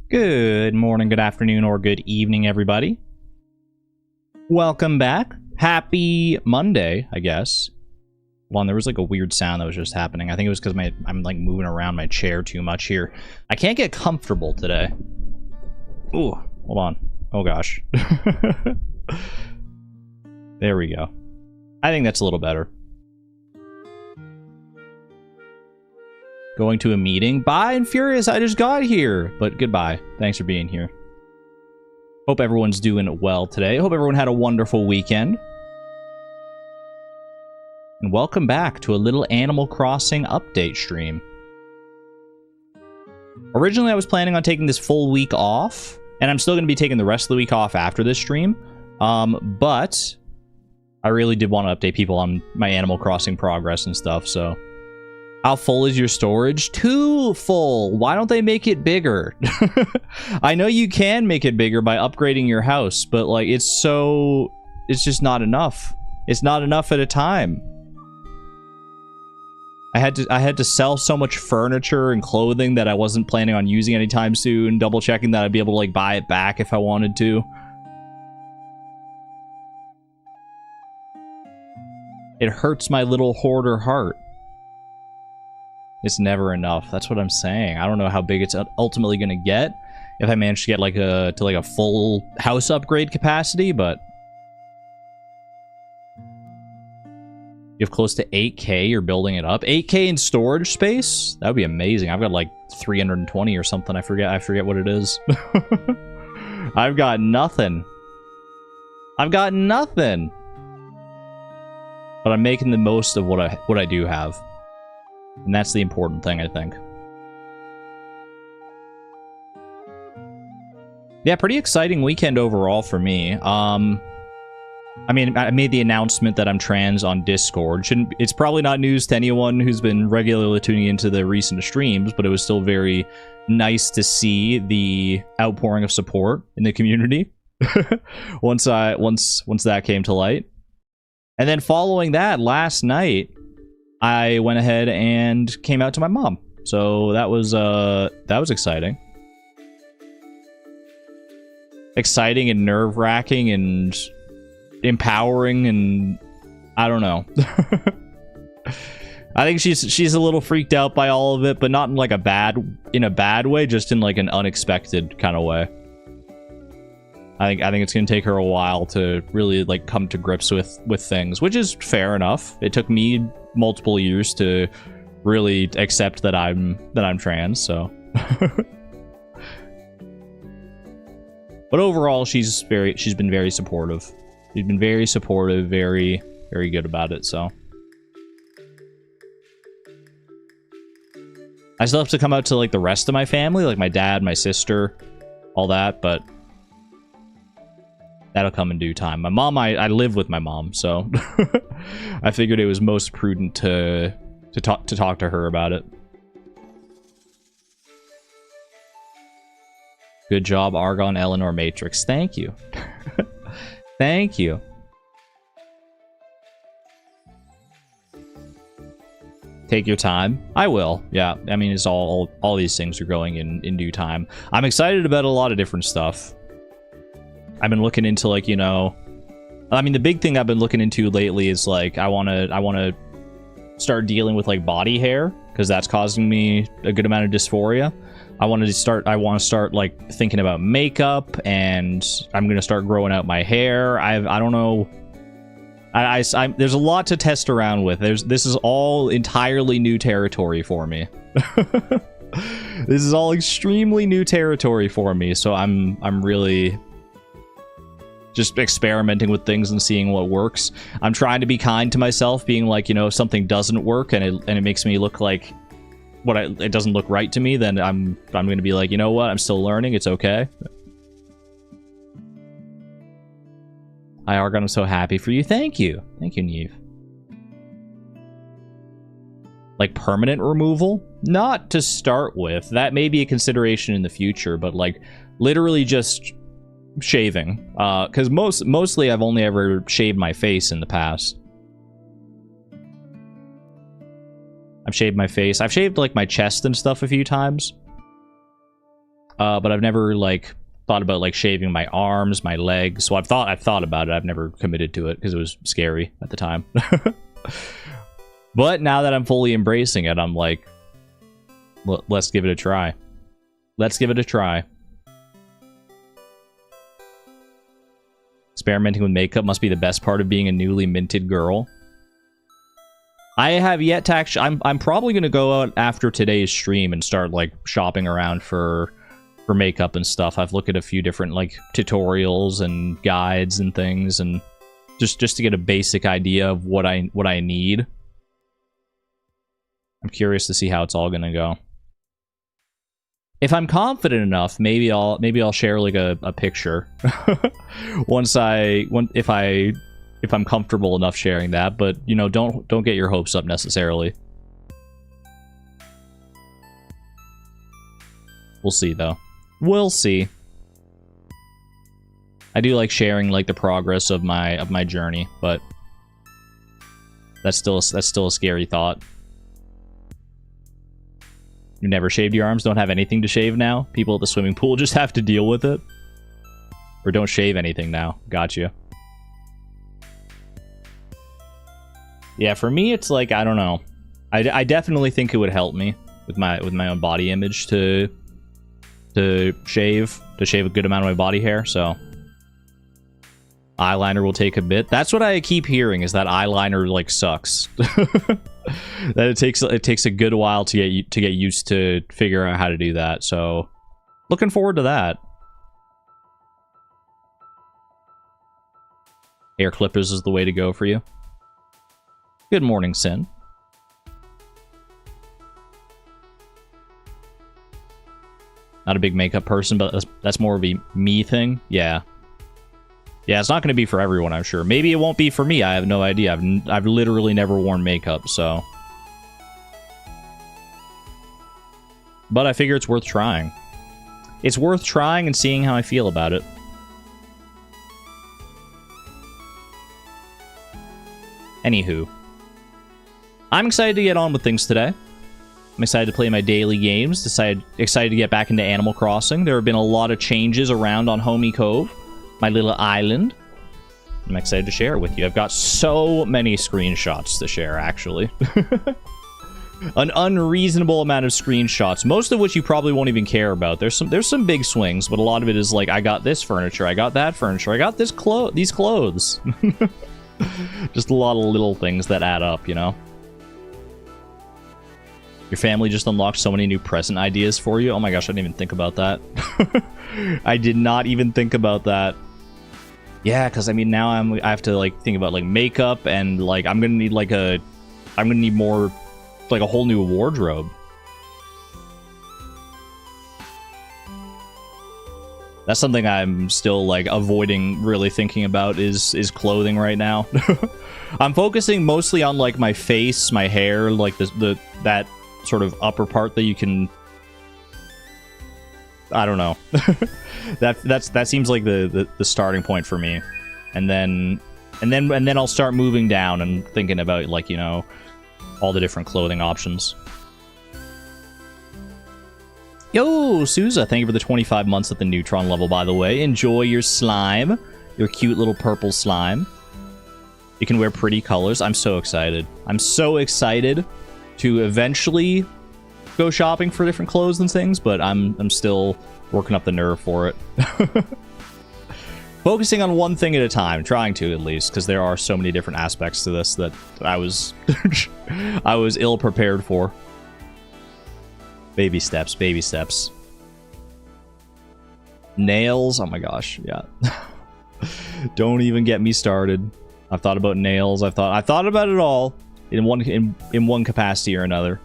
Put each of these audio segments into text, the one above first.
Good morning, good afternoon, or good evening, everybody. Welcome back. Happy Monday, I guess. Hold on, there was like a weird sound that was just happening. I think it was because I'm like moving around my chair too much here. I can't get comfortable today. Ooh, hold on. Oh gosh. There we go. I think that's a little better. Going to a meeting. Bye, and Furious, I just got here. But goodbye. Thanks for being here. Hope everyone's doing well today. Hope everyone had a wonderful weekend. And welcome back to a little Animal Crossing update stream. Originally, I was planning on taking this full week off, and I'm still going to be taking the rest of the week off after this stream. But I really did want to update people on my Animal Crossing progress and stuff, so... How full is your storage? Too full. Why don't they make it bigger? I know you can make it bigger by upgrading your house, but like it's just not enough. It's not enough at a time. I had to sell so much furniture and clothing that I wasn't planning on using anytime soon, double checking that I'd be able to like buy it back if I wanted to. It hurts my little hoarder heart. It's never enough. That's what I'm saying. I don't know how big it's ultimately going to get if I manage to get like a full house upgrade capacity, but you have close to 8K, you're building it up. 8K in storage space? That would be amazing. I've got like 320 or something. I forget what it is. I've got nothing. I've got nothing. But I'm making the most of what I do have. And that's the important thing, I think. Yeah, pretty exciting weekend overall for me. I mean, I made the announcement that I'm trans on Discord. It's probably not news to anyone who's been regularly tuning into the recent streams, but it was still very nice to see the outpouring of support in the community once that came to light. And then following that, last night, I went ahead and came out to my mom. So that was exciting. Exciting and nerve-wracking and empowering, and I don't know. I think she's a little freaked out by all of it, but not in like in a bad way, just in like an unexpected kind of way. I think it's gonna take her a while to really like come to grips with things, which is fair enough. It took me multiple years to really accept that I'm trans, so. But overall, she's been very supportive. She's been very supportive, very, very good about it, so. I still have to come out to like the rest of my family, like my dad, my sister, all that, but that'll come in due time. My mom, I live with my mom, so I figured it was most prudent to talk to her about it. Good job, Argon, Eleanor, Matrix. Thank you. Thank you. Take your time. I will. Yeah, I mean, it's all these things are going in due time. I'm excited about a lot of different stuff. I've been looking into, like, you know, I mean, the big thing I've been looking into lately is like I want to start dealing with like body hair, because that's causing me a good amount of dysphoria. I want to start like thinking about makeup, and I'm going to start growing out my hair. I don't know. There's a lot to test around with. This is all entirely new territory for me. This is all extremely new territory for me, so I'm really just experimenting with things and seeing what works. I'm trying to be kind to myself, being like, you know, if something doesn't work and it makes me look like it doesn't look right to me, then I'm going to be like, you know what, I'm still learning, it's okay. Hi, Argon, I'm so happy for you. Thank you, Neve. Like permanent removal? Not to start with. That may be a consideration in the future, but like literally just shaving, because mostly I've only ever shaved my face in the past. I've shaved my face. I've shaved like my chest and stuff a few times. but I've never like thought about like shaving my arms, my legs. So I've thought about it. I've never committed to it because it was scary at the time. But now that I'm fully embracing it, I'm like, let's give it a try. Let's give it a try. Experimenting with makeup must be the best part of being a newly minted girl. I have yet to actually... I'm probably going to go out after today's stream and start, like, shopping around for makeup and stuff. I've looked at a few different, like, tutorials and guides and things, and just to get a basic idea of what I need. I'm curious to see how it's all going to go. If I'm confident enough, maybe I'll share like a picture if I'm comfortable enough sharing that. But you know, don't get your hopes up necessarily. We'll see though. We'll see. I do like sharing like the progress of my journey, but that's still a scary thought. You never shaved your arms, don't have anything to shave now? People at the swimming pool just have to deal with it? Or don't shave anything now. Gotcha. Yeah, for me, it's like, I don't know. I definitely think it would help me with my own body image to shave a good amount of my body hair, so... Eyeliner will take a bit. That's what I keep hearing, is that eyeliner, like, sucks. That it takes a good while to get used to figure out how to do that. So, looking forward to that. Hair clippers is the way to go for you. Good morning, Sin. Not a big makeup person, but that's more of a me thing. Yeah. Yeah, it's not going to be for everyone, I'm sure. Maybe it won't be for me. I have no idea. I've literally never worn makeup, so... But I figure it's worth trying. It's worth trying and seeing how I feel about it. Anywho. I'm excited to get on with things today. I'm excited to play my daily games. Excited to get back into Animal Crossing. There have been a lot of changes around on Homi Cove. My little island. I'm excited to share it with you. I've got so many screenshots to share, actually. An unreasonable amount of screenshots, most of which you probably won't even care about. There's some big swings, but a lot of it is like, I got this furniture, I got that furniture, I got these clothes. Just a lot of little things that add up, you know? Your family just unlocked so many new present ideas for you. Oh my gosh, I didn't even think about that. I did not even think about that. Yeah, because I mean now I have to like think about like makeup and like I'm gonna need more like a whole new wardrobe. That's something I'm still like avoiding really thinking about is clothing right now. I'm focusing mostly on like my face, my hair, like that sort of upper part that you can, I don't know. that seems like the starting point for me, and then I'll start moving down and thinking about like, you know, all the different clothing options. Yo, Souza, thank you for the 25 months at the Neutron level, by the way. Enjoy your slime, your cute little purple slime. You can wear pretty colors. I'm so excited. I'm so excited to eventually go shopping for different clothes and things, but I'm still working up the nerve for it. Focusing on one thing at a time, trying to at least, because there are so many different aspects to this that I was I was ill prepared for. Baby steps, baby steps. Nails, oh my gosh, yeah. Don't even get me started. I've thought about nails. I thought about it all in one capacity or another.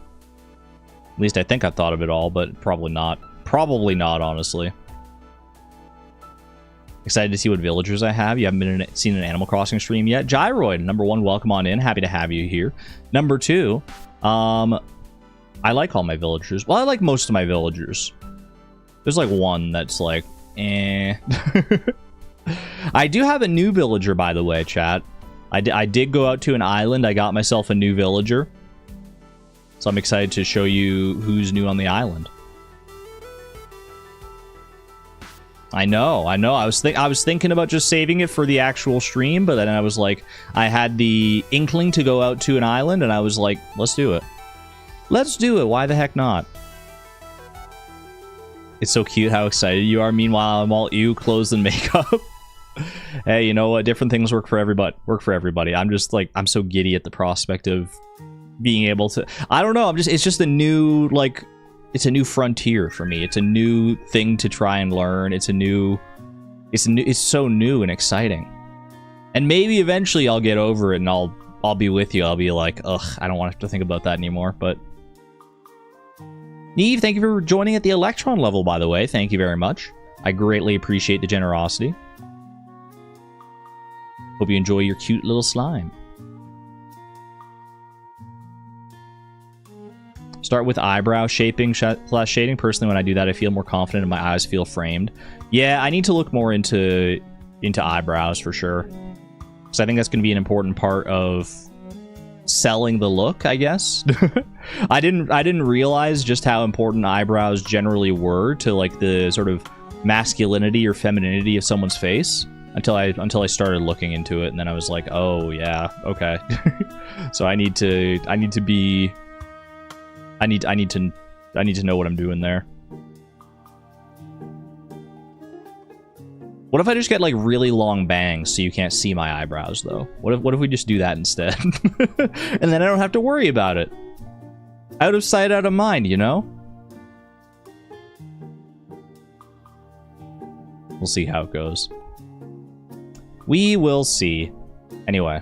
At least I think I've thought of it all, but probably not. Probably not, honestly. Excited to see what villagers I have. You haven't seen an Animal Crossing stream yet. Gyroid, number 1, welcome on in. Happy to have you here. Number 2, I like all my villagers. Well, I like most of my villagers. There's like one that's like, eh. I do have a new villager, by the way, chat. I did go out to an island. I got myself a new villager. So I'm excited to show you who's new on the island. I know. I was thinking about just saving it for the actual stream, but then I was like, I had the inkling to go out to an island, and I was like, let's do it. Let's do it. Why the heck not? It's so cute how excited you are. Meanwhile, I'm all ew, clothes and makeup. Hey, you know what? Different things work for everybody. I'm just like, I'm so giddy at the prospect of being able to, I don't know. It's just a new, like, it's a new frontier for me. It's a new thing to try and learn. It's so new and exciting. And maybe eventually I'll get over it and I'll be with you. I'll be like, ugh, I don't want to think about that anymore. But Neve, thank you for joining at the Electron level, by the way. Thank you very much. I greatly appreciate the generosity. Hope you enjoy your cute little slime. Start with eyebrow shaping / shading. Personally, when I do that, I feel more confident and my eyes feel framed. Yeah, I need to look more into eyebrows for sure. Because I think that's going to be an important part of selling the look, I guess. I didn't realize just how important eyebrows generally were to like the sort of masculinity or femininity of someone's face until I started looking into it, and then I was like, oh yeah, okay. So I need to know what I'm doing there. What if I just get like really long bangs so you can't see my eyebrows though? What if we just do that instead? And then I don't have to worry about it. Out of sight, out of mind, you know? We'll see how it goes. We will see. Anyway.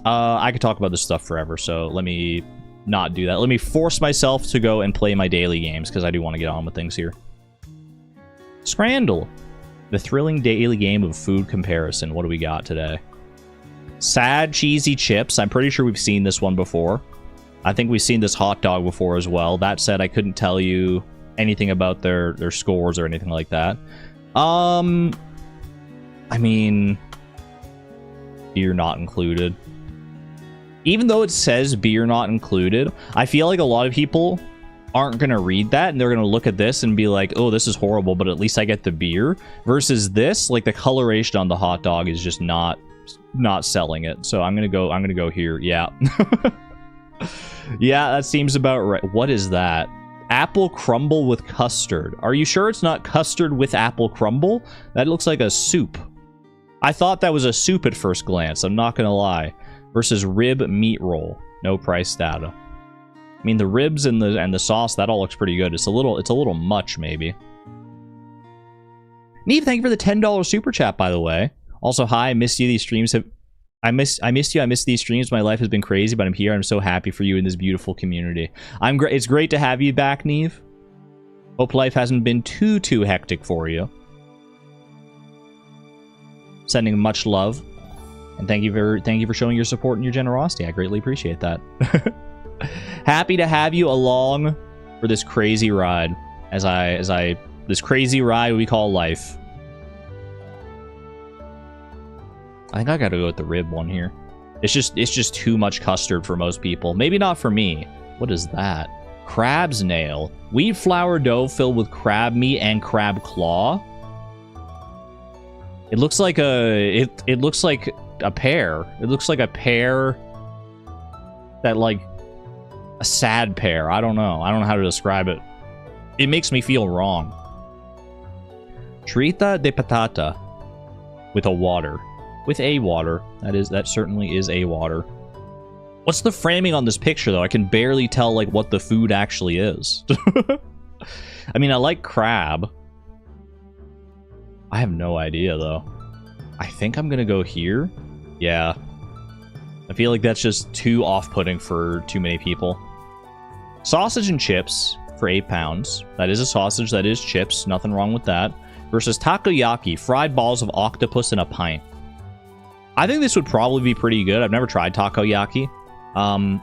I could talk about this stuff forever, so let me not do that. Let me force myself to go and play my daily games, because I do want to get on with things here. Scrandle. The thrilling daily game of food comparison. What do we got today? Sad cheesy chips. I'm pretty sure we've seen this one before. I think we've seen this hot dog before as well. That said, I couldn't tell you anything about their scores or anything like that. I mean, beer not included. Even though it says beer not included, I feel like a lot of people aren't going to read that, and they're going to look at this and be like, oh, this is horrible, but at least I get the beer. Versus this, like, the coloration on the hot dog is just not selling it. So I'm going to go here. Yeah. Yeah, that seems about right. What is that? Apple crumble with custard. Are you sure it's not custard with apple crumble? That looks like a soup. I thought that was a soup at first glance, I'm not going to lie. Versus rib meat roll. No price data. I mean, the ribs and the sauce, that all looks pretty good. It's a little much, maybe. Neve, thank you for the $10 super chat, by the way. Also, hi, I missed you. These streams have... I missed you. I missed these streams. My life has been crazy, but I'm here. I'm so happy for you in this beautiful community. It's great to have you back, Neve. Hope life hasn't been too hectic for you. Sending much love. And thank you for showing your support and your generosity. I greatly appreciate that. Happy to have you along for this crazy ride, this crazy ride we call life. I think I gotta go with the rib one here. It's just too much custard for most people. Maybe not for me. What is that? Crab's nail. Wheat flour dough filled with crab meat and crab claw. It looks like a pear. It looks like a pear that, like, a sad pear. I don't know. I don't know how to describe it. It makes me feel wrong. Trita de patata with a water. With a water. That certainly is a water. What's the framing on this picture, though? I can barely tell, like, what the food actually is. I mean, I like crab. I have no idea, though. I think I'm gonna go here. Yeah. I feel like that's just too off-putting for too many people. Sausage and chips for £8. That is a sausage, that is chips. Nothing wrong with that. Versus takoyaki, fried balls of octopus in a pint. I think this would probably be pretty good. I've never tried takoyaki.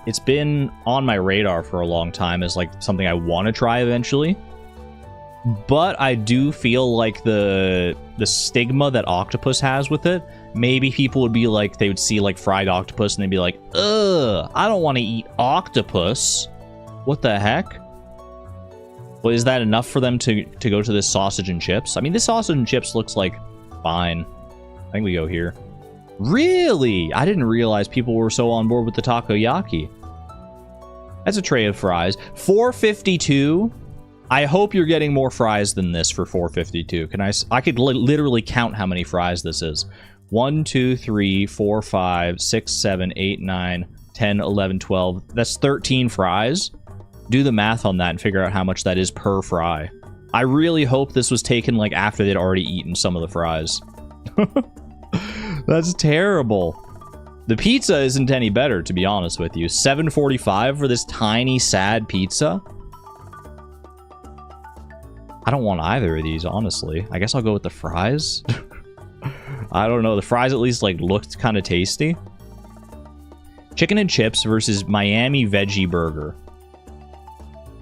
It's been on my radar for a long time as, like, something I want to try eventually. But I do feel like the stigma that octopus has with it, maybe people would be like, they would see, like, fried octopus and they'd be like, ugh, I don't want to eat octopus. What the heck? Well, is that enough for them to go to this sausage and chips? I mean, this sausage and chips looks like fine. I think we go here. Really? I didn't realize people were so on board with the takoyaki. That's a tray of fries. $4.52. I hope you're getting more fries than this for $4.52. I could literally count how many fries this is. 1, 2, 3, 4, 5, 6, 7, 8, 9, 10, 11, 12. That's 13 fries. Do the math on that and figure out how much that is per fry. I really hope this was taken like after they'd already eaten some of the fries. That's terrible. The pizza isn't any better, to be honest with you. $7.45 for this tiny, sad pizza? I don't want either of these, honestly. I guess I'll go with the fries. I don't know. The fries at least like looked kind of tasty. Chicken and chips versus Miami veggie burger.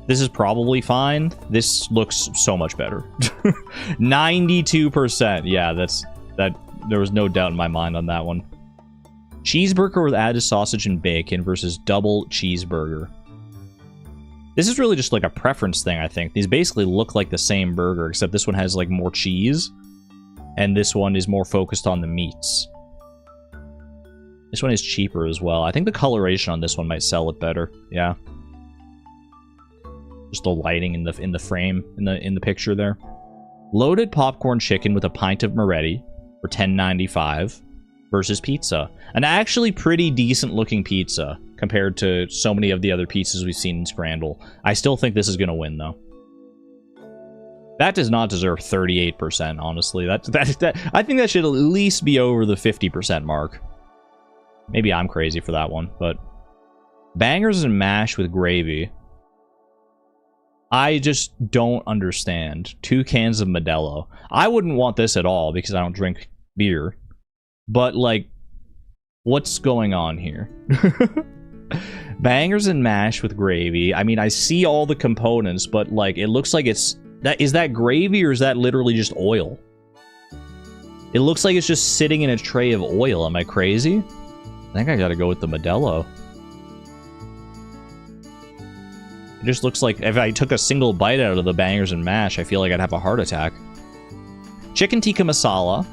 This is probably fine. This looks so much better. 92%. Yeah, that. There was no doubt in my mind on that one. Cheeseburger with added sausage and bacon versus double cheeseburger. This is really just like a preference thing, I think. These basically look like the same burger, except this one has like more cheese, and this one is more focused on the meats. This one is cheaper as well. I think the coloration on this one might sell it better. Yeah. Just the lighting in the frame in the picture there. Loaded popcorn chicken with a pint of Moretti for $10.95 versus pizza. An actually pretty decent looking pizza compared to so many of the other pizzas we've seen in Scrandle. I still think this is going to win though. That does not deserve 38%, honestly. That I think that should at least be over the 50% mark. Maybe I'm crazy for that one, but bangers and mash with gravy. I just don't understand. 2 cans of Modelo. I wouldn't want this at all because I don't drink beer. But, like, what's going on here? Bangers and mash with gravy. I mean, I see all the components, but, like, it looks like it's... Is that gravy or is that literally just oil? It looks like it's just sitting in a tray of oil. Am I crazy? I think I gotta go with the Modelo. It just looks like if I took a single bite out of the bangers and mash, I feel like I'd have a heart attack. Chicken tikka masala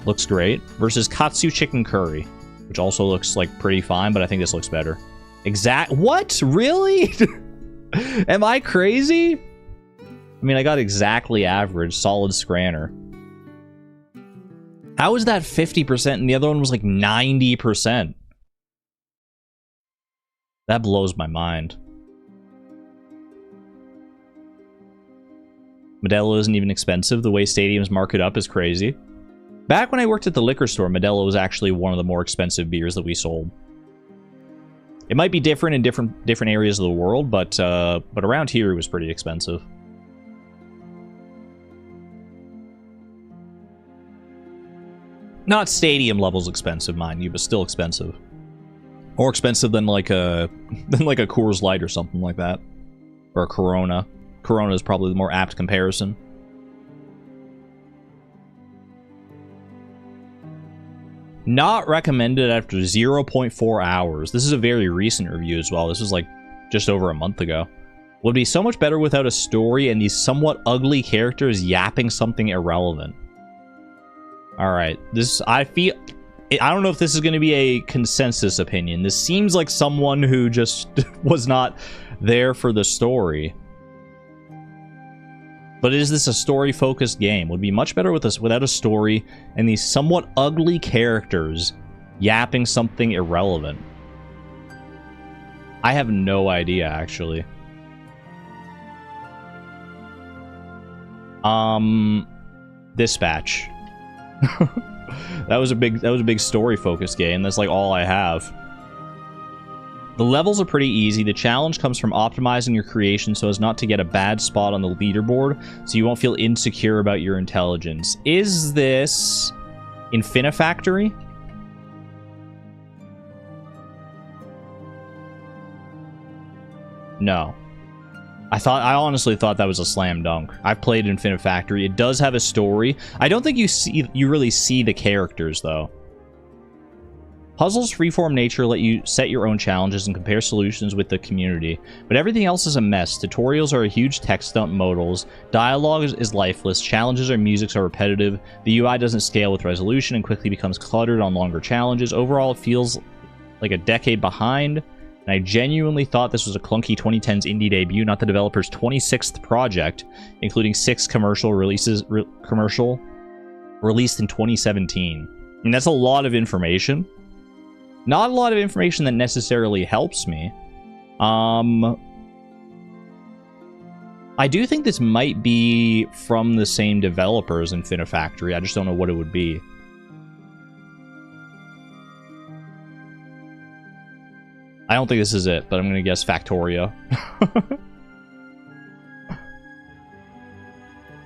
looks great versus katsu chicken curry, which also looks like pretty fine, but I think this looks better. What? Really? Am I crazy? I mean, I got exactly average, solid Scranner. How is that 50% and the other one was like 90%? That blows my mind. Modelo isn't even expensive. The way stadiums mark it up is crazy. Back when I worked at the liquor store, Modelo was actually one of the more expensive beers that we sold. It might be different in different areas of the world, but around here it was pretty expensive. Not stadium levels expensive, mind you, but still expensive. More expensive than like a Coors Light or something like that, or a Corona. Corona is probably the more apt comparison. Not recommended after 0.4 hours. This is a very recent review as well. This was like just over a month ago. Would be so much better without a story and these somewhat ugly characters yapping something irrelevant. Alright, I don't know if this is going to be a consensus opinion. This seems like someone who just was not there for the story. But is this a story-focused game? Would be much better with this without a story and these somewhat ugly characters yapping something irrelevant. I have no idea, actually. Dispatch. that was a big story-focused game. That's like all I have. The levels are pretty easy. The challenge comes from optimizing your creation so as not to get a bad spot on the leaderboard, so you won't feel insecure about your intelligence. Is this Infinifactory? No. I honestly thought that was a slam dunk. I've played Infinifactory. It does have a story. I don't think you really see the characters though. Puzzles' freeform nature let you set your own challenges and compare solutions with the community, but everything else is a mess. Tutorials are a huge text dump modals, dialogue is lifeless, challenges or musics are repetitive, the UI doesn't scale with resolution and quickly becomes cluttered on longer challenges. Overall, it feels like a decade behind, and I genuinely thought this was a clunky 2010s indie debut, not the developer's 26th project, including 6 commercial released in 2017. And that's a lot of information. Not a lot of information that necessarily helps me. I do think this might be from the same developers in Infinifactory. I just don't know what it would be. I don't think this is it, but I'm going to guess Factorio.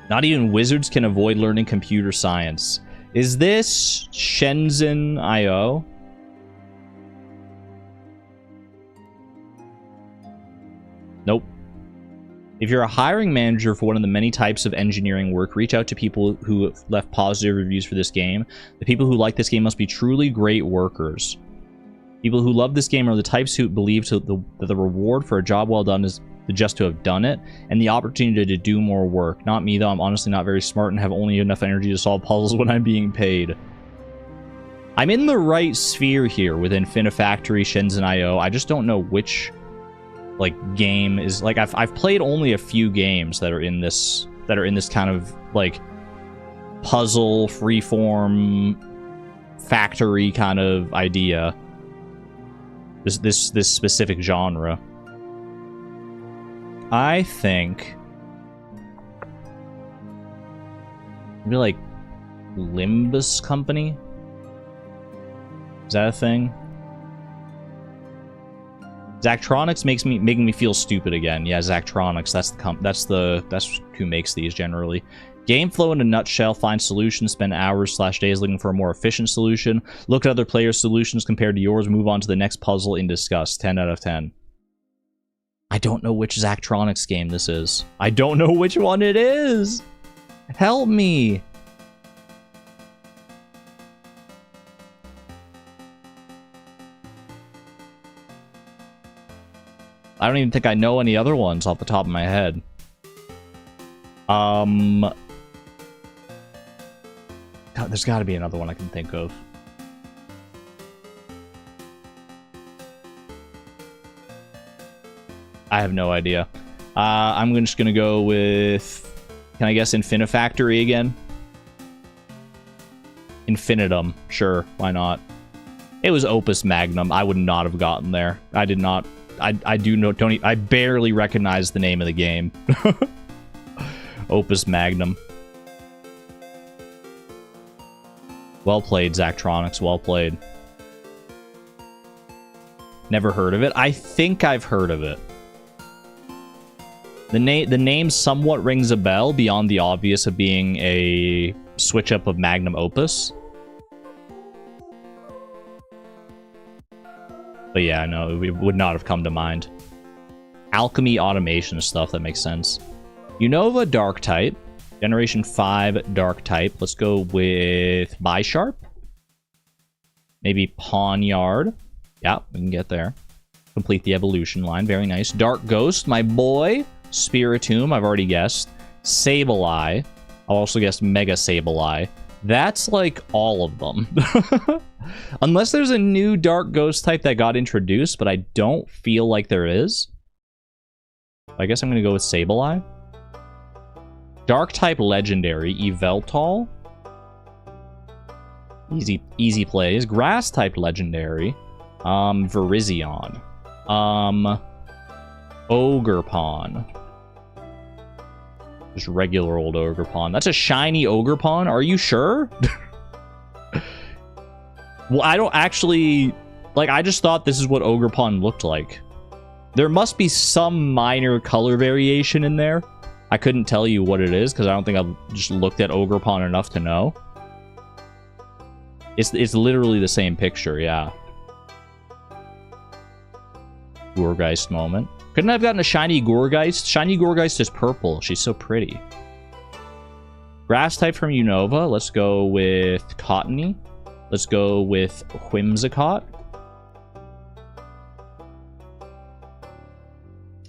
Not even wizards can avoid learning computer science. Is this Shenzhen IO? Nope. If you're a hiring manager for one of the many types of engineering work, reach out to people who have left positive reviews for this game. The people who like this game must be truly great workers. People who love this game are the types who believe that the reward for a job well done is just to have done it, and the opportunity to do more work. Not me, though. I'm honestly not very smart and have only enough energy to solve puzzles when I'm being paid. I'm in the right sphere here with Infinifactory, Shenzhen IO. I just don't know which game is like I've played only a few games that are in this kind of like puzzle freeform factory kind of idea. This specific genre. I think maybe like Limbus Company. Is that a thing? Zachtronics making me feel stupid again. Yeah, Zachtronics. That's who makes these generally. Game flow in a nutshell. Find solutions. Spend hours/days looking for a more efficient solution. Look at other players' solutions compared to yours. Move on to the next puzzle in disgust. 10 out of 10. I don't know which Zachtronics game this is. I don't know which one it is. Help me. I don't even think I know any other ones off the top of my head. God, there's got to be another one I can think of. I have no idea. I'm just gonna go with... Can I guess Infinifactory again? Infinitum. Sure, why not? It was Opus Magnum. I would not have gotten there. I did not... I barely recognize the name of the game. Opus Magnum. Well played, Zachtronics. Well played. Never heard of it. I think I've heard of it. The name somewhat rings a bell beyond the obvious of being a switch up of Magnum Opus. But yeah, no, it would not have come to mind. Alchemy automation stuff, that makes sense. Unova Dark type. Generation 5 Dark type. Let's go with Bisharp. Maybe Pawnyard. Yeah, we can get there. Complete the evolution line. Very nice. Dark Ghost, my boy. Spiritomb, I've already guessed. Sableye. I'll also guess Mega Sableye. That's like all of them. Unless there's a new Dark Ghost type that got introduced, but I don't feel like there is. I guess I'm going to go with Sableye. Dark type Legendary, Yveltal. Easy plays. Grass type Legendary. Virizion. Ogerpon. Just regular old Ogerpon. That's a shiny Ogerpon? Are you sure? Well, I don't actually... Like, I just thought this is what Ogerpon looked like. There must be some minor color variation in there. I couldn't tell you what it is, because I don't think I've just looked at Ogerpon enough to know. It's literally the same picture, yeah. Gourgeist moment. Couldn't I have gotten a shiny Gourgeist? Shiny Gourgeist is purple. She's so pretty. Grass type from Unova. Let's go with Cottony. Let's go with Whimsicott.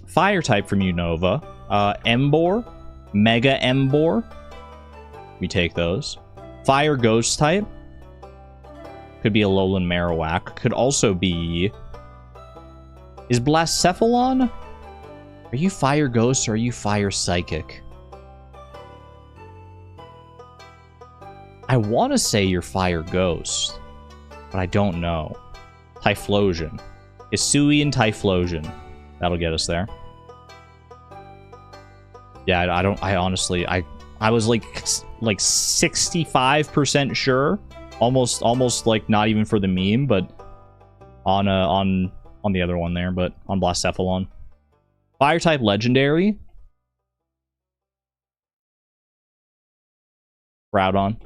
Fire type from Unova. Embor. Mega Embor. We take those. Fire ghost type. Could be a Alolan Marowak. Could also be... Is Blacephalon? Are you Fire Ghost or are you Fire Psychic? I want to say you're Fire Ghost, but I don't know. Typhlosion. Hisuian Typhlosion. That'll get us there. Yeah, I honestly, I was like 65% sure. Almost like not even for the meme, but on the other one there, but on Blacephalon. Fire type legendary. Groudon.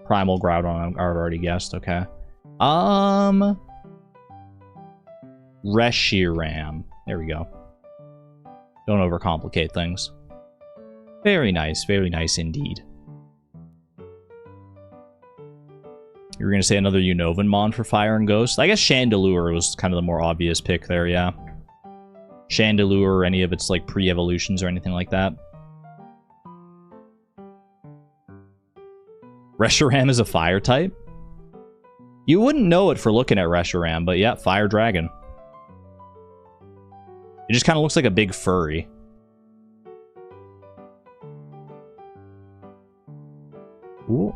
Primal Groudon, I've already guessed, okay. Reshiram. There we go. Don't overcomplicate things. Very nice indeed. You were going to say another Unovan Mon for Fire and Ghost? I guess Chandelure was kind of the more obvious pick there, yeah. Chandelure or any of its, like, pre-evolutions or anything like that. Reshiram is a Fire type? You wouldn't know it for looking at Reshiram, but yeah, Fire Dragon. It just kind of looks like a big furry. Ooh.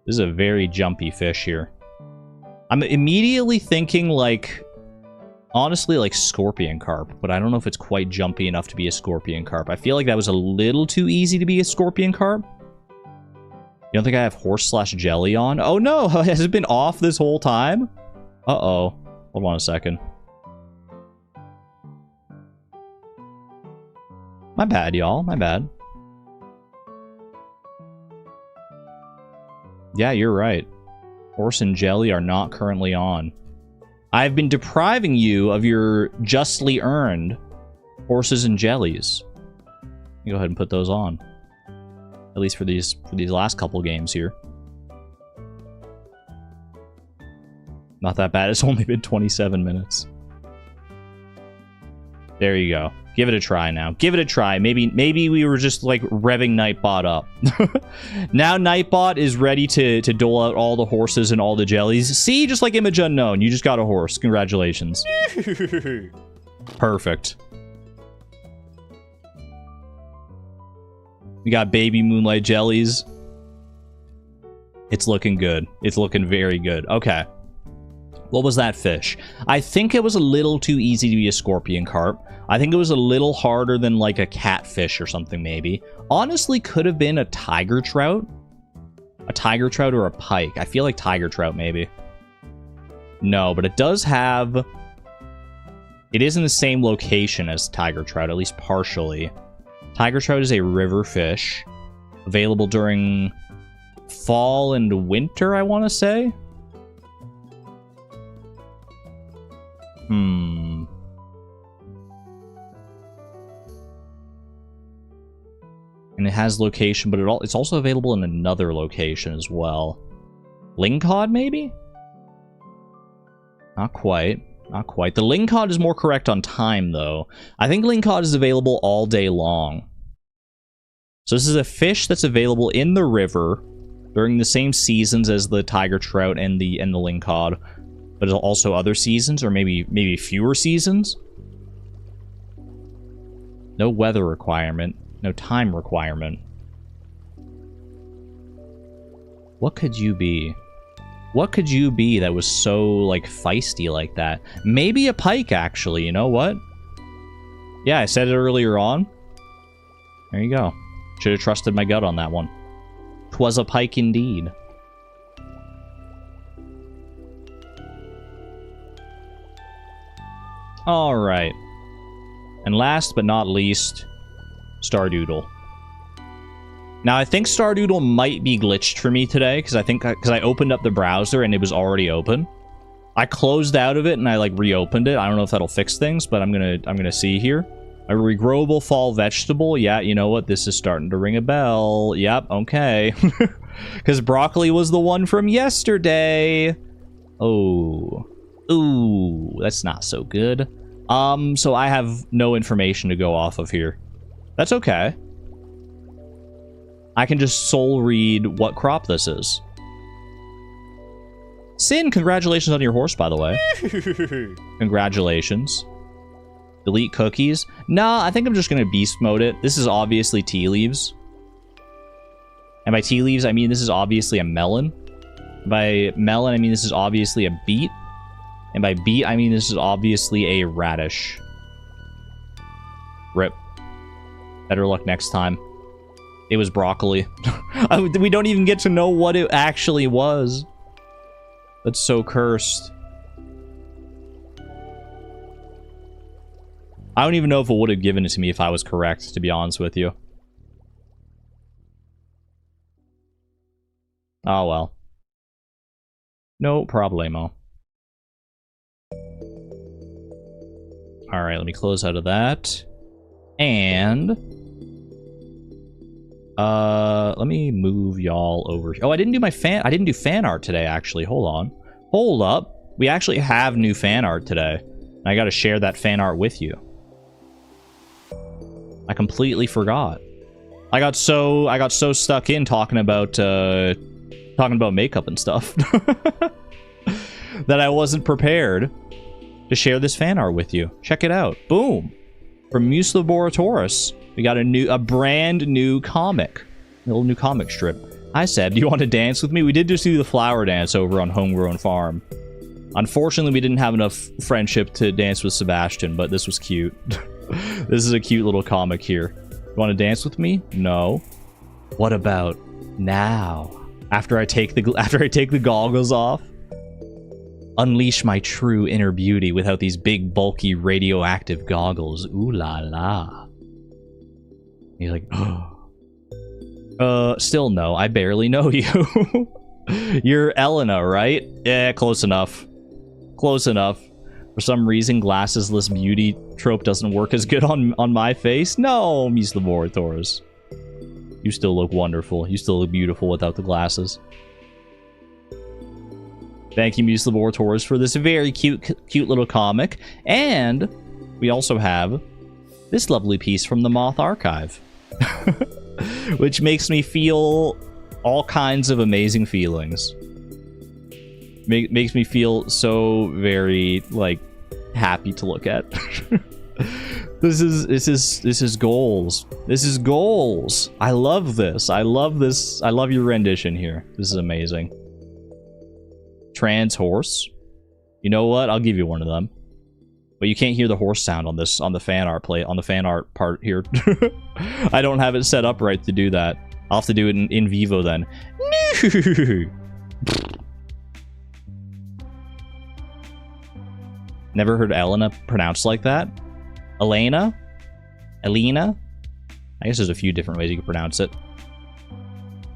This is a very jumpy fish here. I'm immediately thinking, like, honestly, like Scorpion Carp, but I don't know if it's quite jumpy enough to be a Scorpion Carp. I feel like that was a little too easy to be a Scorpion Carp. You don't think I have Horse/Jelly on? Oh no! Has it been off this whole time? Uh-oh. Hold on a second. My bad, y'all. My bad. Yeah, you're right. Horse and Jelly are not currently on. I've been depriving you of your justly earned Horses and Jellies. You go ahead and put those on. At least for these last couple games here. Not that bad. It's only been 27 minutes. There you go. Give it a try now. Give it a try. Maybe we were just like revving Nightbot up. Now Nightbot is ready to dole out all the horses and all the jellies. See, just like Image Unknown, you just got a horse. Congratulations. Perfect. We got baby Moonlight jellies. It's looking good. It's looking very good. Okay. What was that fish? I think it was a little too easy to be a Scorpion Carp. I think it was a little harder than like a catfish or something maybe. Honestly, could have been a Tiger Trout. A Tiger Trout or a Pike. I feel like Tiger Trout maybe. No, but it does have... It is in the same location as Tiger Trout, at least partially. Tiger Trout is a river fish. Available during fall and winter, I want to say. And it has location, but it's also available in another location as well. Lingcod, maybe? Not quite. Not quite. The Lingcod is more correct on time, though. I think Lingcod is available all day long. So this is a fish that's available in the river during the same seasons as the Tiger Trout and the Lingcod, but also other seasons, or maybe fewer seasons. No weather requirement. No time requirement. What could you be? What could you be that was so, like, feisty like that? Maybe a pike, actually. You know what? Yeah, I said it earlier on. There you go. Should have trusted my gut on that one. 'Twas a pike indeed. Alright. And last but not least, Stardoodle. Now, I think Stardoodle might be glitched for me today, because I opened up the browser and it was already open. I closed out of it and I, like, reopened it. I don't know if that'll fix things, but I'm gonna see here. A regrowable fall vegetable? Yeah, you know what? This is starting to ring a bell. Yep, okay. Because broccoli was the one from yesterday. Oh. Ooh, that's not so good. So I have no information to go off of here. That's okay. I can just soul read what crop this is. Sin, congratulations on your horse, by the way. Congratulations. Delete cookies. Nah, I think I'm just gonna beast mode it. This is obviously tea leaves. And by tea leaves, I mean this is obviously a melon. By melon, I mean this is obviously a beet. And by beet, I mean this is obviously a radish. Rip. Better luck next time. It was broccoli. We don't even get to know what it actually was. That's so cursed. I don't even know if it would have given it to me if I was correct, to be honest with you. Oh well. No problemo. Alright, let me close out of that. And let me move y'all over here. Oh, I didn't do fan art today, actually. Hold on. Hold up. We actually have new fan art today. And I gotta share that fan art with you. I completely forgot. I got so stuck in talking about makeup and stuff that I wasn't prepared to share this fan art with you. Check it out. Boom. From Muse Laboratoris. We got a brand new comic. A little new comic strip. I said, do you want to dance with me? We did just do the flower dance over on Homegrown Farm. Unfortunately, we didn't have enough friendship to dance with Sebastian, but this was cute. This is a cute little comic here. You want to dance with me? No. What about now? After I take the goggles off? Unleash my true inner beauty without these big, bulky, radioactive goggles. Ooh la la. He's like, oh. Still no, I barely know you. You're Elena, right? Yeah, close enough. Close enough. For some reason, glassesless beauty trope doesn't work as good on my face. No, Muse Laboratoris. You still look wonderful. You still look beautiful without the glasses. Thank you, Muse Laboratoris, for this very cute little comic. And we also have this lovely piece from the Moth Archive. Which makes me feel all kinds of amazing feelings. Makes me feel so very, like, happy to look at. This is goals. This is goals. I love this. I love this. I love your rendition here. This is amazing. Trans horse. You know what? I'll give you one of them. But you can't hear the horse sound on this, on the fan art part here. I don't have it set up right to do that. I'll have to do it in vivo then. Never heard Elena pronounced like that. Elena? Elena? I guess there's a few different ways you can pronounce it.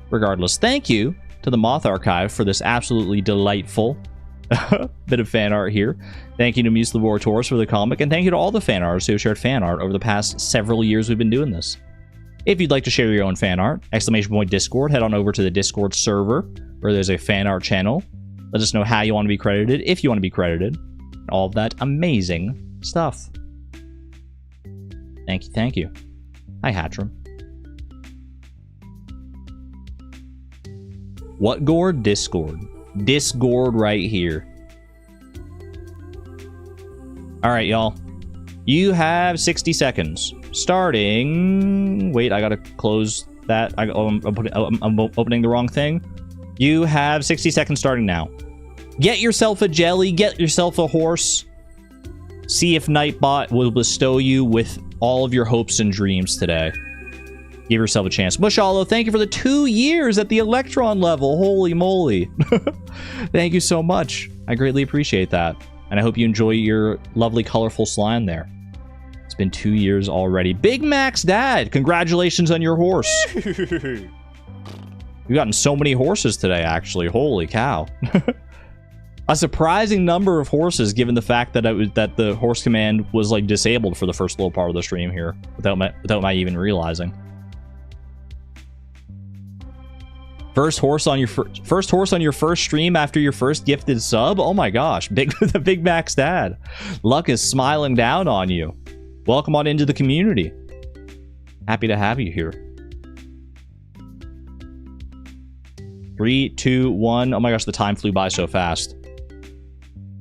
Regardless, thank you to the Moth Archive for this absolutely delightful bit of fan art here. Thank you to Muse Laboratoris for the comic, and thank you to all the fan artists who have shared fan art over the past several years we've been doing this. If you'd like to share your own fan art, !Discord, head on over to the Discord server, where there's a fan art channel. Let us know how you want to be credited, if you want to be credited. All of that amazing stuff. Thank you, thank you. Hi, Hatram. What gourd? Discord. Discord right here. Alright, y'all. You have 60 seconds. Starting... Wait, I gotta close that. I'm opening the wrong thing. You have 60 seconds starting now. Get yourself a jelly. Get yourself a horse. See if Nightbot will bestow you with all of your hopes and dreams today. Give yourself a chance. Bushalo, thank you for the 2 years at the Electron level. Holy moly. Thank you so much. I greatly appreciate that. And I hope you enjoy your lovely, colorful slime there. It's been 2 years already. Big Mac's dad, congratulations on your horse. We've gotten so many horses today, actually. Holy cow. a surprising number of horses, given the fact that the horse command was like disabled for the first little part of the stream here, without my even realizing. First horse on your first stream after your first gifted sub. Oh my gosh, the Big Mac's dad. Luck is smiling down on you. Welcome on into the community. Happy to have you here. 3, 2, 1. Oh my gosh, the time flew by so fast.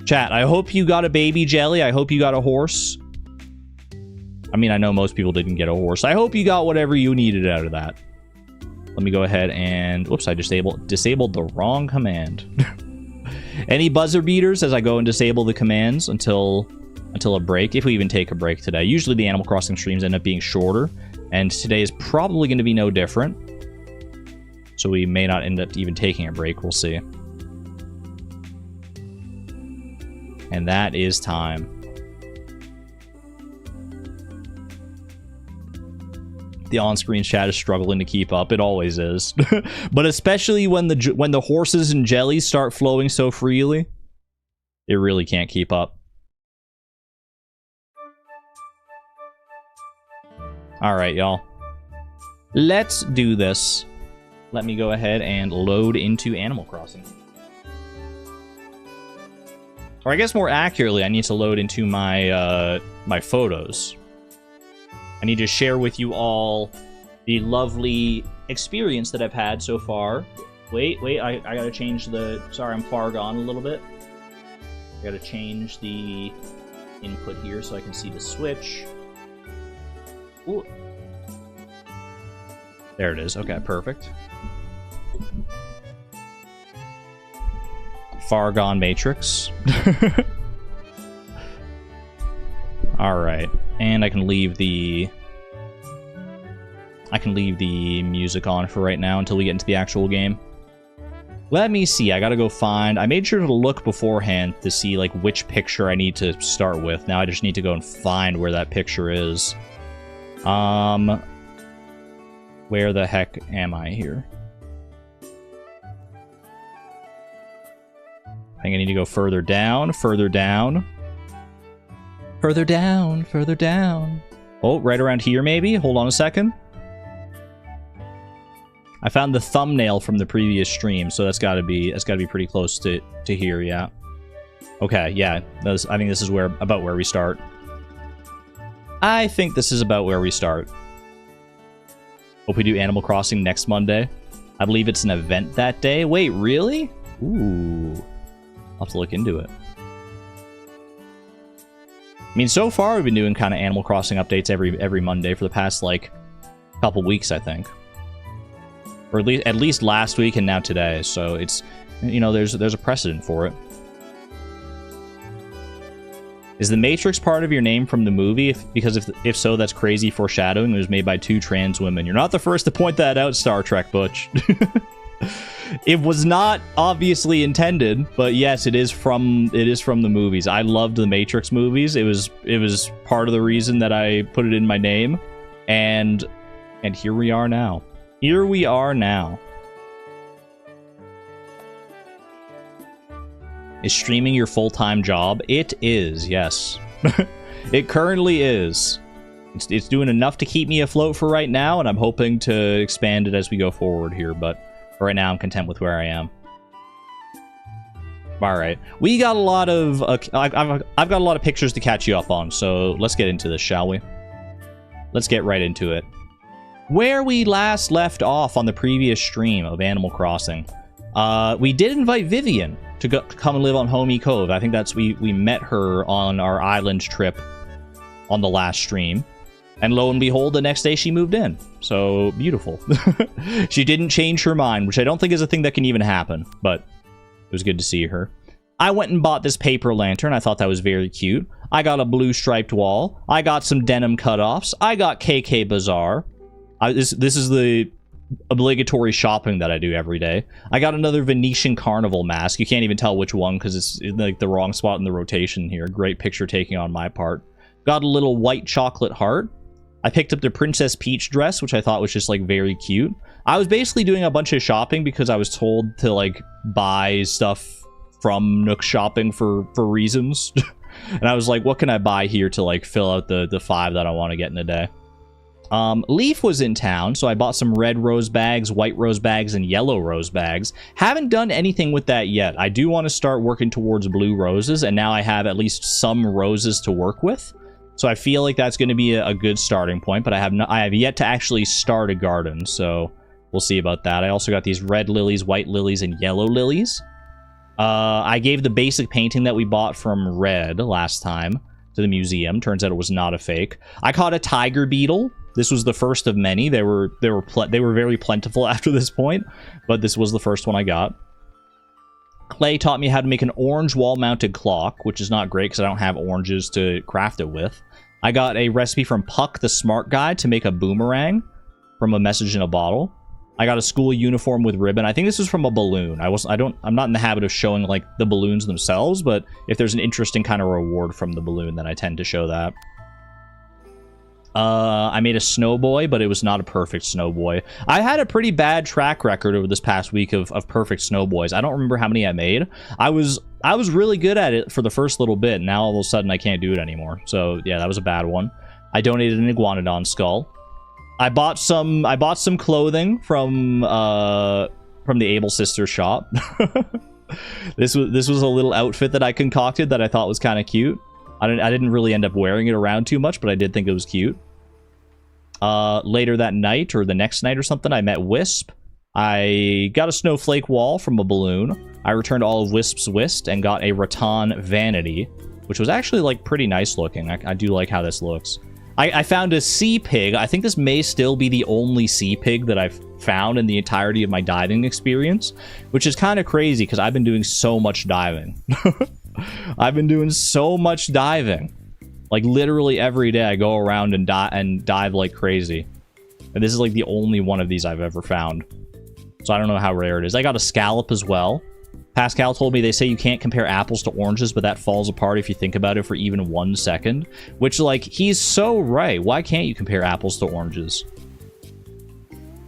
Chat, I hope you got a baby jelly. I hope you got a horse. I mean, I know most people didn't get a horse. I hope you got whatever you needed out of that. Let me go ahead and... Whoops, I disabled the wrong command. Any buzzer beaters as I go and disable the commands until a break, if we even take a break today. Usually the Animal Crossing streams end up being shorter, and today is probably going to be no different. So we may not end up even taking a break. We'll see. And that is time. The on-screen chat is struggling to keep up. It always is. But especially when the horses and jellies start flowing so freely, it really can't keep up. Alright, y'all. Let's do this. Let me go ahead and load into Animal Crossing. Or I guess more accurately, I need to load into my my photos. I need to share with you all the lovely experience that I've had so far. Wait, I gotta change the... Sorry, I'm far gone a little bit. I gotta change the input here so I can see the switch. Ooh. There it is. Okay, perfect. Far gone Matrix. Alright. And I can leave the music on for right now until we get into the actual game. Let me see. I gotta go find... I made sure to look beforehand to see like which picture I need to start with. Now I just need to go and find where that picture is. Where the heck am I here? I think I need to go further down, further down. Further down, further down. Oh, right around here maybe? Hold on a second. I found the thumbnail from the previous stream, so that's gotta be pretty close to here, yeah. Okay, yeah. I think this is about where we start. I think this is about where we start. Hope we do Animal Crossing next Monday. I believe it's an event that day. Wait, really? Ooh. I'll have to look into it. I mean, so far we've been doing kind of Animal Crossing updates every Monday for the past, like, couple weeks, I think. Or at least last week and now today, so it's, you know, there's a precedent for it. Is the Matrix part of your name from the movie? Because if so, that's crazy foreshadowing. It was made by 2 trans women. You're not the first to point that out, Star Trek Butch. It was not obviously intended, but yes, it is from the movies. I loved the Matrix movies. It was part of the reason that I put it in my name, and here we are now. Here we are now. Is streaming your full-time job? It is, yes. It currently is. It's doing enough to keep me afloat for right now, and I'm hoping to expand it as we go forward here, but for right now I'm content with where I am. Alright. We got a lot of... I've got a lot of pictures to catch you up on, so let's get into this, shall we? Let's get right into it. Where we last left off on the previous stream of Animal Crossing, we did invite Vivian to come and live on Homi Cove. I think that's... We met her on our island trip on the last stream. And lo and behold, the next day she moved in. So, beautiful. She didn't change her mind, which I don't think is a thing that can even happen. But it was good to see her. I went and bought this paper lantern. I thought that was very cute. I got a blue striped wall. I got some denim cutoffs. I got KK Bazaar. This is the obligatory shopping that I do every day. I got another Venetian Carnival mask. You can't even tell which one because it's in, like, the wrong spot in the rotation here. Great picture taking on my part. Got a little white chocolate heart. I picked up the Princess Peach dress, which I thought was just, like, very cute. I was basically doing a bunch of shopping because I was told to, like, buy stuff from Nook shopping for reasons. And I was like, what can I buy here to like fill out the 5 that I want to get in a day? Leaf was in town, so I bought some red rose bags, white rose bags, and yellow rose bags. Haven't done anything with that yet. I do want to start working towards blue roses, and now I have at least some roses to work with. So I feel like that's going to be a good starting point, but I have yet to actually start a garden, so we'll see about that. I also got these red lilies, white lilies, and yellow lilies. I gave the basic painting that we bought from Red last time to the museum. Turns out it was not a fake. I caught a tiger beetle. This was the first of many. They were very plentiful after this point, but this was the first one I got. Clay taught me how to make an orange wall-mounted clock, which is not great because I don't have oranges to craft it with. I got a recipe from Puck the Smart Guy to make a boomerang from a message in a bottle. I got a school uniform with ribbon. I think this is from a balloon. I'm not in the habit of showing like the balloons themselves, but if there's an interesting kind of reward from the balloon, then I tend to show that. I made a snowboy, but it was not a perfect snowboy. I had a pretty bad track record over this past week of perfect snowboys. I don't remember how many I made. I was really good at it for the first little bit. Now all of a sudden I can't do it anymore. So yeah, that was a bad one. I donated an iguanodon skull. I bought some clothing from the Able Sisters shop. This was a little outfit that I concocted that I thought was kind of cute. I didn't really end up wearing it around too much, but I did think it was cute. Later that night, or the next night or something, I met Wisp. I got a snowflake wall from a balloon. I returned all of Wisp's whist and got a rattan vanity, which was actually like pretty nice looking. I do like how this looks. I found a sea pig. I think this may still be the only sea pig that I've found in the entirety of my diving experience, which is kind of crazy because I've been doing so much diving. I've been doing so much diving. Like literally every day I go around and dive like crazy. And this is like the only one of these I've ever found. So I don't know how rare it is. I got a scallop as well. Pascal told me they say you can't compare apples to oranges, but that falls apart if you think about it for even 1 second. Which, like, he's so right. Why can't you compare apples to oranges?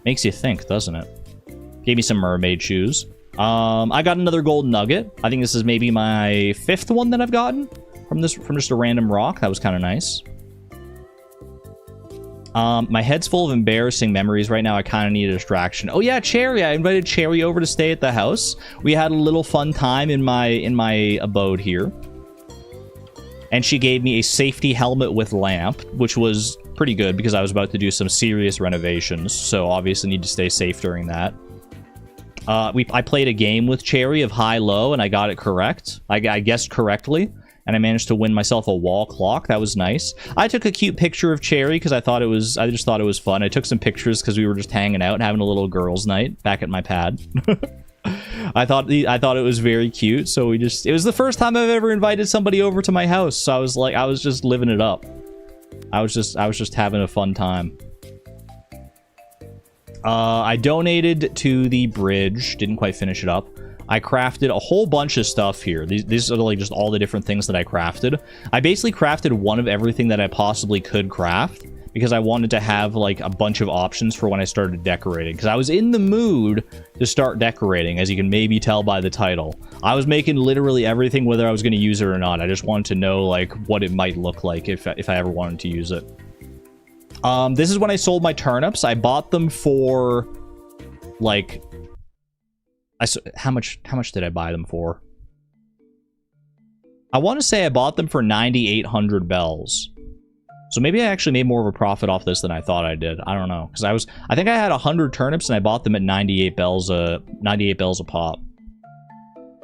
Makes you think, doesn't it? Gave me some mermaid shoes. I got another gold nugget. I think this is maybe my 5th one that I've gotten from just a random rock. That was kind of nice. My head's full of embarrassing memories right now. I kind of need a distraction. Oh yeah, Cherry. I invited Cherry over to stay at the house. We had a little fun time in my abode here. And she gave me a safety helmet with lamp, which was pretty good because I was about to do some serious renovations. So obviously need to stay safe during that. I played a game with Cherry of high-low and I got it correct. I guessed correctly. And I managed to win myself a wall clock. That was nice. I took a cute picture of Cherry because I just thought it was fun. I took some pictures because we were just hanging out and having a little girls' night back at my pad. I thought it was very cute. So it was the first time I've ever invited somebody over to my house. So I was just living it up. I was just having a fun time. I donated to the bridge. Didn't quite finish it up. I crafted a whole bunch of stuff here. These are like just all the different things that I crafted. I basically crafted one of everything that I possibly could craft because I wanted to have like a bunch of options for when I started decorating. Because I was in the mood to start decorating, as you can maybe tell by the title. I was making literally everything whether I was going to use it or not. I just wanted to know like what it might look like if I ever wanted to use it. This is when I sold my turnips. I bought them for like... How much did I buy them for? I want to say I bought them for 9,800 bells. So maybe I actually made more of a profit off this than I thought I did. I don't know, because I think I had 100 turnips and I bought them at 98 bells a pop.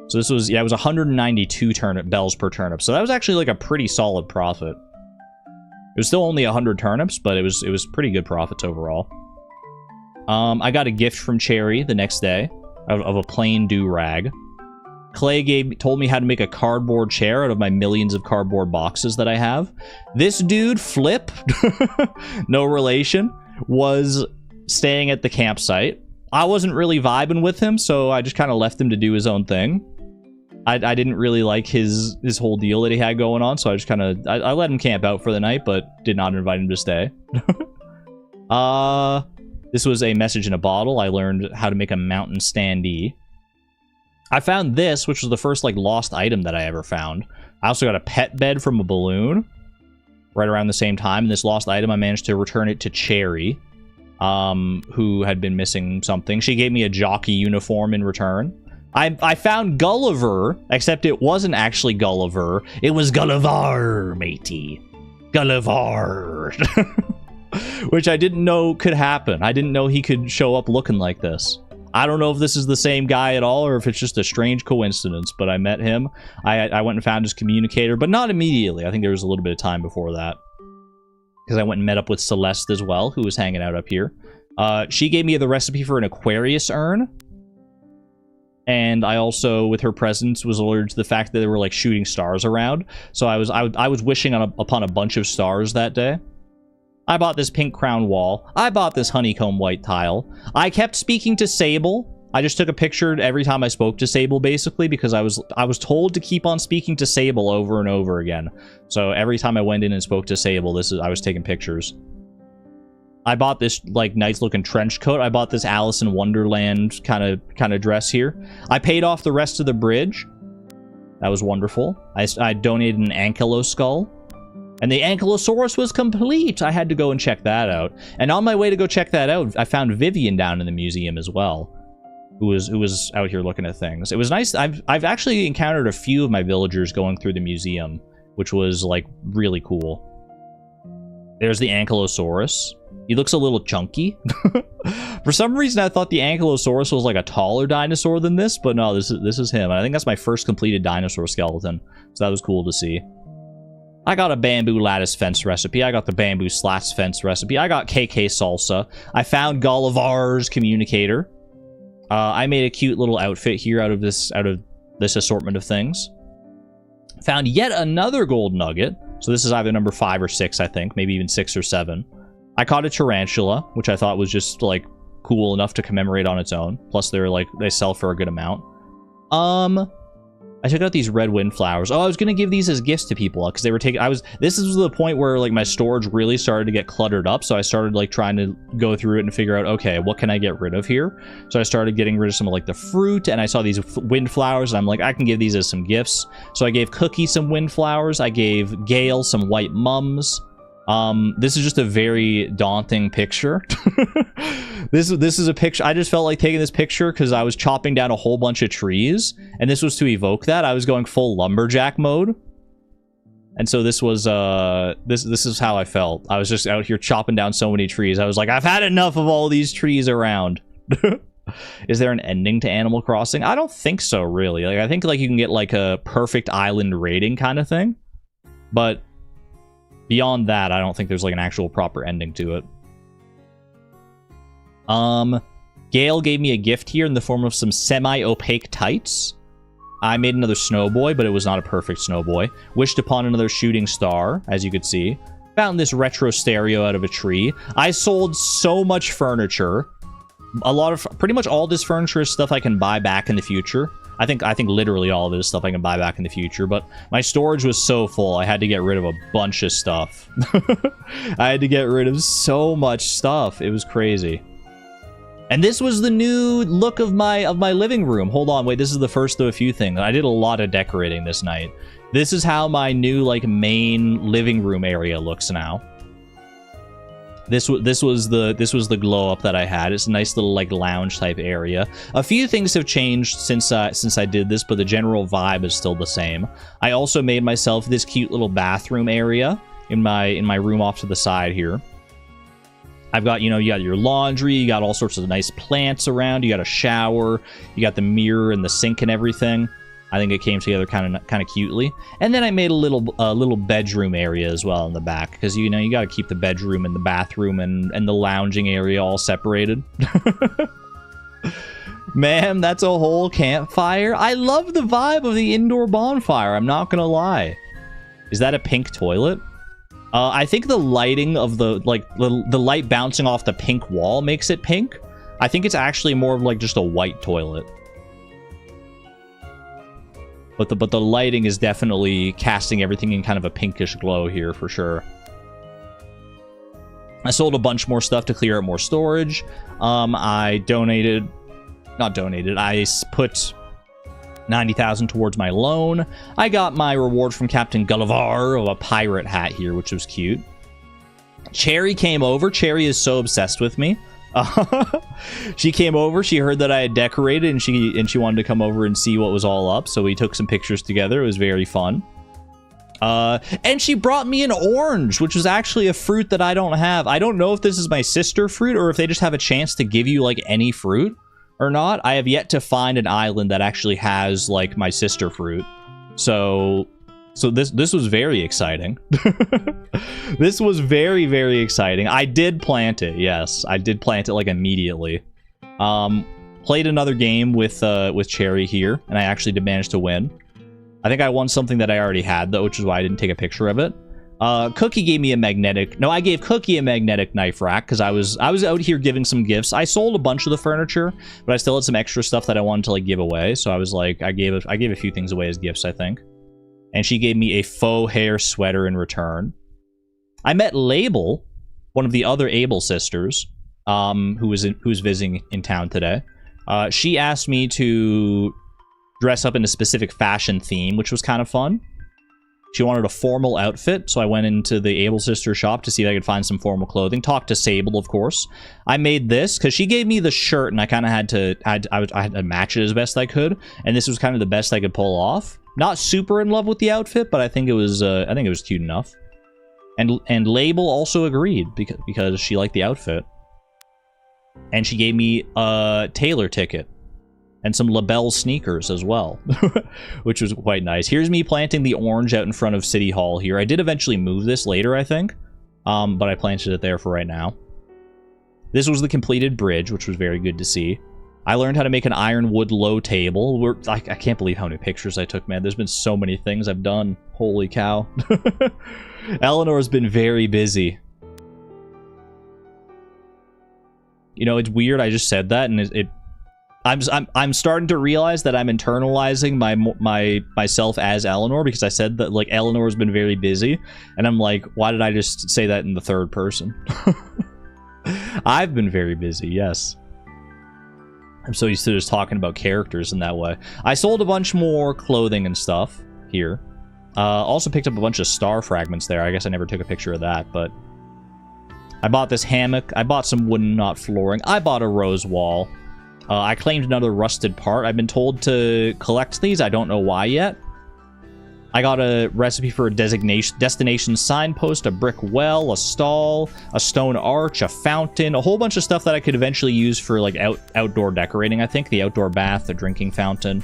So this was, yeah, it was 192 bells per turnip. So that was actually like a pretty solid profit. It was still only 100 turnips, but it was pretty good profits overall. I got a gift from Cherry the next day. Of a plain do-rag. Clay told me how to make a cardboard chair out of my millions of cardboard boxes that I have. This dude, Flip, no relation, was staying at the campsite. I wasn't really vibing with him, so I just kind of left him to do his own thing. I didn't really like his whole deal that he had going on, so I just kind of... I let him camp out for the night, but did not invite him to stay. This was a message in a bottle. I learned how to make a mountain standee. I found this, which was the first, like, lost item that I ever found. I also got a pet bed from a balloon right around the same time. And this lost item, I managed to return it to Cherry, who had been missing something. She gave me a jockey uniform in return. I found Gulliver, except it wasn't actually Gulliver. It was Gulliver, matey. Gulliver. Which I didn't know could happen. I didn't know he could show up looking like this. I don't know if this is the same guy at all or if it's just a strange coincidence, but I met him. I went and found his communicator, but not immediately. I think there was a little bit of time before that. Because I went and met up with Celeste as well, who was hanging out up here. She gave me the recipe for an Aquarius urn. And I also, with her presence, was alerted to the fact that there were, like, shooting stars around. So I was wishing upon a bunch of stars that day. I bought this pink crown wall. I bought this honeycomb white tile. I kept speaking to Sable. I just took a picture every time I spoke to Sable, basically, because I was told to keep on speaking to Sable over and over again. So every time I went in and spoke to Sable, I was taking pictures. I bought this, like, nice-looking trench coat. I bought this Alice in Wonderland kind of dress here. I paid off the rest of the bridge. That was wonderful. I donated an Ankylo skull. And the Ankylosaurus was complete. I had to go and check that out. And on my way to go check that out, I found Vivian down in the museum as well, who was out here looking at things. It was nice. I've actually encountered a few of my villagers going through the museum, which was, like, really cool. There's the Ankylosaurus. He looks a little chunky. For some reason, I thought the Ankylosaurus was, like, a taller dinosaur than this, but no, this is him. And I think that's my first completed dinosaur skeleton, so that was cool to see. I got a bamboo lattice fence recipe. I got the bamboo slats fence recipe. I got KK salsa. I found Gulliver's communicator. I made a cute little outfit here out of this assortment of things. Found yet another gold nugget. So this is either number 5 or 6, I think. Maybe even 6 or 7. I caught a tarantula, which I thought was just, like, cool enough to commemorate on its own. Plus, they sell for a good amount. I took out these red windflowers. Oh, I was gonna give these as gifts to people because they were taking. This is the point where, like, my storage really started to get cluttered up. So I started, like, trying to go through it and figure out, okay, what can I get rid of here? So I started getting rid of some of, like, the fruit, and I saw these windflowers, and I'm like, I can give these as some gifts. So I gave Cookie some windflowers. I gave Gale some white mums. This is just a very daunting picture. This is a picture. I just felt like taking this picture because I was chopping down a whole bunch of trees, and this was to evoke that. I was going full lumberjack mode. And so this was, this is how I felt. I was just out here chopping down so many trees. I was like, I've had enough of all these trees around. Is there an ending to Animal Crossing? I don't think so, really. Like, I think, like, you can get, like, a perfect island rating kind of thing. But beyond that, I don't think there's, like, an actual proper ending to it. Gale gave me a gift here in the form of some semi-opaque tights. I made another snowboy, but it was not a perfect snowboy. Wished upon another shooting star, as you could see. Found this retro stereo out of a tree. I sold so much furniture. Pretty much all this furniture is stuff I can buy back in the future. I think literally all of it is stuff I can buy back in the future, but my storage was so full, I had to get rid of a bunch of stuff. I had to get rid of so much stuff. It was crazy. And this was the new look of my living room. Hold on, wait, this is the first of a few things. I did a lot of decorating this night. This is how my new, like, main living room area looks now. This was the glow up that I had. It's a nice little, like, lounge type area. A few things have changed since I did this, but the general vibe is still the same. I also made myself this cute little bathroom area in my room off to the side here. I've got, you got your laundry, you got all sorts of nice plants around, you got a shower, you got the mirror and the sink and everything. I think it came together kind of cutely. And then I made a little bedroom area as well in the back, because you got to keep the bedroom and the bathroom and the lounging area all separated. Man, that's a whole campfire. I love the vibe of the indoor bonfire, I'm not gonna lie. Is that a pink toilet? I think the lighting of the light bouncing off the pink wall makes it pink. I think it's actually more of, like, just a white toilet. But the lighting is definitely casting everything in kind of a pinkish glow here for sure. I sold a bunch more stuff to clear out more storage. I put 90,000 towards my loan. I got my reward from Captain Gulliver of a pirate hat here, which was cute. Cherry came over. Cherry is so obsessed with me. She came over. She heard that I had decorated, and she wanted to come over and see what was all up. So we took some pictures together. It was very fun. And she brought me an orange, which was actually a fruit that I don't have. I don't know if this is my sister fruit or if they just have a chance to give you like any fruit or not. I have yet to find an island that actually has like my sister fruit. So this was very exciting. This was very, very exciting. I did plant it. Yes, I did plant it like immediately. Played another game with Cherry here, and I actually did manage to win. I think I won something that I already had though, which is why I didn't take a picture of it. Cookie gave me a magnetic... No, I gave Cookie a magnetic knife rack because I was out here giving some gifts. I sold a bunch of the furniture, but I still had some extra stuff that I wanted to like give away. So I was like, I gave a few things away as gifts, I think. And she gave me a faux hair sweater in return. I met Label, one of the other Able sisters, who was visiting in town today. She asked me to dress up in a specific fashion theme, which was kind of fun. She wanted a formal outfit, so I went into the Able Sister shop to see if I could find some formal clothing. Talked to Sable, of course. I made this because she gave me the shirt, and I kind of had to match it as best I could. And this was kind of the best I could pull off. Not super in love with the outfit, but I think it was cute enough. And Label also agreed because she liked the outfit, and she gave me a Taylor ticket. And some LaBelle sneakers as well, which was quite nice. Here's me planting the orange out in front of City Hall here. I did eventually move this later, I think, but I planted it there for right now. This was the completed bridge, which was very good to see. I learned how to make an ironwood low table. I can't believe how many pictures I took, man. There's been so many things I've done. Holy cow. Eleanor's been very busy. You know, it's weird. I just said that, and I'm starting to realize that I'm internalizing myself as Eleanor, because I said that like Eleanor's been very busy, and I'm like, why did I just say that in the third person? I've been very busy, yes. I'm so used to just talking about characters in that way. I sold a bunch more clothing and stuff here. Also picked up a bunch of star fragments there. I guess I never took a picture of that, but I bought this hammock. I bought some wooden knot flooring. I bought a rose wall. I claimed another rusted part. I've been told to collect these. I don't know why yet. I got a recipe for a destination signpost, a brick well, a stall, a stone arch, a fountain, a whole bunch of stuff that I could eventually use for like outdoor decorating, I think. The outdoor bath, the drinking fountain.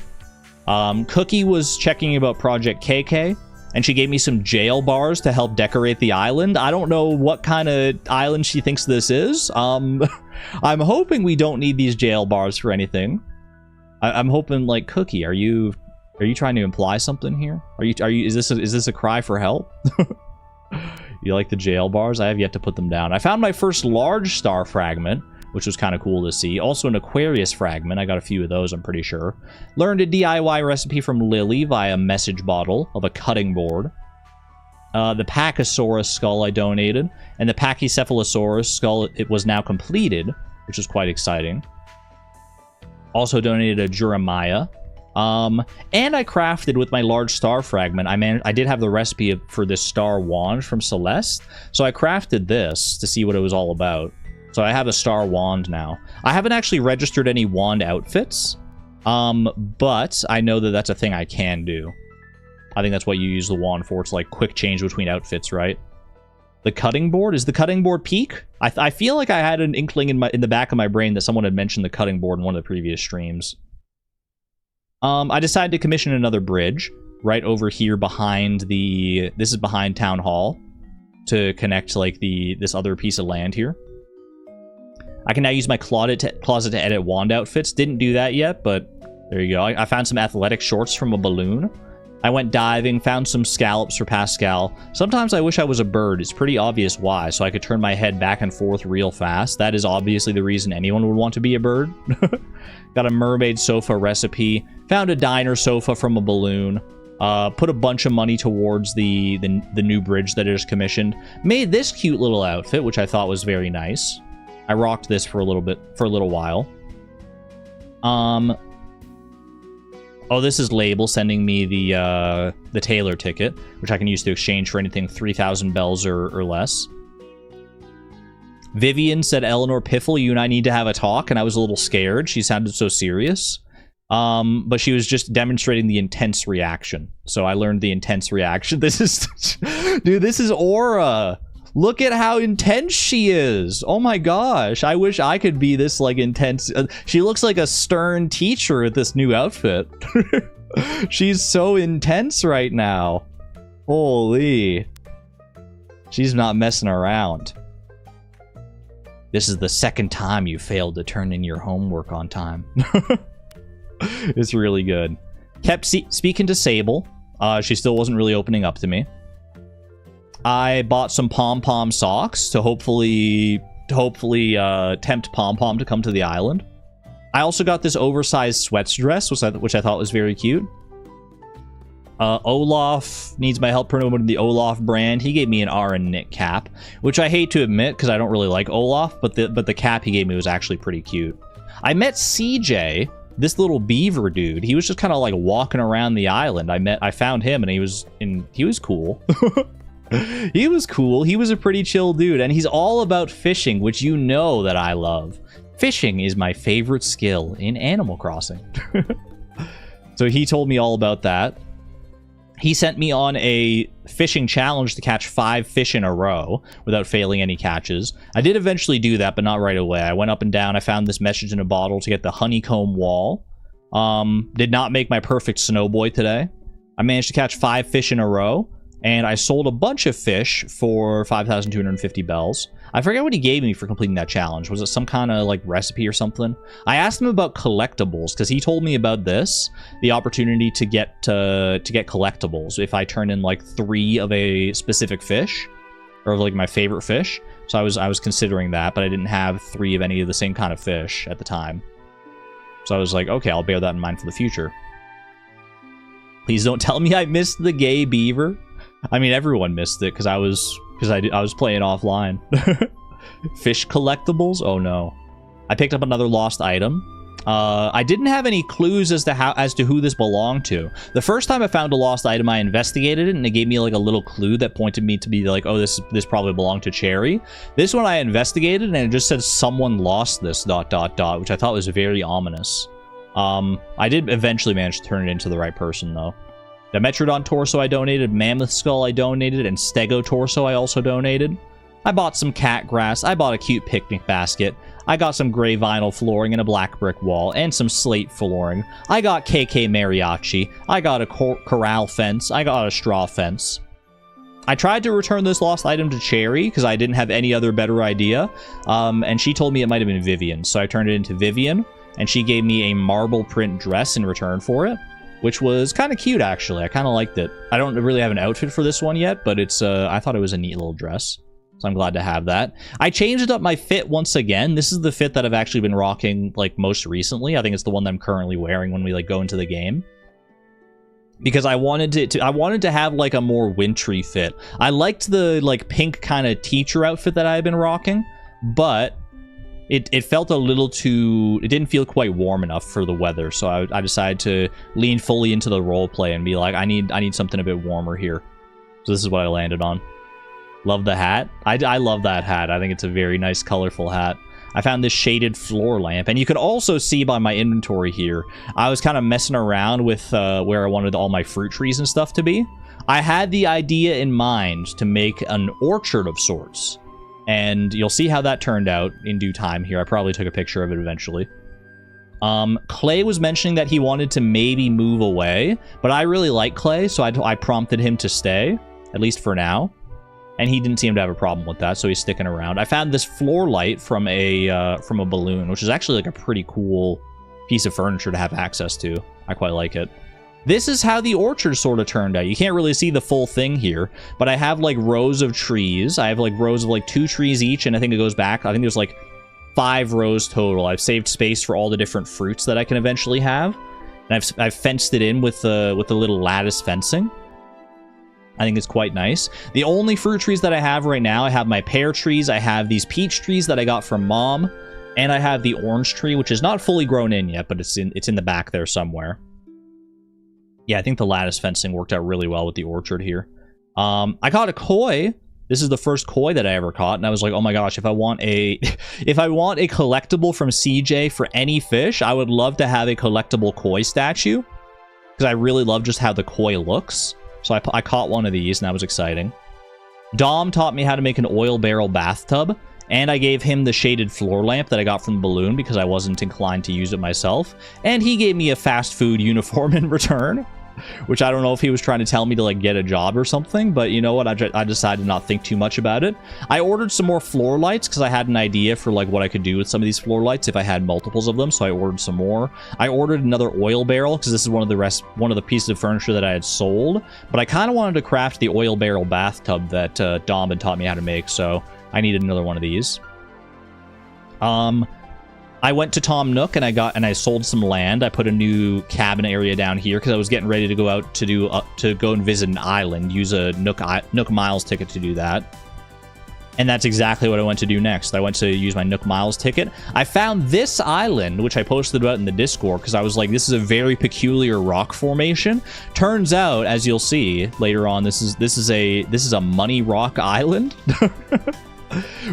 Cookie was checking about Project KK, and she gave me some jail bars to help decorate the island. I don't know what kind of island she thinks this is. I'm hoping we don't need these jail bars for anything. I'm hoping, like, Cookie, are you trying to imply something here? Is this a cry for help? You like the jail bars? I have yet to put them down. I found my first large star fragment, which was kind of cool to see. Also an Aquarius fragment. I got a few of those, I'm pretty sure. Learned a DIY recipe from Lily via message bottle of a cutting board. The Pachysaurus skull I donated, and the Pachycephalosaurus skull, it was now completed, which is quite exciting. Also donated a Jeremiah. And I crafted with my large star fragment. I did have the recipe for this star wand from Celeste, so I crafted this to see what it was all about. So I have a star wand now. I haven't actually registered any wand outfits, but I know that that's a thing I can do. I think that's what you use the wand for. It's like quick change between outfits, right? The cutting board? Is the cutting board peak? I feel like I had an inkling in the back of my brain that someone had mentioned the cutting board in one of the previous streams. I decided to commission another bridge right over here behind this is behind Town Hall, to connect like this other piece of land here. I can now use my closet to edit wand outfits. Didn't do that yet, but there you go. I found some athletic shorts from a balloon. I went diving, found some scallops for Pascal. Sometimes I wish I was a bird. It's pretty obvious why, so I could turn my head back and forth real fast. That is obviously the reason anyone would want to be a bird. Got a mermaid sofa recipe. Found a diner sofa from a balloon. Put a bunch of money towards the new bridge that I just commissioned. Made this cute little outfit, which I thought was very nice. I rocked this for a little while. Oh, this is Label sending me the Taylor ticket, which I can use to exchange for anything 3,000 bells or less. Vivian said, Eleanor Piffle, you and I need to have a talk, and I was a little scared. She sounded so serious. But she was just demonstrating the intense reaction. So I learned the intense reaction. This is... Dude, this is Aura. Look at how intense she is. Oh my gosh. I wish I could be this, like, intense. She looks like a stern teacher with this new outfit. She's so intense right now. Holy. She's not messing around. This is the second time you failed to turn in your homework on time. It's really good. Kept speaking to Sable. She still wasn't really opening up to me. I bought some pom-pom socks to hopefully tempt pom-pom to come to the island. I also got this oversized sweats dress, which I thought was very cute. Olaf needs my help promoting the Olaf brand. He gave me an Aaron knit cap, which I hate to admit because I don't really like Olaf, but the cap he gave me was actually pretty cute. I met CJ, this little beaver dude. He was just kind of like walking around the island. I found him and he was cool. He was cool. He was a pretty chill dude, and he's all about fishing, which you know that I love. Fishing is my favorite skill in Animal Crossing. So he told me all about that. He sent me on a fishing challenge to catch 5 fish in a row without failing any catches. I did eventually do that, but not right away. I went up and down. I found this message in a bottle to get the honeycomb wall. Did not make my perfect snowboy today. I managed to catch 5 fish in a row, and I sold a bunch of fish for 5,250 bells. I forget what he gave me for completing that challenge. Was it some kind of like recipe or something? I asked him about collectibles because he told me about this, the opportunity to get collectibles if I turn in like 3 of a specific fish, or like my favorite fish. So I was considering that, but I didn't have 3 of any of the same kind of fish at the time. So I was like, okay, I'll bear that in mind for the future. Please don't tell me I missed the gay beaver. I mean, everyone missed it because I was playing offline. Fish collectibles? Oh no. I picked up another lost item. I didn't have any clues as to who this belonged to. The first time I found a lost item, I investigated it, and it gave me like a little clue that pointed me to be like, oh, this probably belonged to Cherry. This one I investigated, and it just said someone lost this ... which I thought was very ominous. I did eventually manage to turn it into the right person though. The Metrodon torso I donated, Mammoth skull I donated, and Stego torso I also donated. I bought some cat grass, I bought a cute picnic basket, I got some gray vinyl flooring and a black brick wall, and some slate flooring. I got KK Mariachi, I got a corral fence, I got a straw fence. I tried to return this lost item to Cherry, because I didn't have any other better idea, and she told me it might have been Vivian, so I turned it into Vivian, and she gave me a marble print dress in return for it, which was kind of cute, actually. I kind of liked it. I don't really have an outfit for this one yet, but it's I thought it was a neat little dress, so I'm glad to have that. I changed up my fit once again. This is the fit that I've actually been rocking like most recently. I think it's the one that I'm currently wearing when we like go into the game, because I wanted to have like a more wintry fit. I liked the like pink kind of teacher outfit that I've been rocking, but it felt a little too... It didn't feel quite warm enough for the weather, so I decided to lean fully into the role play and be like, I need something a bit warmer here. So this is what I landed on. Love the hat. I love that hat. I think it's a very nice, colorful hat. I found this shaded floor lamp, and you could also see by my inventory here, I was kind of messing around with where I wanted all my fruit trees and stuff to be. I had the idea in mind to make an orchard of sorts, and you'll see how that turned out in due time here. I probably took a picture of it eventually. Clay was mentioning that he wanted to maybe move away, but I really like Clay, so I prompted him to stay, at least for now. And he didn't seem to have a problem with that, so he's sticking around. I found this floor light from a balloon, which is actually like a pretty cool piece of furniture to have access to. I quite like it. This is how the orchard sort of turned out. You can't really see the full thing here, but I have like rows of trees. I have like rows of like 2 trees each, and I think it goes back. I think there's like 5 rows total. I've saved space for all the different fruits that I can eventually have, and I've fenced it in with the little lattice fencing. I think it's quite nice. The only fruit trees that I have right now, I have my pear trees, I have these peach trees that I got from Mom, and I have the orange tree, which is not fully grown in yet, but it's in the back there somewhere. Yeah, I think the lattice fencing worked out really well with the orchard here. I caught a koi. This is the first koi that I ever caught, and I was like, oh my gosh, if I want a collectible from CJ for any fish, I would love to have a collectible koi statue, because I really love just how the koi looks. So I caught one of these, and that was exciting. Dom taught me how to make an oil barrel bathtub, and I gave him the shaded floor lamp that I got from the balloon because I wasn't inclined to use it myself. And he gave me a fast food uniform in return, which I don't know if he was trying to tell me to like get a job or something, but you know what, I decided to not think too much about it. I ordered some more floor lights because I had an idea for like what I could do with some of these floor lights if I had multiples of them, so I ordered some more. I ordered another oil barrel because this is one of the pieces of furniture that I had sold, but I kind of wanted to craft the oil barrel bathtub that Dom had taught me how to make, so I needed another one of these. I went to Tom Nook and I sold some land. I put a new cabin area down here because I was getting ready to go out to go and visit an island. Use a Nook Miles ticket to do that. And that's exactly what I went to do next. I went to use my Nook Miles ticket. I found this island, which I posted about in the Discord, because I was like, this is a very peculiar rock formation. Turns out, as you'll see later on, this is a money rock island.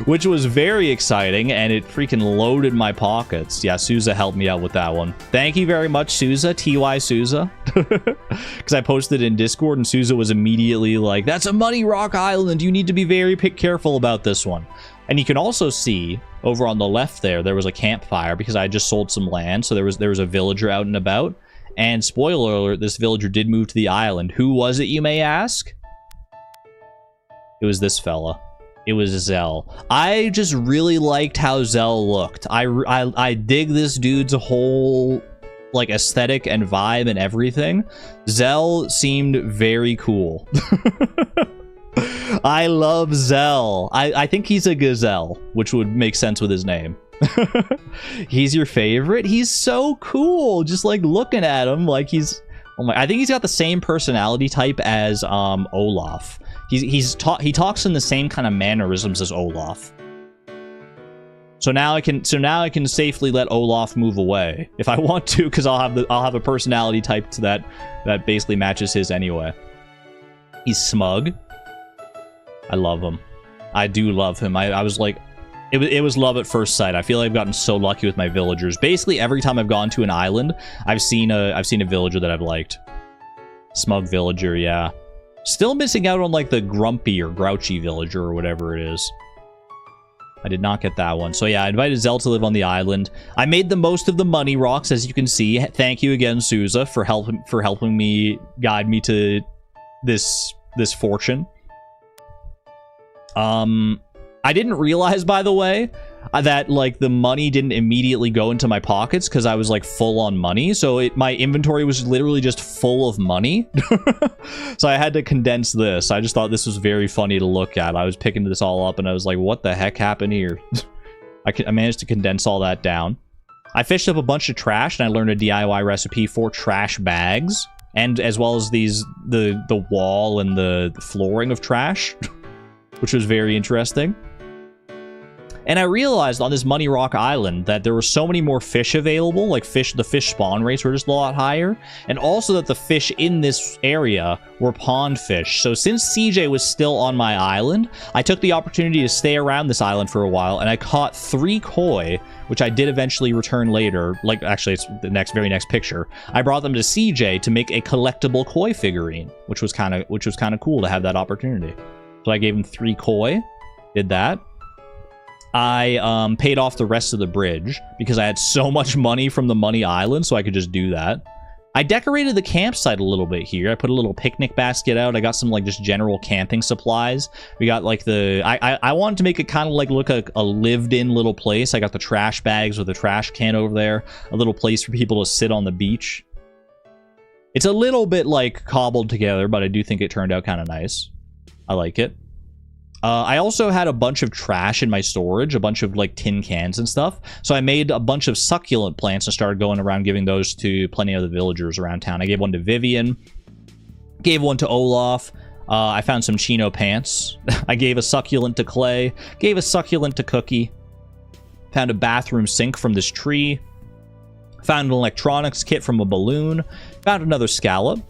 Which was very exciting, and it freaking loaded my pockets. Yeah, Souza helped me out with that one. Thank you very much, Souza, TY Souza. Because I posted in Discord, and Souza was immediately like, that's a money rock island. You need to be very careful about this one. And you can also see, over on the left there was a campfire, because I just sold some land, so there was a villager out and about. And spoiler alert, this villager did move to the island. Who was it, you may ask? It was this fella. It was Zell. I just really liked how Zell looked. I dig this dude's whole like aesthetic and vibe and everything. Zell seemed very cool. I love Zell. I think he's a gazelle, which would make sense with his name. He's your favorite? He's so cool. Just like looking at him like he's... Oh my, I think he's got the same personality type as Olaf. He talks in the same kind of mannerisms as Olaf. So now I can safely let Olaf move away if I want to, because I'll have a personality type to that basically matches his anyway. He's smug. I love him. I do love him. I was like, it was love at first sight. I feel like I've gotten so lucky with my villagers. Basically every time I've gone to an island, I've seen a villager that I've liked. Smug villager, yeah. Still missing out on like the grumpy or grouchy villager or whatever it is. I did not get that one. So yeah, I invited Zell to live on the island. I made the most of the money rocks, as you can see. Thank you again, Souza, for helping me guide me to this fortune. I didn't realize, by the way, that like the money didn't immediately go into my pockets because I was like full on money. So my inventory was literally just full of money. So I had to condense this. I just thought this was very funny to look at. I was picking this all up and I was like, what the heck happened here? I managed to condense all that down. I fished up a bunch of trash and I learned a DIY recipe for trash bags, and as well as the wall and the flooring of trash, which was very interesting. And I realized on this Money Rock Island that there were so many more fish available, like the fish spawn rates were just a lot higher, and also that the fish in this area were pond fish. So since CJ was still on my island, I took the opportunity to stay around this island for a while, and I caught 3 koi, which I did eventually return later. Like, actually, it's the very next picture. I brought them to CJ to make a collectible koi figurine, which was kind of cool to have that opportunity. So I gave him 3 koi, did that. I paid off the rest of the bridge because I had so much money from the Money Island, so I could just do that. I decorated the campsite a little bit here. I put a little picnic basket out. I got some like just general camping supplies. We got like I wanted to make it kind of like look like a lived-in little place. I got the trash bags with a trash can over there, a little place for people to sit on the beach. It's a little bit like cobbled together, but I do think it turned out kind of nice. I like it. I also had a bunch of trash in my storage, a bunch of like tin cans and stuff. So I made a bunch of succulent plants and started going around giving those to plenty of the villagers around town. I gave one to Vivian, gave one to Olaf. I found some chino pants. I gave a succulent to Clay, gave a succulent to Cookie. Found a bathroom sink from this tree. Found an electronics kit from a balloon. Found another scallop.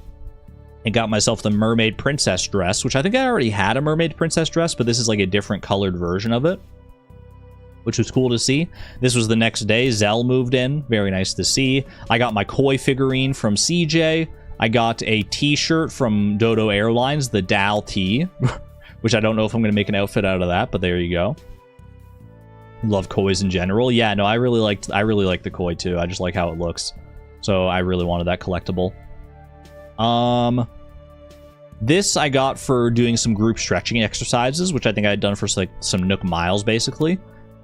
and got myself the mermaid princess dress, which I think I already had a mermaid princess dress, but this is like a different colored version of it, which was cool to see. This was the next day. Zell moved in. Very nice to see. I got my koi figurine from CJ. I got a t-shirt from Dodo Airlines, the Dal tee, which I don't know if I'm going to make an outfit out of that, but there you go. Love kois in general. Yeah, no, I really like the koi too. I just like how it looks. So I really wanted that collectible. This I got for doing some group stretching exercises, which I think I had done for like some Nook miles, basically.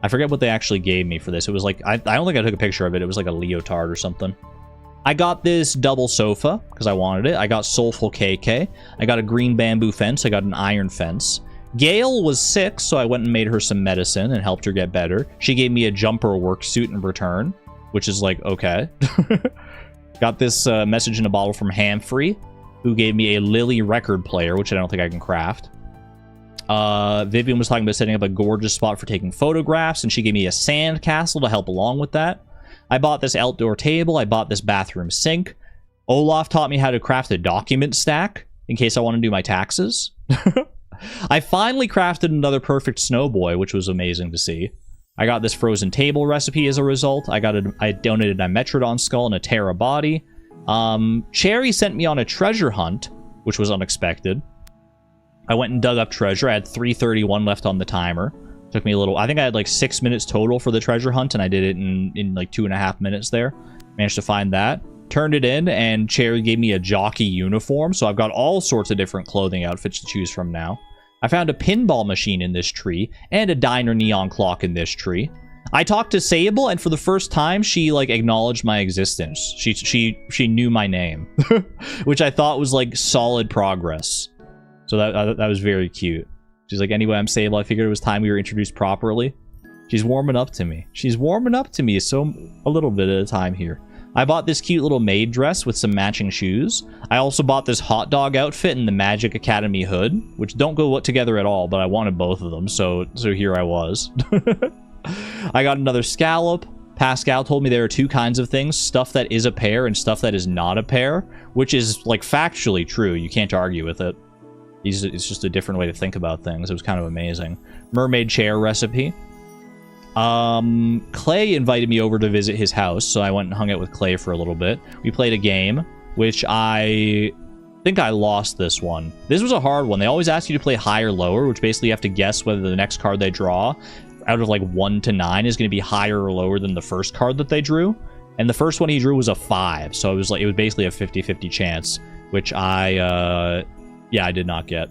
I forget what they actually gave me for this. It was like, I don't think I took a picture of it. It was like a leotard or something. I got this double sofa because I wanted it. I got Soulful KK. I got a green bamboo fence. I got an iron fence. Gail was sick, so I went and made her some medicine and helped her get better. She gave me a jumper work suit in return, which is like, okay. Got this message in a bottle from Hamfrey, who gave me a Lily record player, which I don't think I can craft. Vivian was talking about setting up a gorgeous spot for taking photographs, and she gave me a sand castle to help along with that. I bought this outdoor table. I bought this bathroom sink. Olaf taught me how to craft a document stack in case I want to do my taxes. I finally crafted another perfect snowboy, which was amazing to see. I got this frozen table recipe as a result. I donated a Metrodon skull and a Terra body. Cherry sent me on a treasure hunt, which was unexpected. I went and dug up treasure. I had 331 left on the timer. Took me a little... I think I had like 6 minutes total for the treasure hunt, and I did it in like 2.5 minutes there. Managed to find that. Turned it in, and Cherry gave me a jockey uniform, so I've got all sorts of different clothing outfits to choose from now. I found a pinball machine in this tree, and a diner neon clock in this tree. I talked to Sable, and for the first time, she like acknowledged my existence. She knew my name, which I thought was like solid progress. So that was very cute. She's like, anyway, I'm Sable. I figured it was time we were introduced properly. She's warming up to me. She's warming up to me so a little bit at a time here. I bought this cute little maid dress with some matching shoes. I also bought this hot dog outfit and the Magic Academy hood, which don't go together at all, but I wanted both of them, so here I was. I got another scallop. Pascal told me there are two kinds of things, stuff that is a pair and stuff that is not a pair, which is like factually true. You can't argue with it. It's just a different way to think about things. It was kind of amazing. Mermaid chair recipe. Clay invited me over to visit his house, so I went and hung out with Clay for a little bit. We played a game, which I think I lost this one. This was a hard one. They always ask you to play high or lower, which basically you have to guess whether the next card they draw out of like 1 to 9 is going to be higher or lower than the first card that they drew. And the first one he drew was a 5, so it was basically a 50-50 chance, which I did not get.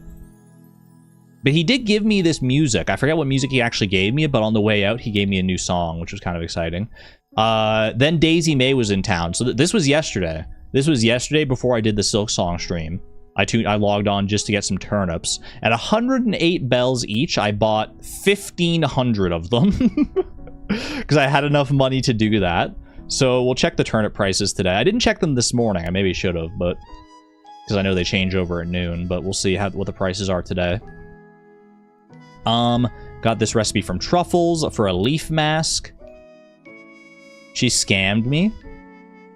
But he did give me this music. I forget what music he actually gave me, but on the way out, he gave me a new song, which was kind of exciting. Then Daisy May was in town. So this was yesterday. This was yesterday before I did the Silk Song stream. I logged on just to get some turnips. At 108 bells each, I bought 1,500 of them. Because I had enough money to do that. So we'll check the turnip prices today. I didn't check them this morning. I maybe should have, but... because I know they change over at noon, but we'll see what the prices are today. Got this recipe from Truffles for a leaf mask. She scammed me.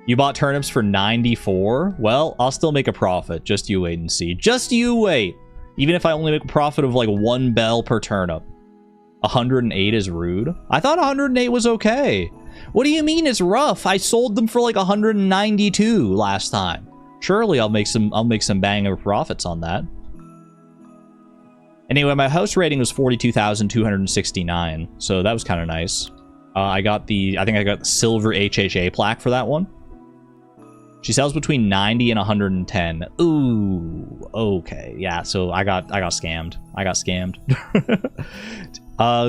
You bought turnips for 94? Well, I'll still make a profit. Just you wait and see. Just you wait. Even if I only make a profit of like 1 bell per turnip. 108 is rude. I thought 108 was okay. What do you mean it's rough? I sold them for like 192 last time. Surely I'll make some banger profits on that. Anyway, my house rating was 42,269, so that was kind of nice. I think I got the silver HHA plaque for that one. She sells between 90 and 110. Ooh, okay, yeah. So I got scammed.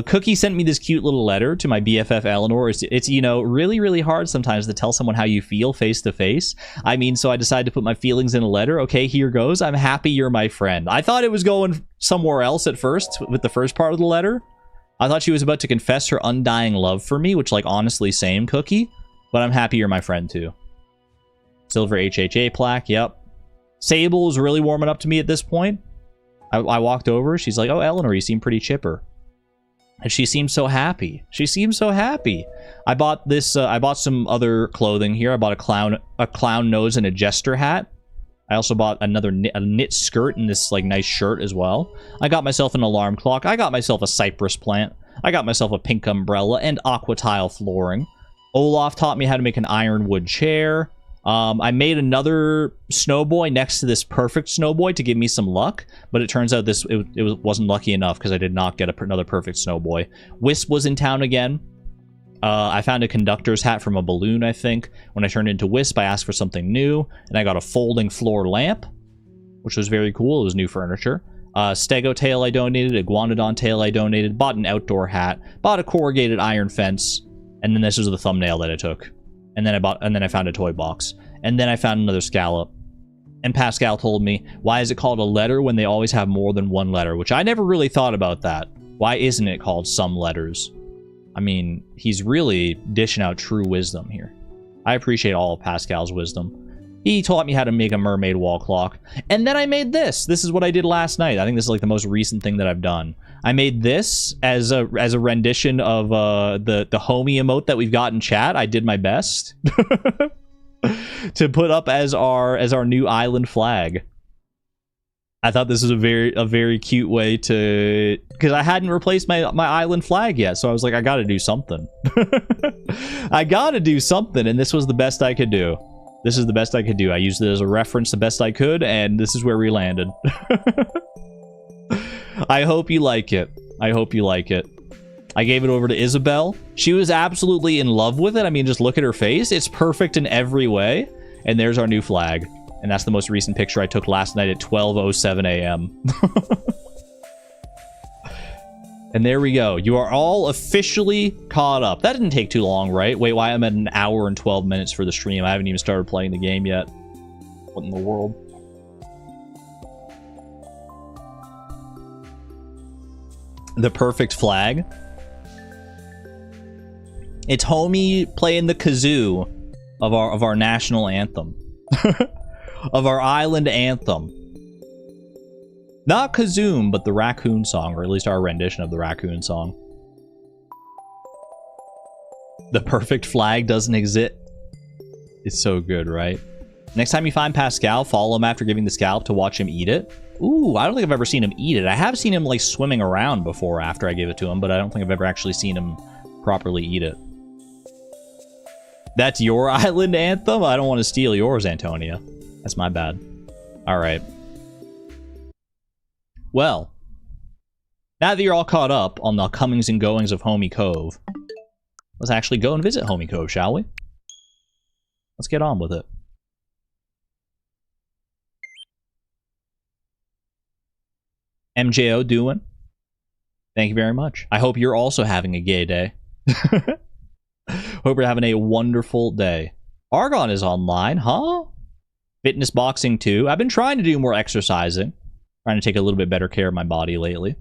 Cookie sent me this cute little letter to my BFF Eleanor. It's you know, really, really hard sometimes to tell someone how you feel face to face. I mean, so I decided to put my feelings in a letter. Okay, here goes. I'm happy you're my friend. I thought it was going somewhere else at first with the first part of the letter. I thought she was about to confess her undying love for me, which, like, honestly, same, Cookie. But I'm happy you're my friend, too. Silver HHA plaque, yep. Sable is really warming up to me at this point. I walked over. She's like, oh, Eleanor, you seem pretty chipper. And she seems so happy. She seems so happy. I bought this. I bought some other clothing here. I bought a clown nose and a jester hat. I also bought a knit skirt and this like nice shirt as well. I got myself an alarm clock. I got myself a cypress plant. I got myself a pink umbrella and aqua tile flooring. Olaf taught me how to make an ironwood chair. I made another snowboy next to this perfect snowboy to give me some luck, but it turns out it wasn't lucky enough because I did not get another perfect snowboy. Wisp was in town again. I found a conductor's hat from a balloon, I think. When I turned into Wisp, I asked for something new, and I got a folding floor lamp, which was very cool. It was new furniture. Stego tail I donated, iguanodon tail I donated, bought an outdoor hat, bought a corrugated iron fence, and then this was the thumbnail that I took. And then I found a toy box. And then I found another scallop. And Pascal told me, why is it called a letter when they always have more than one letter? Which I never really thought about that. Why isn't it called some letters? I mean, he's really dishing out true wisdom here. I appreciate all of Pascal's wisdom. He taught me how to make a mermaid wall clock. And then I made this. This is what I did last night. I think this is like the most recent thing that I've done. I made this as a rendition of the Homi emote that we've got in chat. I did my best to put up as our new island flag. I thought this was a very cute way to, because I hadn't replaced my island flag yet, so I was like, I gotta do something. I gotta do something, and this was the best I could do. This is the best I could do. I used it as a reference the best I could, and this is where we landed. I hope you like it. I hope you like it. I gave it over to Isabel. She was absolutely in love with it. I mean, just look at her face. It's perfect in every way. And there's our new flag. And that's the most recent picture I took last night at 12:07 a.m. And there we go. You are all officially caught up. That didn't take too long, right? Wait, why I'm at an hour and 12 minutes for the stream? I haven't even started playing the game yet. What in the world? The perfect flag. It's Homi playing the kazoo of our national anthem. Of our island anthem. Not Kazoom, but the raccoon song, or at least our rendition of the raccoon song. The perfect flag doesn't exist. It's so good, right? Next time you find Pascal, follow him after giving the scallop to watch him eat it. Ooh, I don't think I've ever seen him eat it. I have seen him like swimming around before after I gave it to him, but I don't think I've ever actually seen him properly eat it. That's your island anthem? I don't want to steal yours, Antonia. That's my bad. Alright. Well, now that you're all caught up on the comings and goings of Homi Cove, let's actually go and visit Homi Cove, shall we? Let's get on with it. MJO doing? Thank you very much. I hope you're also having a gay day. Hope you're having a wonderful day. Argon is online, huh? Fitness boxing too. I've been trying to do more exercising. Trying to take a little bit better care of my body lately.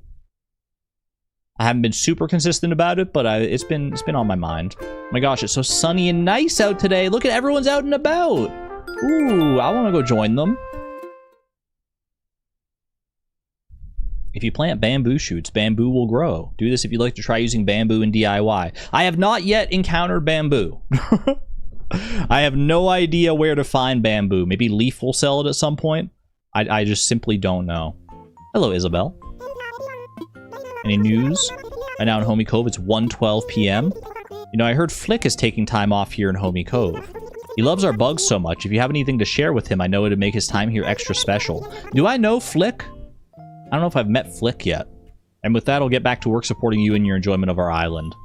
I haven't been super consistent about it, but it's been on my mind. Oh my gosh, it's so sunny and nice out today. Look at everyone's out and about. Ooh, I want to go join them. If you plant bamboo shoots, bamboo will grow. Do this if you'd like to try using bamboo in DIY. I have not yet encountered bamboo. I have no idea where to find bamboo. Maybe Leaf will sell it at some point. I just simply don't know. Hello, Isabel. Any news? Right now in Homi Cove, it's 1:12 p.m. You know, I heard Flick is taking time off here in Homi Cove. He loves our bugs so much. If you have anything to share with him, I know it'd make his time here extra special. Do I know Flick? I don't know if I've met Flick yet. And with that, I'll get back to work supporting you in your enjoyment of our island.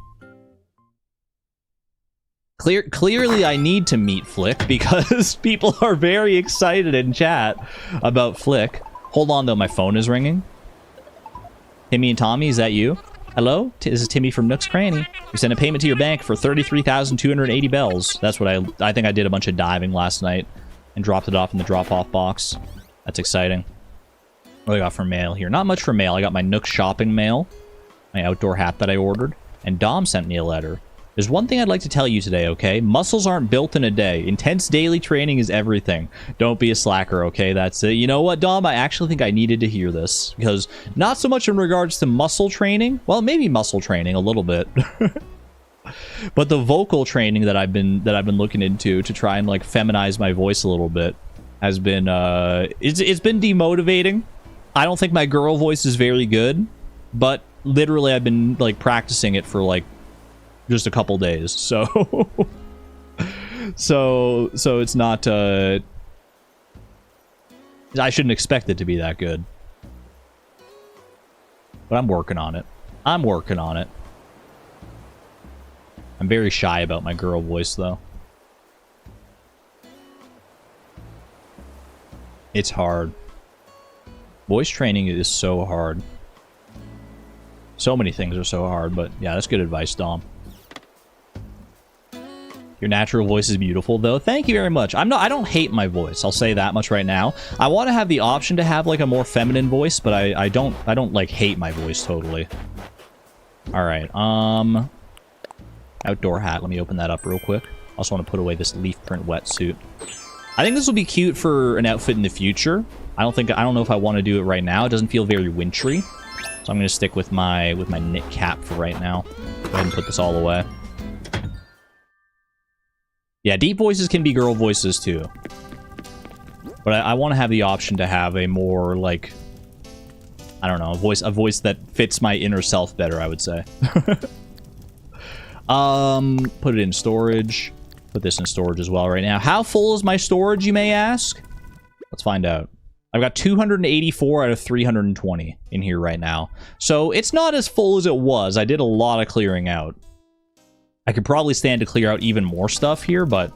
Clearly, I need to meet Flick because people are very excited in chat about Flick. Hold on, though. My phone is ringing. Timmy and Tommy, is that you? Hello? This is Timmy from Nook's Cranny. You sent a payment to your bank for 33,280 bells. That's what I think I did a bunch of diving last night and dropped it off in the drop-off box. That's exciting. What do I got for mail here? Not much for mail. I got my Nook shopping mail, my outdoor hat that I ordered, and Dom sent me a letter. There's one thing I'd like to tell you today, okay? Muscles aren't built in a day. Intense daily training is everything. Don't be a slacker, okay? That's it. You know what, Dom? I actually think I needed to hear this. Because not so much in regards to muscle training. Well, maybe muscle training a little bit. But the vocal training that I've been looking into to try and like feminize my voice a little bit. has been, it's been demotivating. I don't think my girl voice is very good, but literally I've been, like, practicing it for, like, just a couple days, so... so it's not, I shouldn't expect it to be that good. But I'm working on it. I'm working on it. I'm very shy about my girl voice, though. It's hard. Voice training is so hard. So many things are so hard, but yeah, that's good advice, Dom. Your natural voice is beautiful, though. Thank you very much. I don't hate my voice. I'll say that much right now. I want to have the option to have like a more feminine voice, but I don't like hate my voice totally. All right. Outdoor hat. Let me open that up real quick. Also want to put away this leaf print wetsuit. I think this will be cute for an outfit in the future. I don't know if I want to do it right now. It doesn't feel very wintry. So I'm going to stick with my knit cap for right now. Go ahead and put this all away. Yeah, deep voices can be girl voices too. But I want to have the option to have a more, like, I don't know, a voice that fits my inner self better, I would say. Put it in storage. Put this in storage as well right now. How full is my storage, you may ask? Let's find out. I've got 284 out of 320 in here right now. So it's not as full as it was. I did a lot of clearing out. I could probably stand to clear out even more stuff here, but...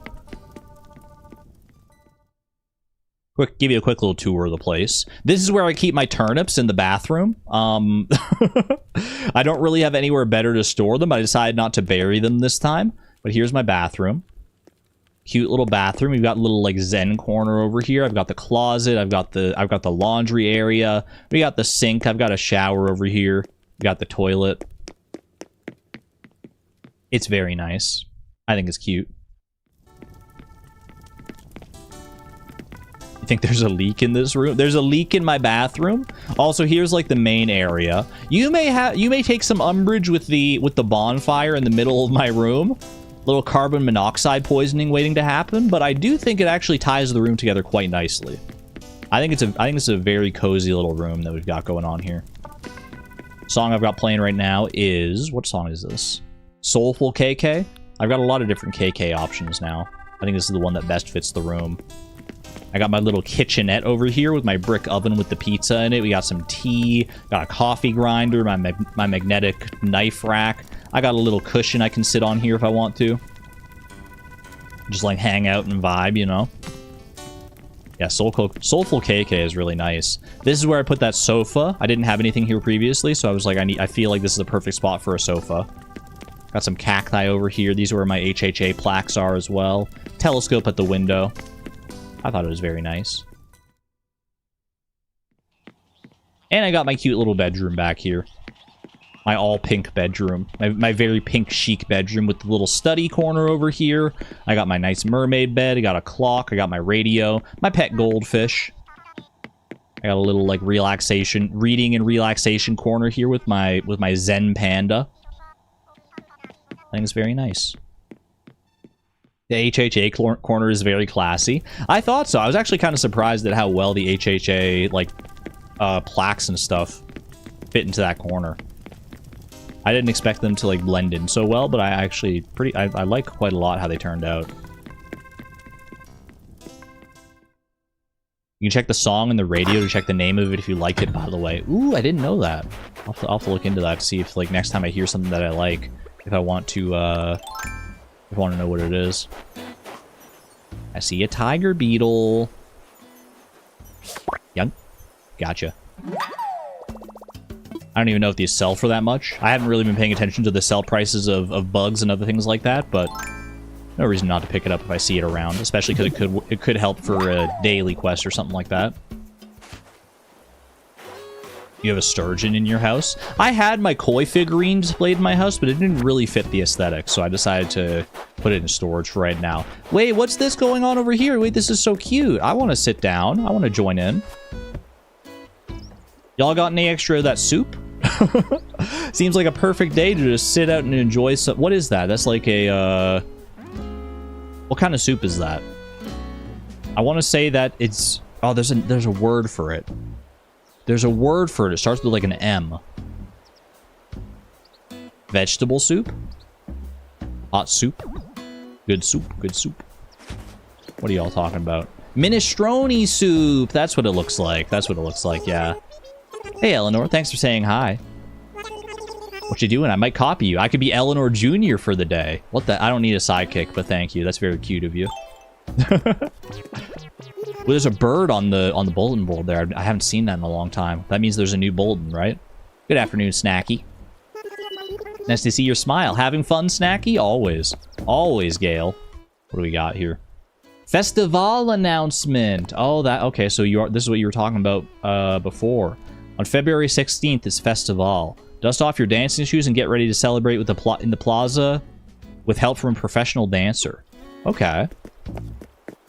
give you a quick little tour of the place. This is where I keep my turnips in the bathroom. I don't really have anywhere better to store them. I decided not to bury them this time. But here's my bathroom. Cute little bathroom. We've got a little like zen corner over here. I've got the closet. I've got the laundry area. We got the sink. I've got a shower over here. We got the toilet. It's very nice. I think it's cute. You think there's a leak in this room? There's a leak in my bathroom. Also, here's like the main area. You may take some umbrage with the bonfire in the middle of my room. Little carbon monoxide poisoning waiting to happen, but I do think it actually ties the room together quite nicely. I think it's a very cozy little room that we've got going on here. Song I've got playing right now is, what song is this? Soulful KK. I've got a lot of different KK options now. I think this is the one that best fits the room. I got my little kitchenette over here with my brick oven with the pizza in it. We got some tea, got a coffee grinder, my magnetic knife rack. I got a little cushion I can sit on here if I want to. Just like hang out and vibe, you know? Yeah, Soulful KK is really nice. This is where I put that sofa. I didn't have anything here previously, so I was like, I feel like this is a perfect spot for a sofa. Got some cacti over here. These are where my HHA plaques are as well. Telescope at the window. I thought it was very nice. And I got my cute little bedroom back here. My all-pink bedroom. My very pink chic bedroom with the little study corner over here. I got my nice mermaid bed. I got a clock. I got my radio. My pet goldfish. I got a little, like, reading and relaxation corner here with my Zen panda. I think it's very nice. The HHA corner is very classy. I thought so. I was actually kind of surprised at how well the HHA, like, plaques and stuff fit into that corner. I didn't expect them to, like, blend in so well, but I actually I like quite a lot how they turned out. You can check the song and the radio to check the name of it if you like it, by the way. Ooh, I didn't know that. I'll have to look into that to see if, like, next time I hear something that I like, if I want to know what it is. I see a tiger beetle. Young. Gotcha. I don't even know if these sell for that much. I haven't really been paying attention to the sell prices of bugs and other things like that, but no reason not to pick it up if I see it around, especially because it could help for a daily quest or something like that. You have a sturgeon in your house? I had my koi figurine displayed in my house, but it didn't really fit the aesthetic, so I decided to put it in storage for right now. Wait, what's this going on over here? Wait, this is so cute. I want to sit down. I want to join in. Y'all got any extra of that soup? Seems like a perfect day to just sit out and enjoy some... What is that? That's like a, What kind of soup is that? I want to say that it's... Oh, there's a word for it. There's a word for it. It starts with like an M. Vegetable soup? Hot soup? Good soup. Good soup. What are y'all talking about? Minestrone soup! That's what it looks like. That's what it looks like, yeah. Hey, Eleanor. Thanks for saying hi. What you doing? I might copy you. I could be Eleanor Jr. for the day. What the? I don't need a sidekick, but thank you. That's very cute of you. Well, there's a bird on the bulletin board there. I haven't seen that in a long time. That means there's a new bulletin, right? Good afternoon, Snacky. Nice to see your smile. Having fun, Snacky? Always. Always, Gale. What do we got here? Festival announcement. Oh, that... Okay, so this is what you were talking about before. On February 16th is Festival. Dust off your dancing shoes and get ready to celebrate with in the plaza with help from a professional dancer. Okay.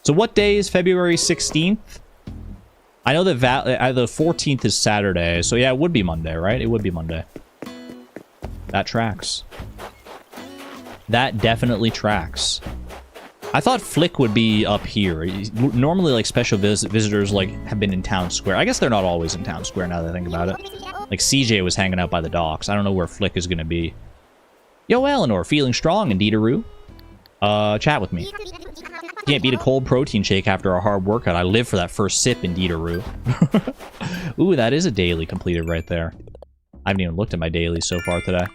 So what day is February 16th? I know that the 14th is Saturday, so yeah, it would be Monday, right? It would be Monday. That tracks. That definitely tracks. I thought Flick would be up here. Normally, like, special visitors, like, have been in Town Square. I guess they're not always in Town Square, now that I think about it. Like, CJ was hanging out by the docks. I don't know where Flick is gonna be. Yo, Eleanor, feeling strong, Indeedaroo? Chat with me. Can't beat a cold protein shake after a hard workout. I live for that first sip, Indeedaroo. Ooh, that is a daily completed right there. I haven't even looked at my dailies so far today.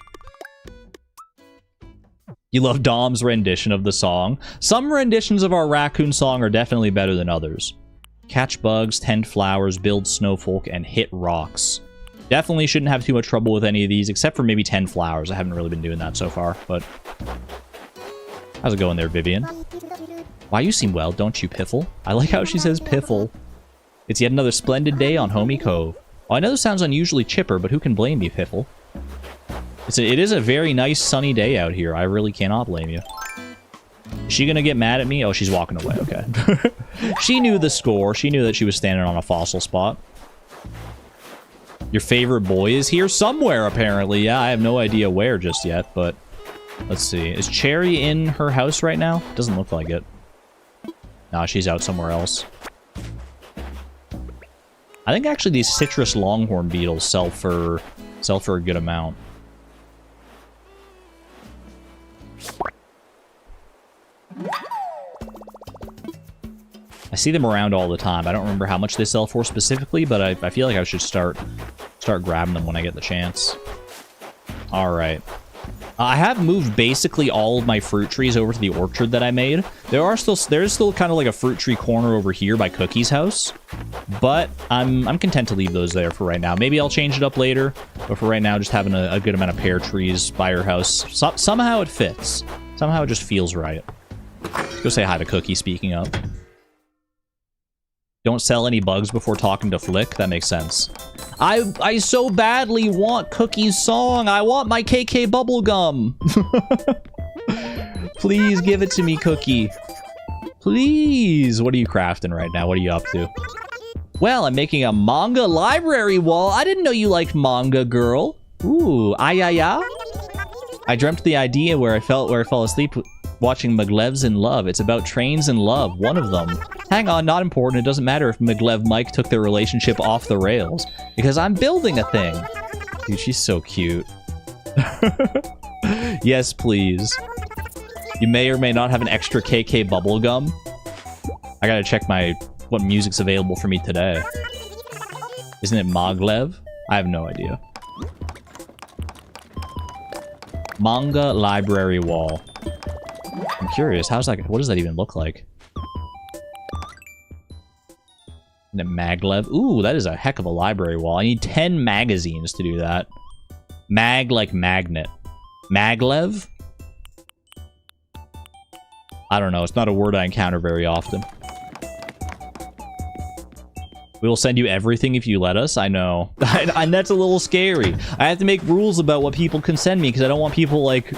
You love Dom's rendition of the song. Some renditions of our raccoon song are definitely better than others. Catch bugs, tend flowers, build snowfolk, and hit rocks. Definitely shouldn't have too much trouble with any of these, except for maybe 10 flowers. I haven't really been doing that so far, but... How's it going there, Vivian? Why, you seem well, don't you, Piffle? I like how she says Piffle. It's yet another splendid day on Homi Cove. Oh, I know this sounds unusually chipper, but who can blame you, Piffle? It is a very nice sunny day out here. I really cannot blame you. Is she gonna get mad at me? Oh, she's walking away. Okay. She knew the score. She knew that she was standing on a fossil spot. Your favorite boy is here somewhere, apparently. Yeah, I have no idea where just yet, but... Let's see. Is Cherry in her house right now? Doesn't look like it. Nah, she's out somewhere else. I think actually these citrus longhorn beetles sell for a good amount. I see them around all the time. I don't remember how much they sell for specifically, but I feel like I should start grabbing them when I get the chance. All right. I have moved basically all of my fruit trees over to the orchard that I made. There's still kind of like a fruit tree corner over here by Cookie's house, but I'm content to leave those there for right now. Maybe I'll change it up later, but for right now, just having a good amount of pear trees by her house. Somehow it fits. Somehow it just feels right. Let's go say hi to Cookie, speaking of. Don't sell any bugs before talking to Flick? That makes sense. I so badly want Cookie's song. I want my KK bubblegum. Please give it to me, Cookie. Please. What are you crafting right now? What are you up to? Well, I'm making a manga library wall. I didn't know you liked manga, girl. Ooh, ay. I dreamt the idea where I fell asleep watching Maglev's in Love. It's about trains in love, one of them. Hang on, not important. It doesn't matter if Maglev Mike took their relationship off the rails. Because I'm building a thing. Dude, she's so cute. Yes, please. You may or may not have an extra KK bubblegum. I gotta check what music's available for me today. Isn't it Maglev? I have no idea. Manga library wall. I'm curious, what does that even look like? And a maglev. Ooh, that is a heck of a library wall. I need 10 magazines to do that. Mag like magnet. Maglev? I don't know. It's not a word I encounter very often. We will send you everything if you let us. I know. And that's a little scary. I have to make rules about what people can send me because I don't want people, like,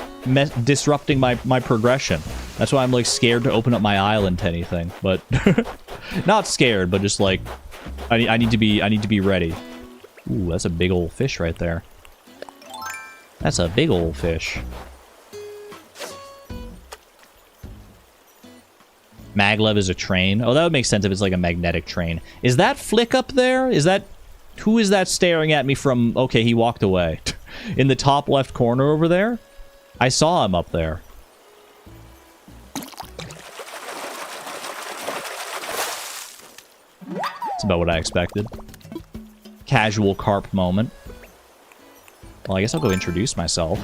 disrupting my progression. That's why I'm, like, scared to open up my island to anything. But not scared, but just, like, I need to be ready. Ooh, that's a big old fish right there. That's a big old fish. Maglev is a train. Oh, that would make sense if it's like a magnetic train. Is that Flick up there? Is that... Who is that staring at me from... Okay, he walked away. In the top left corner over there? I saw him up there. That's about what I expected. Casual carp moment. Well, I guess I'll go introduce myself.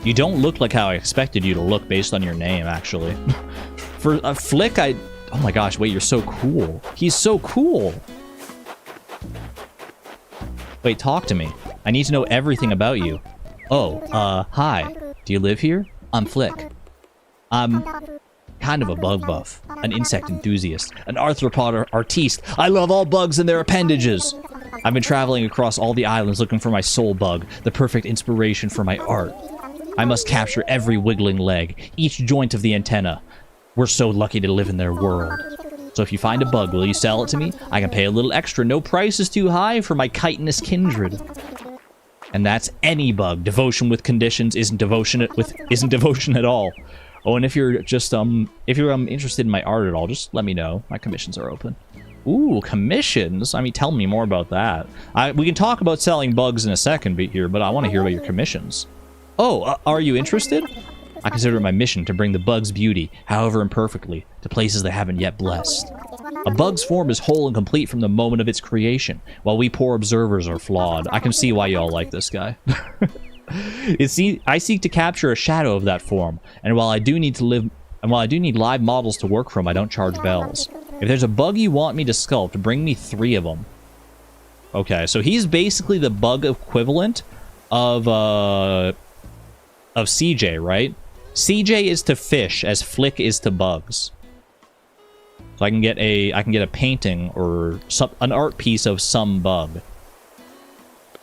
You don't look like how I expected you to look based on your name, actually. For a Flick, oh my gosh, wait, you're so cool. He's so cool. Wait, talk to me. I need to know everything about you. Oh, hi. Do you live here? I'm Flick. I'm kind of a bug buff, an insect enthusiast, an arthropod artiste. I love all bugs and their appendages. I've been traveling across all the islands looking for my soul bug, the perfect inspiration for my art. I must capture every wiggling leg, each joint of the antenna. We're so lucky to live in their world. So if you find a bug, will you sell it to me? I can pay a little extra. No price is too high for my chitinous kindred. And that's any bug. Devotion with conditions isn't devotion at all. Oh, and if you're just interested in my art at all, just let me know. My commissions are open. Ooh, commissions? I mean, tell me more about that. We can talk about selling bugs in a second here, but I want to hear about your commissions. Oh, are you interested? I consider it my mission to bring the bug's beauty, however imperfectly, to places they haven't yet blessed. A bug's form is whole and complete from the moment of its creation, while we poor observers are flawed. I can see why y'all like this guy. I seek to capture a shadow of that form, and while I do need live models to work from, I don't charge bells. If there's a bug you want me to sculpt, bring me 3 of them. Okay, so he's basically the bug equivalent of CJ, right? CJ is to fish as Flick is to bugs. So I can get a painting or an art piece of some bug.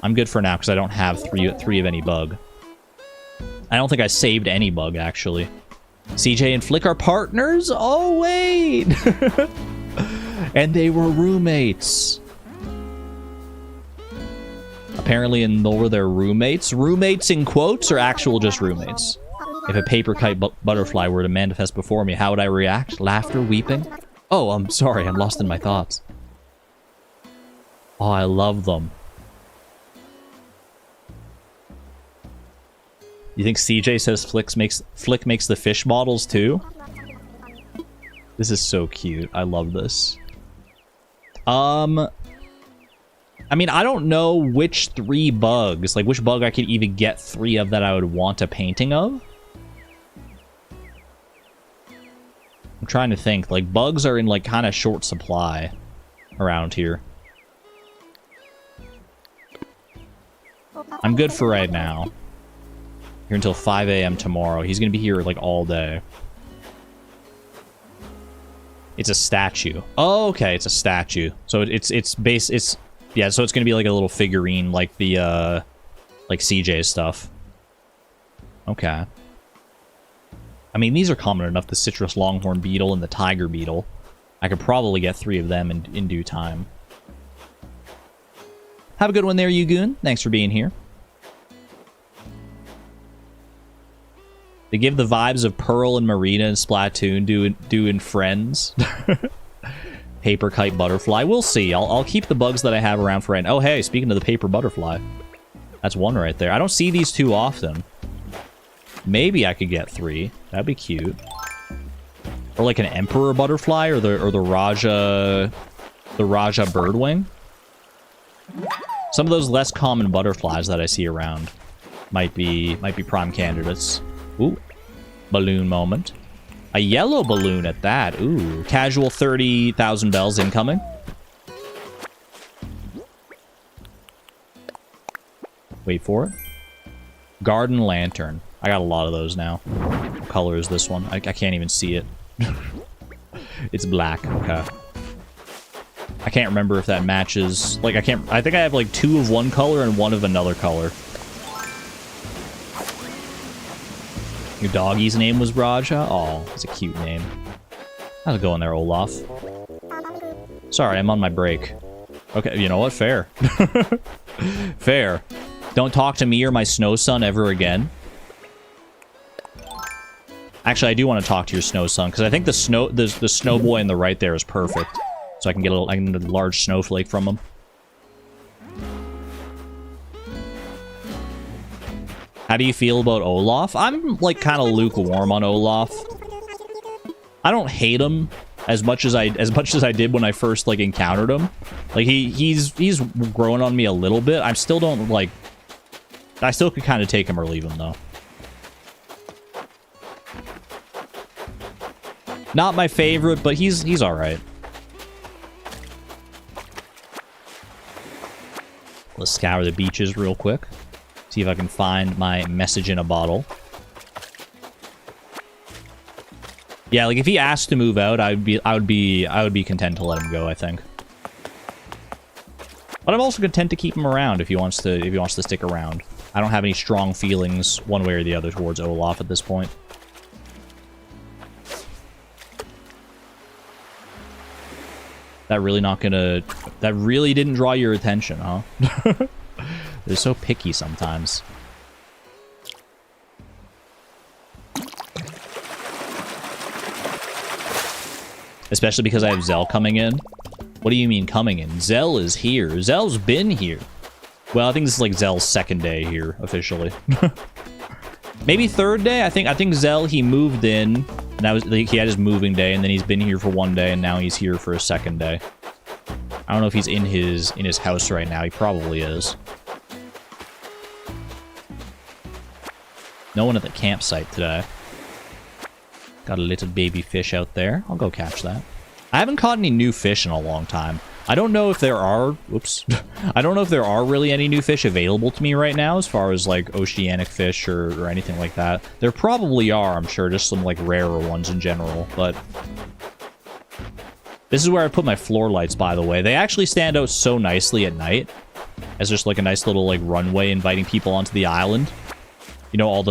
I'm good for now because I don't have three of any bug. I don't think I saved any bug actually. CJ and Flick are partners? Oh wait! And they were roommates. Apparently in lore they're roommates. Roommates in quotes or actual just roommates? If a paper kite butterfly were to manifest before me, how would I react? Laughter? Weeping? Oh, I'm sorry, I'm lost in my thoughts. Oh, I love them. You think CJ says Flick makes the fish models too? This is so cute. I love this. I mean, I don't know which 3 bugs, like which bug I could even get 3 of that I would want a painting of. I'm trying to think. Like, bugs are in, like, kind of short supply around here. I'm good for right now. Here until 5 a.m. tomorrow. He's gonna be here, like, all day. It's a statue. Oh, okay, it's a statue. So yeah, so it's gonna be like a little figurine, like the, like CJ stuff. Okay. I mean, these are common enough, the citrus longhorn beetle and the tiger beetle. I could probably get 3 of them in due time. Have a good one there, Yugoon. Thanks for being here. They give the vibes of Pearl and Marina and Splatoon doing Friends. Paper kite butterfly. We'll see. I'll keep the bugs that I have around for right now. Oh, hey, speaking of the paper butterfly. That's 1 right there. I don't see these too often. Maybe I could get 3. That'd be cute. Or like an emperor butterfly or the Raja birdwing. Some of those less common butterflies that I see around might be prime candidates. Ooh. Balloon moment. A yellow balloon at that. Ooh. Casual 30,000 bells incoming. Wait for it. Garden lantern. I got a lot of those now. What color is this one? I can't even see it. It's black. Okay. I can't remember if that matches. Like, I think I have like 2 of one color and 1 of another color. Your doggy's name was Raja? Oh, it's a cute name. How's it going there, Olaf? Sorry, I'm on my break. Okay, you know what? Fair. Fair. Don't talk to me or my snow son ever again. Actually, I do want to talk to your snow son, because I think the snow boy on the right there is perfect. So I can get I can get a large snowflake from him. How do you feel about Olaf? I'm like kind of lukewarm on Olaf. I don't hate him as much as I did when I first like encountered him. Like he's growing on me a little bit. I still don't like. I still could kind of take him or leave him though. Not my favorite, but he's all right. Let's scour the beaches real quick. See if I can find my message in a bottle. Yeah, like if he asked to move out, I would be content to let him go, I think. But I'm also content to keep him around if he wants to stick around. I don't have any strong feelings one way or the other towards Olaf at this point. That really didn't draw your attention, huh? They're so picky sometimes. Especially because I have Zell coming in. What do you mean coming in? Zell is here. Zell's been here. Well, I think this is like Zell's second day here, officially. Maybe third day? I think Zell, he moved in. And that was, he had his moving day, and then he's been here for one day, and now he's here for a second day. I don't know if he's in his house right now. He probably is. No one at the campsite today. Got a little baby fish out there. I'll go catch that. I haven't caught any new fish in a long time. I don't know if there are... Whoops. I don't know if there are really any new fish available to me right now as far as, like, oceanic fish or anything like that. There probably are, I'm sure. Just some, like, rarer ones in general. But... This is where I put my floor lights, by the way. They actually stand out so nicely at night. As just, like, a nice little, like, runway inviting people onto the island. You know all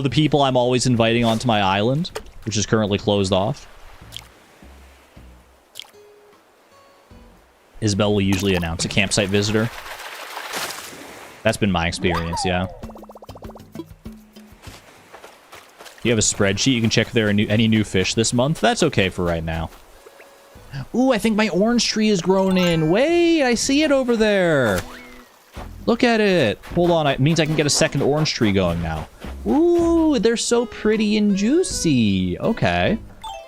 the people I'm always inviting onto my island, which is currently closed off. Isabel will usually announce a campsite visitor. That's been my experience, yeah. You have a spreadsheet, you can check if there are any new fish this month. That's okay for right now. Ooh, I think my orange tree is grown in. Wait, I see it over there. Look at it. Hold on, it means I can get a second orange tree going now. Ooh, they're so pretty and juicy. Okay.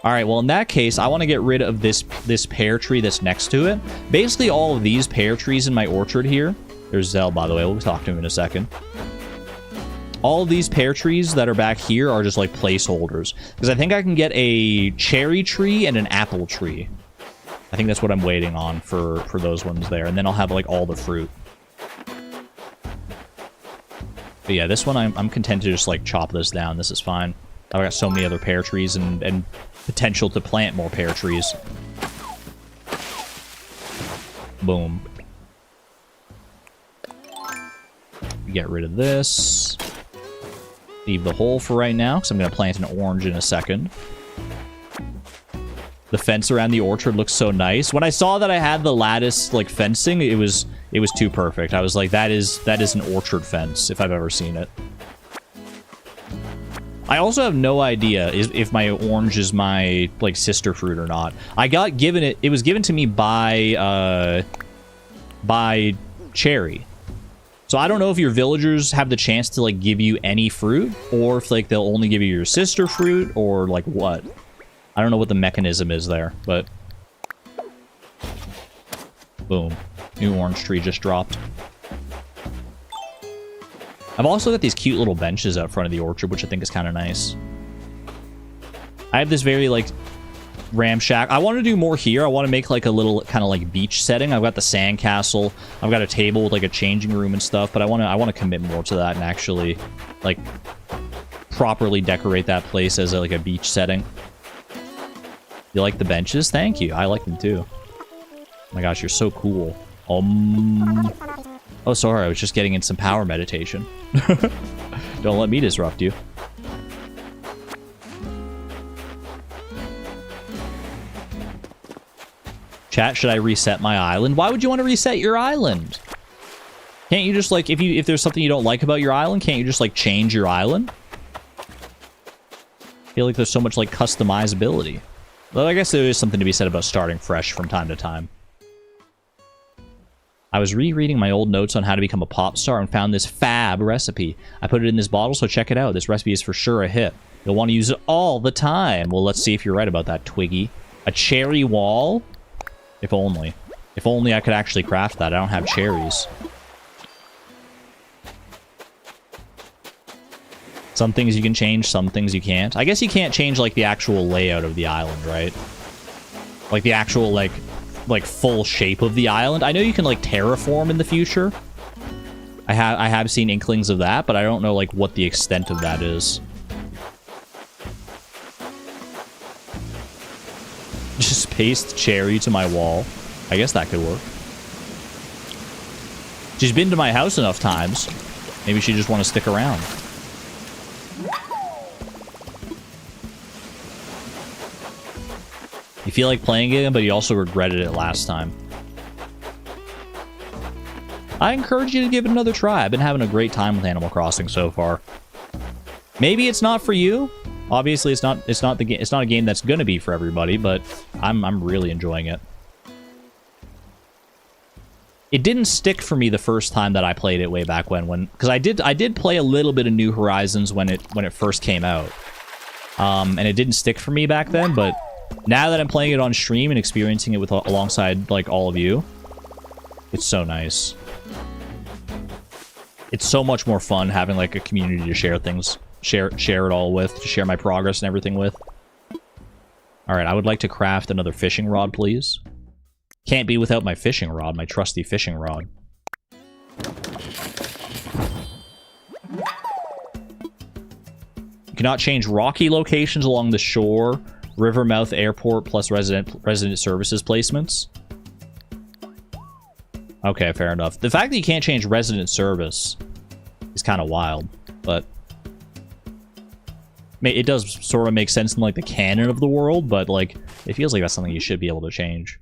All right, well, in that case, I want to get rid of this pear tree that's next to it. Basically, all of these pear trees in my orchard here. There's Zell, by the way. We'll talk to him in a second. All of these pear trees that are back here are just, like, placeholders. Because I think I can get a cherry tree and an apple tree. I think that's what I'm waiting on for those ones there. And then I'll have, like, all the fruit. But yeah, this one, I'm content to just, like, chop this down. This is fine. I've got so many other pear trees and potential to plant more pear trees. Boom. Get rid of this. Leave the hole for right now, because I'm going to plant an orange in a second. The fence around the orchard looks so nice. When I saw that I had the lattice, like, fencing, it was too perfect. I was like, that is an orchard fence, if I've ever seen it. I also have no idea if my orange is my, like, sister fruit or not. I got given it... It was given to me by Cherry. So I don't know if your villagers have the chance to, like, give you any fruit, or if, like, they'll only give you your sister fruit, or, like, what. I don't know what the mechanism is there, but... Boom. New orange tree just dropped. I've also got these cute little benches out front of the orchard, which I think is kind of nice. I have this very, like, ramshack. I want to do more here. I want to make, like, a little kind of, like, beach setting. I've got the sand castle. I've got a table with, like, a changing room and stuff, but I want to commit more to that and actually, like, properly decorate that place as, like, a beach setting. You like the benches? Thank you. I like them, too. Oh my gosh, you're so cool. Oh, sorry, I was just getting in some power meditation. Don't let me disrupt you. Chat, should I reset my island? Why would you want to reset your island? Can't you just, like, if there's something you don't like about your island, can't you just, like, change your island? feel like there's so much, like, customizability. Though I guess there is something to be said about starting fresh from time to time. I was rereading my old notes on how to become a pop star and found this fab recipe. I put it in this bottle, so check it out. This recipe is for sure a hit. You'll want to use it all the time. Well, let's see if you're right about that, Twiggy. A cherry wall? If only. If only I could actually craft that. I don't have cherries. Some things you can change, some things you can't. I guess you can't change, like, the actual layout of the island, right? Like, the actual, like full shape of the island. I know you can, like, terraform in the future. I have seen inklings of that, but I don't know, like, what the extent of that is. Just paste cherry to my wall. I guess that could work. She's been to my house enough times. Maybe she just want to stick around. You feel like playing it, but you also regretted it last time. I encourage you to give it another try. I've been having a great time with Animal Crossing so far. Maybe it's not for you. Obviously, it's not a game that's gonna be for everybody, but I'm really enjoying it. It didn't stick for me the first time that I played it way back when because I did play a little bit of New Horizons when it first came out. And it didn't stick for me back then, but now that I'm playing it on stream and experiencing it with alongside, like, all of you, it's so nice. It's so much more fun having, like, a community to share things, share it all with, to share my progress and everything with. Alright, I would like to craft another fishing rod, please. Can't be without my fishing rod, my trusty fishing rod. You cannot change rocky locations along the shore, Rivermouth Airport plus resident services placements. Okay, fair enough. The fact that you can't change resident service is kind of wild, but it does sort of make sense in, like, the canon of the world, but, like, it feels like that's something you should be able to change.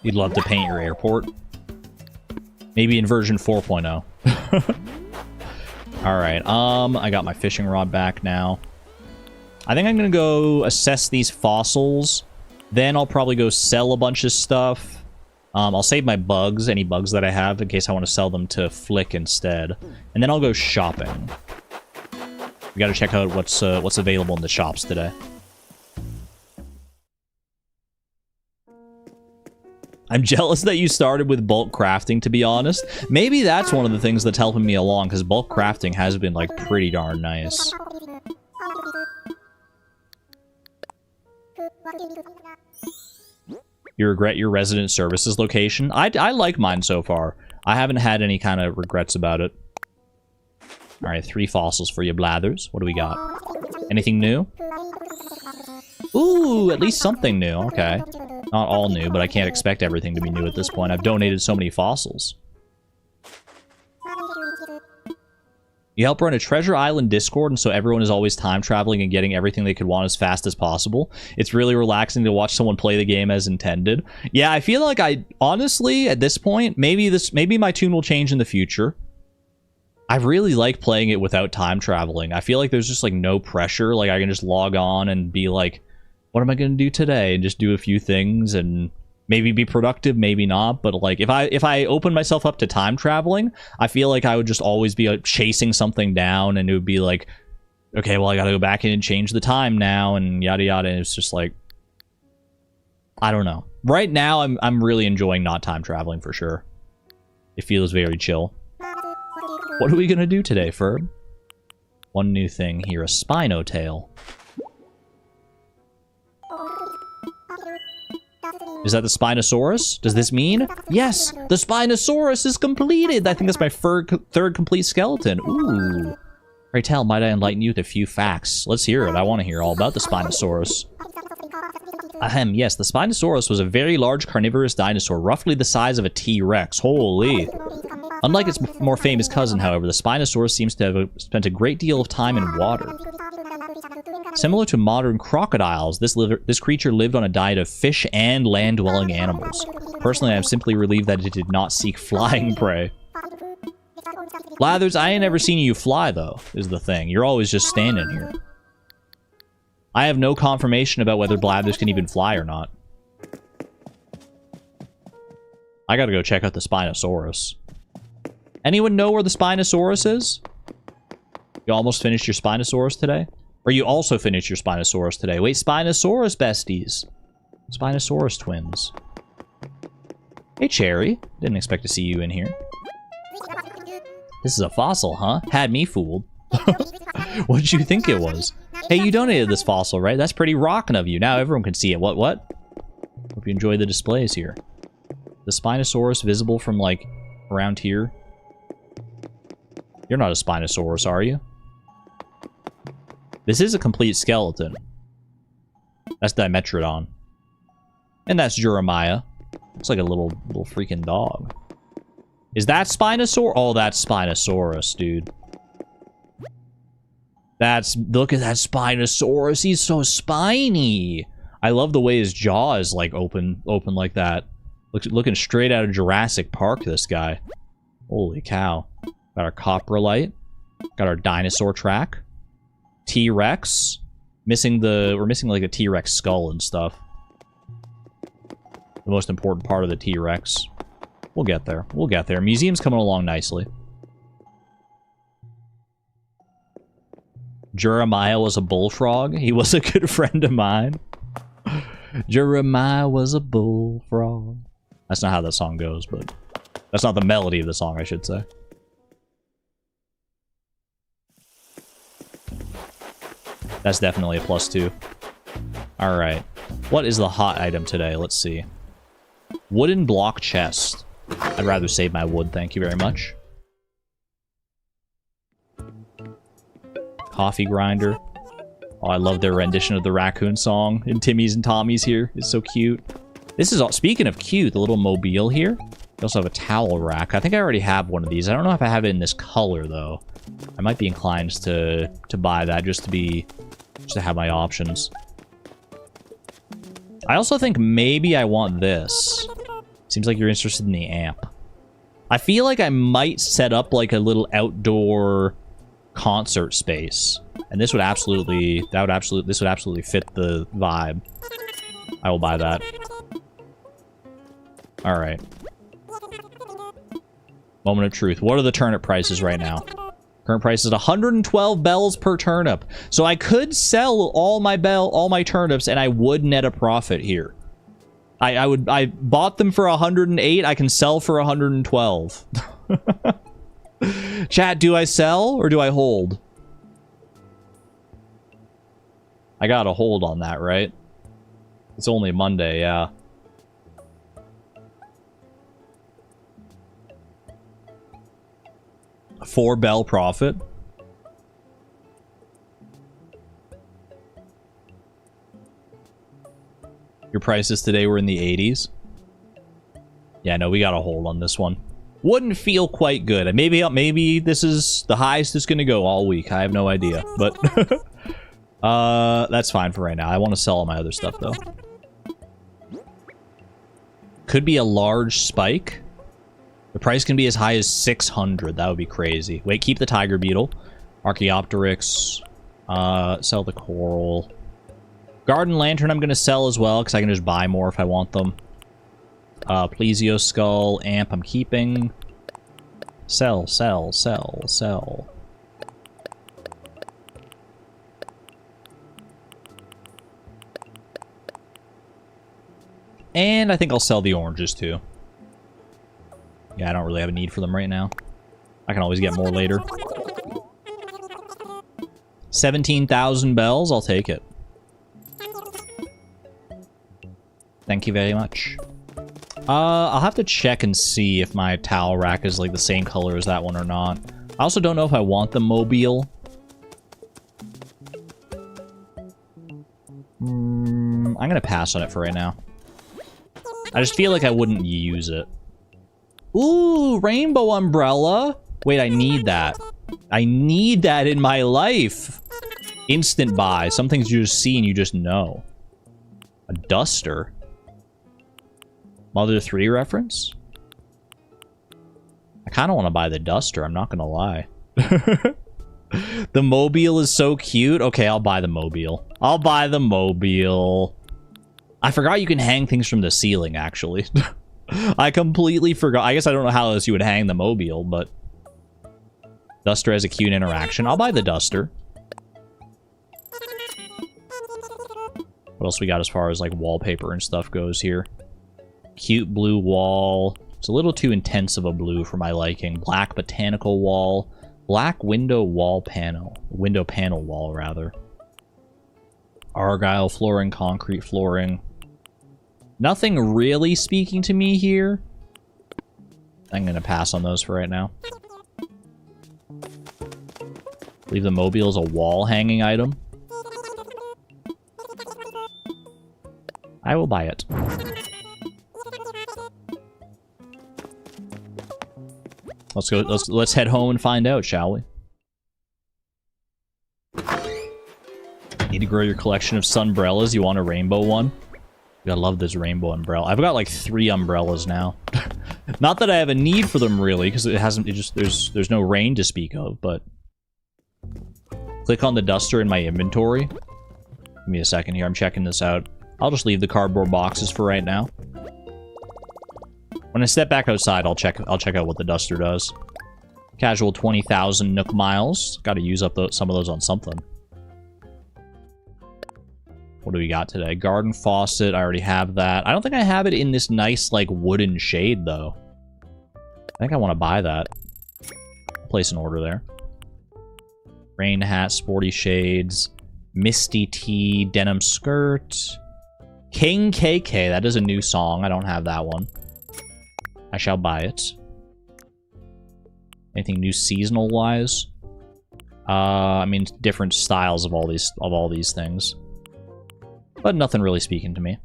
You'd love to paint your airport. Maybe in version 4.0. Alright, I got my fishing rod back now. I think I'm gonna go assess these fossils. Then I'll probably go sell a bunch of stuff. I'll save my bugs, any bugs that I have, in case I want to sell them to Flick instead. And then I'll go shopping. We gotta check out what's available in the shops today. I'm jealous that you started with bulk crafting, to be honest. Maybe that's one of the things that's helping me along, because bulk crafting has been, like, pretty darn nice. You regret your resident services location? I like mine so far. I haven't had any kind of regrets about it. Alright, 3 fossils for you, Blathers. What do we got? Anything new? Ooh, at least something new. Okay. Not all new, but I can't expect everything to be new at this point. I've donated so many fossils. You help run a Treasure Island Discord, and so everyone is always time traveling and getting everything they could want as fast as possible. It's really relaxing to watch someone play the game as intended. Yeah, I feel like honestly, at this point, maybe my tune will change in the future. I really like playing it without time traveling. I feel like there's just, like, no pressure. Like, I can just log on and be like, what am I going to do today? And just do a few things and maybe be productive, maybe not. But, like, if I open myself up to time traveling, I feel like I would just always be, like, chasing something down, and it would be like, okay, well, I got to go back in and change the time now, and yada yada. And it's just like, I don't know. Right now, I'm really enjoying not time traveling for sure. It feels very chill. What are we gonna do today, Ferb? One new thing here, a Spinotail. Is that the Spinosaurus? Does this mean? Yes! The Spinosaurus is completed! I think that's my third complete skeleton. Ooh. Pray tell, might I enlighten you with a few facts? Let's hear it. I want to hear all about the Spinosaurus. Ahem, yes, the Spinosaurus was a very large carnivorous dinosaur, roughly the size of a T-Rex. Holy. Unlike its more famous cousin, however, the Spinosaurus seems to have spent a great deal of time in water. Similar to modern crocodiles, this creature lived on a diet of fish and land-dwelling animals. Personally, I am simply relieved that it did not seek flying prey. Blathers, I ain't ever seen you fly, though, is the thing. You're always just standing here. I have no confirmation about whether Blathers can even fly or not. I gotta go check out the Spinosaurus. Anyone know where the Spinosaurus is? You almost finished your Spinosaurus today? Or you also finished your Spinosaurus today? Wait, Spinosaurus besties. Spinosaurus twins. Hey, Cherry. Didn't expect to see you in here. This is a fossil, huh? Had me fooled. What did you think it was? Hey, you donated this fossil, right? That's pretty rockin' of you. Now everyone can see it. What? Hope you enjoy the displays here. The Spinosaurus visible from, like, around here. You're not a Spinosaurus, are you? This is a complete skeleton. That's Dimetrodon. And that's Jeremiah. Looks like a little freaking dog. Is that Spinosaur? Oh, that's Spinosaurus, dude. Look at that Spinosaurus. He's so spiny. I love the way his jaw is like open like that. Looking straight out of Jurassic Park, this guy. Holy cow. Got our coprolite. Got our dinosaur track. T-Rex. We're missing like a T-Rex skull and stuff. The most important part of the T-Rex. We'll get there. We'll get there. Museum's coming along nicely. Jeremiah was a bullfrog. He was a good friend of mine. Jeremiah was a bullfrog. That's not how that song goes, but... That's not the melody of the song, I should say. That's definitely a +2. Alright. What is the hot item today? Let's see. Wooden block chest. I'd rather save my wood, thank you very much. Coffee grinder. Oh, I love their rendition of the raccoon song in Timmy's and Tommy's here. It's so cute. This is all, speaking of cute, the little mobile here. We also have a towel rack. I think I already have one of these. I don't know if I have it in this color though. I might be inclined to buy that just to have my options. I also think maybe I want this. Seems like you're interested in the amp. I feel like I might set up like a little outdoor concert space. And this would absolutely fit the vibe. I will buy that. Alright. Moment of truth. What are the turnip prices right now? Current price is 112 bells per turnip. So I could sell all my turnips and I would net a profit here. I bought them for 108. I can sell for 112. Chat, do I sell or do I hold? I gotta hold on that, right? It's only Monday, yeah. A 4 bell profit. Your prices today were in the 80s. Yeah, no, we got a hold on this one. Wouldn't feel quite good. Maybe this is the highest it's gonna go all week. I have no idea, but that's fine for right now. I want to sell all my other stuff though. Could be a large spike. The price can be as high as 600. That would be crazy. Wait, keep the tiger beetle. Archaeopteryx. Sell the coral. Garden lantern I'm going to sell as well, because I can just buy more if I want them. Plesio skull. Amp I'm keeping. Sell, sell, sell, sell. And I think I'll sell the oranges too. Yeah, I don't really have a need for them right now. I can always get more later. 17,000 bells, I'll take it. Thank you very much. I'll have to check and see if my towel rack is like the same color as that one or not. I also don't know if I want the mobile. I'm gonna pass on it for right now. I just feel like I wouldn't use it. Ooh, rainbow umbrella. Wait, I need that. I need that in my life. Instant buy. Some things you just see and you just know. A duster. Mother 3 reference? I Kind of want to buy the duster, I'm not gonna lie. The mobile is so cute. Okay, I'll buy the mobile. I'll buy the mobile. I forgot you can hang things from the ceiling, actually. I completely forgot. I guess I don't know how else you would hang the mobile, but... Duster has a cute interaction. I'll buy the duster. What else we got as far as, like, wallpaper and stuff goes here? Cute blue wall. It's a little too intense of a blue for my liking. Black botanical wall. Black window wall panel. Window panel wall, rather. Argyle flooring, concrete flooring. Nothing really speaking to me here. I'm going to pass on those for right now. Leave the mobile as a wall hanging item. I will buy it. Let's go. Let's head home and find out, shall we? Need to grow your collection of sunbrellas. You want a rainbow one? I love this rainbow umbrella. I've got like 3 umbrellas now. Not that I have a need for them really, because it hasn't. It just there's no rain to speak of. But click on the duster in my inventory. Give me a second here. I'm checking this out. I'll just leave the cardboard boxes for right now. When I step back outside, I'll check out what the duster does. Casual 20,000 Nook miles. Got to use up some of those on something. What do we got today? Garden faucet. I already have that. I don't think I have it in this nice, like, wooden shade, though. I think I want to buy that. Place an order there. Rain hat, sporty shades. Misty tea, denim skirt. King KK. That is a new song. I don't have that one. I shall buy it. Anything new seasonal wise? I mean, different styles of all these things. But nothing really speaking to me.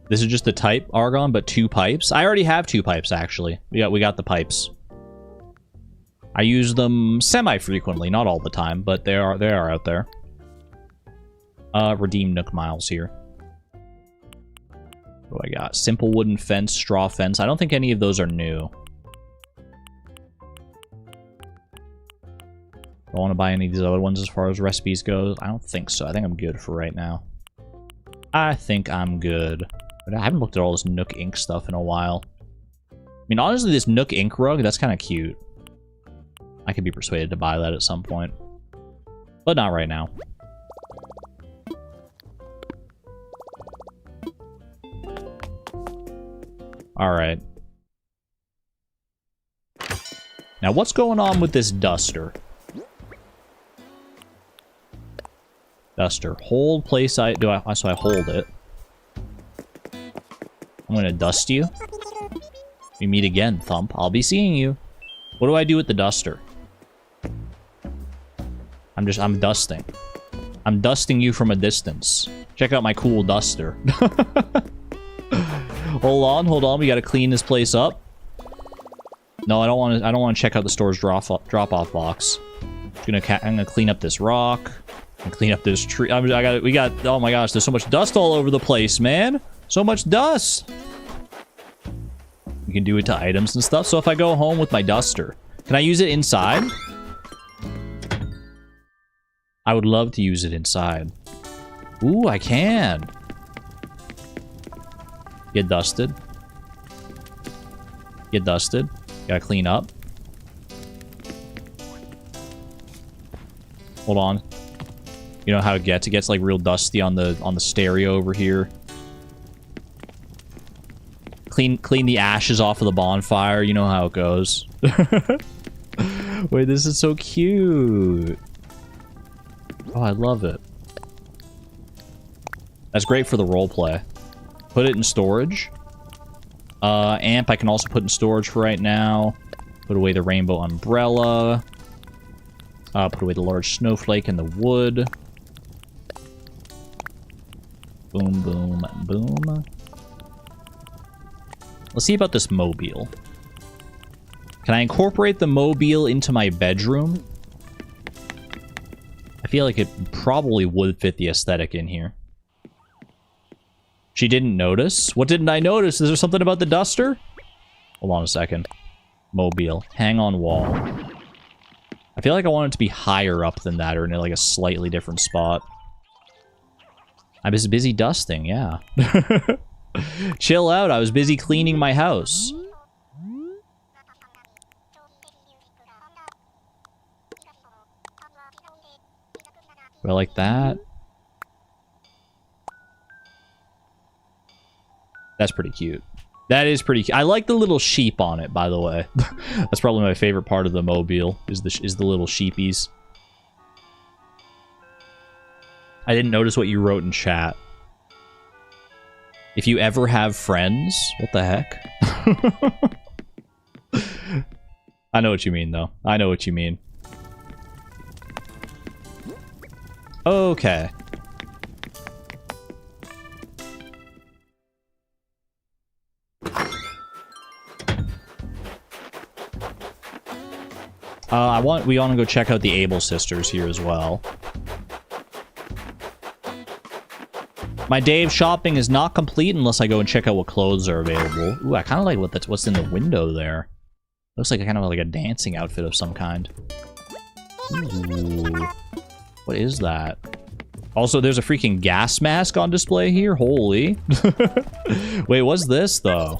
This is just the type argon, but 2 pipes. I already have 2 pipes, actually. We got the pipes. I use them semi-frequently, not all the time, but they are out there. Redeem Nook miles here. What do I got? Simple wooden fence, straw fence. I don't think any of those are new. Do I want to buy any of these other ones as far as recipes goes? I don't think so. I think I'm good for right now. I think I'm good. But I haven't looked at all this Nook ink stuff in a while. I mean, honestly, this Nook ink rug, that's kind of cute. I could be persuaded to buy that at some point. But not right now. Alright. Now, what's going on with this duster? Duster. Hold place so I hold it. I'm gonna dust you. We meet again, Thump. I'll be seeing you. What do I do with the duster? I'm dusting. I'm dusting you from a distance. Check out my cool duster. Hold on. We gotta clean this place up. No, I don't want to check out the store's drop-off box. I'm gonna clean up this rock and clean up this tree. We got. Oh my gosh, there's so much dust all over the place, man. So much dust. You can do it to items and stuff. So if I go home with my duster, can I use it inside? I would love to use it inside. Ooh, I can. Get dusted. Get dusted. Gotta clean up. Hold on. You know how it gets? It gets like real dusty on the stereo over here. Clean the ashes off of the bonfire. You know how it goes. Wait, this is so cute. Oh, I love it. That's great for the roleplay. Put it in storage. Amp I can also put in storage for right now. Put away the rainbow umbrella. Put away the large snowflake and the wood. Boom, boom, boom. Let's see about this mobile. Can I incorporate the mobile into my bedroom? I feel like it probably would fit the aesthetic in here. She didn't notice? What didn't I notice? Is there something about the duster? Hold on a second. Mobile. Hang on wall. I feel like I want it to be higher up than that, or in like a slightly different spot. I was busy dusting, yeah. Chill out, I was busy cleaning my house. Do I like that? That's pretty cute. That is pretty cute. I like the little sheep on it, by the way. That's probably my favorite part of the mobile, is the little sheepies. I didn't notice what you wrote in chat. If you ever have friends... What the heck? I know what you mean, though. I know what you mean. Okay. We want to go check out the Able sisters here as well. My day of shopping is not complete unless I go and check out what clothes are available. Ooh, I kind of like what's in the window there. Looks like kind of like a dancing outfit of some kind. Ooh. What is that? Also, there's a freaking gas mask on display here. Holy. Wait, what's this, though?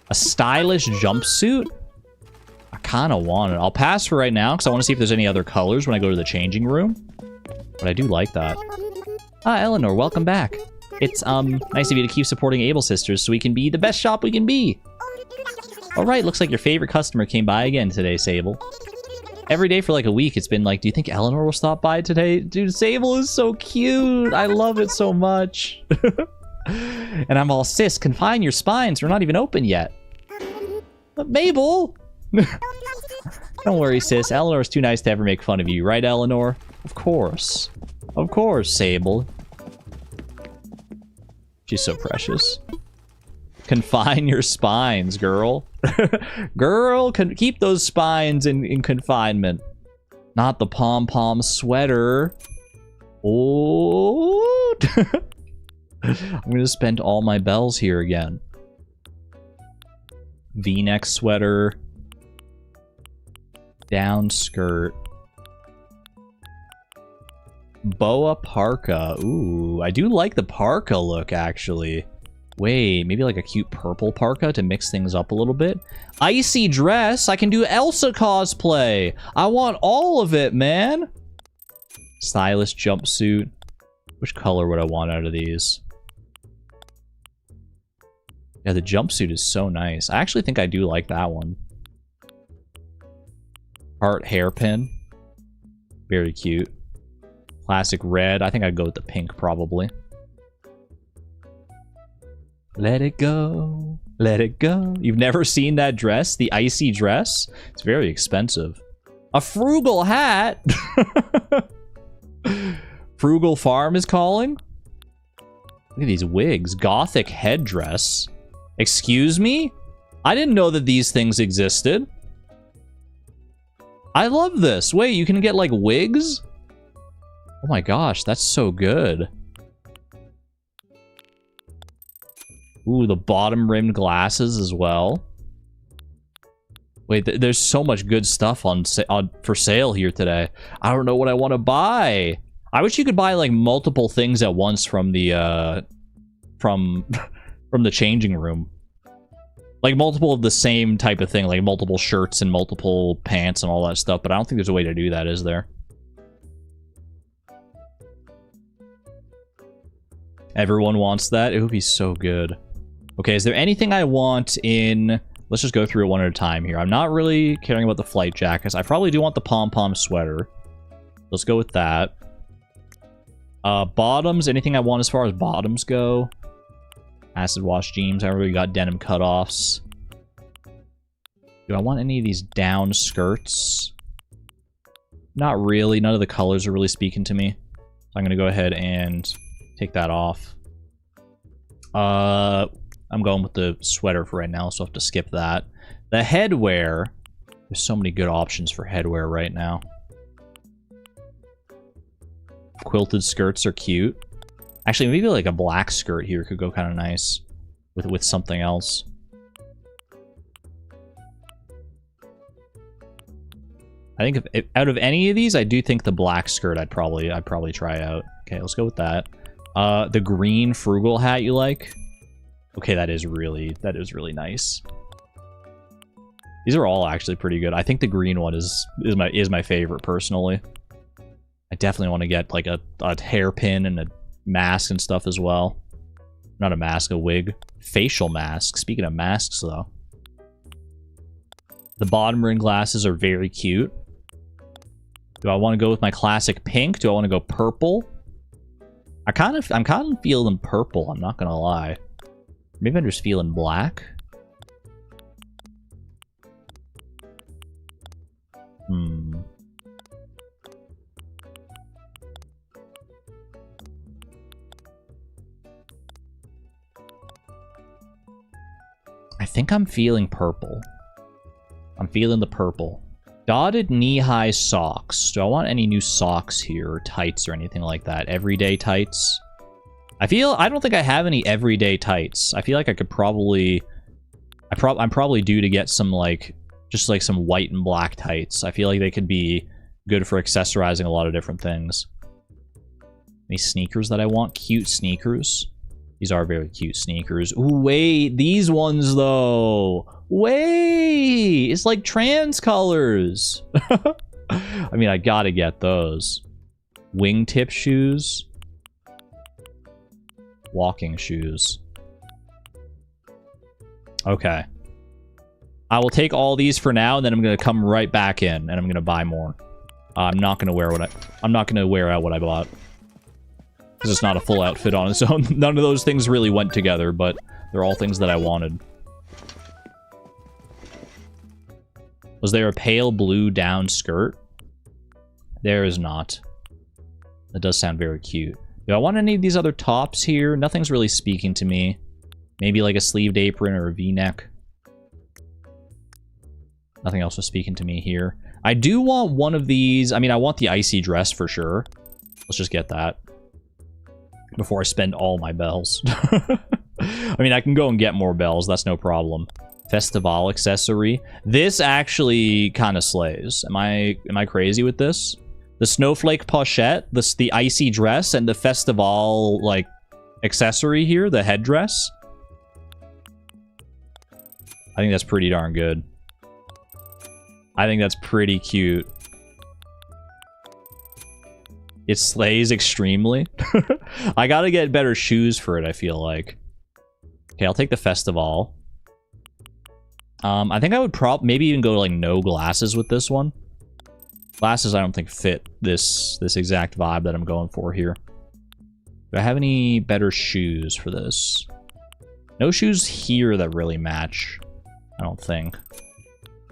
A stylish jumpsuit? I kind of want it. I'll pass for right now, because I want to see if there's any other colors when I go to the changing room. But I do like that. Ah, Eleanor, welcome back. It's, nice of you to keep supporting Able Sisters so we can be the best shop we can be. Alright, looks like your favorite customer came by again today, Sable. Every day for like a week, it's been like, do you think Eleanor will stop by today? Dude, Sable is so cute. I love it so much. And I'm all, sis, confine your spines. We're not even open yet. But Mabel! Don't worry, sis. Eleanor's too nice to ever make fun of you. Right, Eleanor? Of course. Of course, Sable. She's so precious. Confine your spines, girl. Girl, keep those spines in confinement. Not the pom-pom sweater. Oh. I'm gonna spend all my bells here again. V-neck sweater. Down skirt. Boa parka. Ooh, I do like the parka look, actually. Wait, maybe like a cute purple parka to mix things up a little bit. Icy dress. I can do Elsa cosplay. I want all of it, man. Stylish jumpsuit. Which color would I want out of these? Yeah, the jumpsuit is so nice. I actually think I do like that one. Heart hairpin. Very cute. Classic red. I think I'd go with the pink, probably. Let it go. Let it go. You've never seen that dress? The icy dress? It's very expensive. A frugal hat? Frugal Farm is calling? Look at these wigs. Gothic headdress. Excuse me? I didn't know that these things existed. I love this. Wait, you can get, like, wigs? Oh my gosh, that's so good. Ooh, the bottom-rimmed glasses as well. Wait, there's so much good stuff for sale here today. I don't know what I want to buy. I wish you could buy, like, multiple things at once from the, from the changing room. Like, multiple of the same type of thing, like multiple shirts and multiple pants and all that stuff, but I don't think there's a way to do that, is there? Everyone wants that? It would be so good. Okay, is there anything I want in... Let's just go through it one at a time here. I'm not really caring about the flight jackets. I probably do want the pom-pom sweater. Let's go with that. Bottoms, anything I want as far as bottoms go? Acid wash jeans, however, we got denim cutoffs. Do I want any of these down skirts? Not really. None of the colors are really speaking to me. So I'm going to go ahead and take that off. I'm going with the sweater for right now, so I'll have to skip that. The headwear. There's so many good options for headwear right now. Quilted skirts are cute. Actually, maybe like a black skirt here could go kind of nice with something else. I think if out of any of these, I do think the black skirt I'd probably try out. Okay, let's go with that. The green frugal hat you like? Okay, that is really nice. These are all actually pretty good. I think the green one is my favorite personally. I definitely want to get like a hairpin and a mask and stuff as well. Not a mask, a wig. Facial mask. Speaking of masks though. The bottom rim glasses are very cute. Do I want to go with my classic pink? Do I want to go purple? I'm kind of feeling purple, I'm not gonna lie. Maybe I'm just feeling black. I think I'm feeling purple. I'm feeling the purple. Dotted knee-high socks. Do I want any new socks here, or tights, or anything like that? Everyday tights? I don't think I have any everyday tights. I feel like I could probably... I'm probably due to get some, like... just, like, some white and black tights. I feel like they could be good for accessorizing a lot of different things. Any sneakers that I want? Cute sneakers. These are very cute sneakers. Ooh, wait. These ones, though. Wait! It's like trans colors. I mean, I gotta get those. Wingtip shoes. Walking shoes. Okay. I will take all these for now, and then I'm gonna come right back in, and I'm gonna buy more. I'm not gonna wear out what I bought. Because it's not a full outfit on its own. None of those things really went together, but they're all things that I wanted. Was there a pale blue down skirt? There is not. That does sound very cute. Do I want any of these other tops here? Nothing's really speaking to me. Maybe like a sleeved apron or a V-neck. Nothing else was speaking to me here. I do want one of these. I mean, I want the icy dress for sure. Let's just get that. Before I spend all my bells. I mean, I can go and get more bells. That's no problem. Festival accessory. This actually kind of slays. Am I crazy with this? The snowflake pochette, the icy dress, and the festival like accessory here, the headdress. I think that's pretty darn good. I think that's pretty cute. It slays extremely. I gotta get better shoes for it, I feel like. Okay, I'll take the festival. I think I would maybe even go like no glasses with this one. Glasses I don't think fit this exact vibe that I'm going for here. Do I have any better shoes for this? No shoes here that really match, I don't think.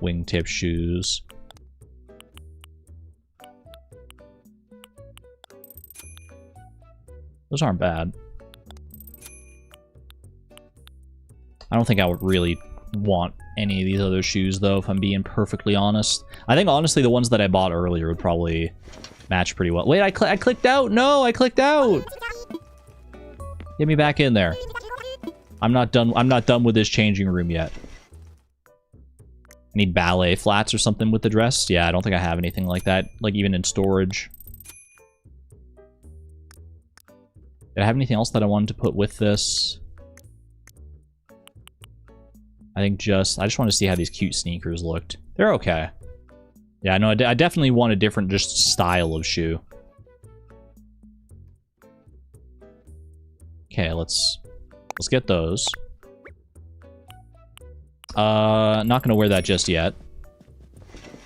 Wingtip shoes. Those aren't bad. I don't think I would really want any of these other shoes, though, if I'm being perfectly honest. I think, honestly, the ones that I bought earlier would probably match pretty well. Wait, I clicked out! No, I clicked out! Get me back in there. I'm not done with this changing room yet. I need ballet flats or something with the dress. Yeah, I don't think I have anything like that, like even in storage. Did I have anything else that I wanted to put with this? I just want to see how these cute sneakers looked. They're okay. Yeah, I know. I definitely want a different just style of shoe. Okay, let's get those. Not gonna wear that just yet.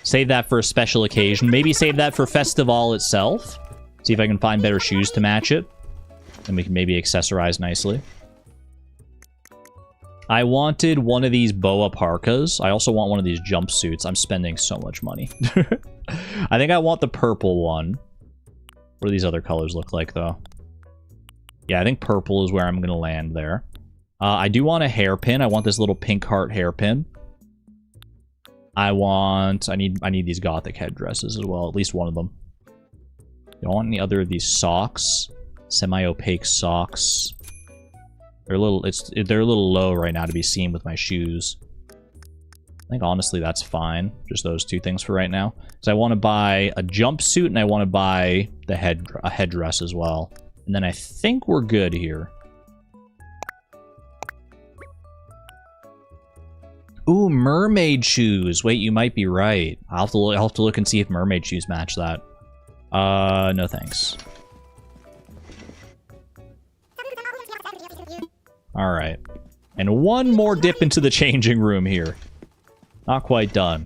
Save that for a special occasion. Maybe save that for Festival itself. See if I can find better shoes to match it. And we can maybe accessorize nicely. I wanted one of these boa parkas. I also want one of these jumpsuits. I'm spending so much money. I think I want the purple one. What do these other colors look like, though? Yeah, I think purple is where I'm going to land there. I do want a hairpin. I want this little pink heart hairpin. I need these gothic headdresses as well. At least one of them. I don't want any other of these socks. Semi-opaque socks. They're a little low right now to be seen with my shoes. I think honestly that's fine. Just those two things for right now. So I want to buy a jumpsuit and I want to buy the headdress as well. And then I think we're good here. Ooh, mermaid shoes. Wait, you might be right. I'll have to look and see if mermaid shoes match that. No thanks. Alright. And one more dip into the changing room here. Not quite done.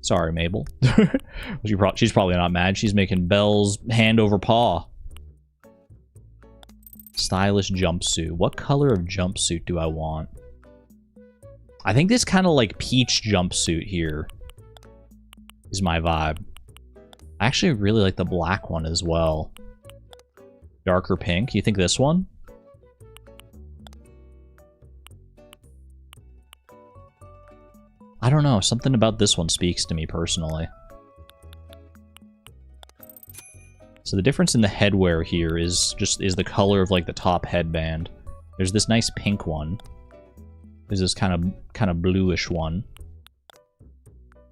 Sorry, Mabel. She's probably not mad. She's making Belle's hand over paw. Stylish jumpsuit. What color of jumpsuit do I want? I think this kind of like peach jumpsuit here is my vibe. I actually really like the black one as well. Darker pink. You think this one? I don't know. Something about this one speaks to me personally. So the difference in the headwear here is the color of like the top headband. There's this nice pink one. There's this kind of bluish one.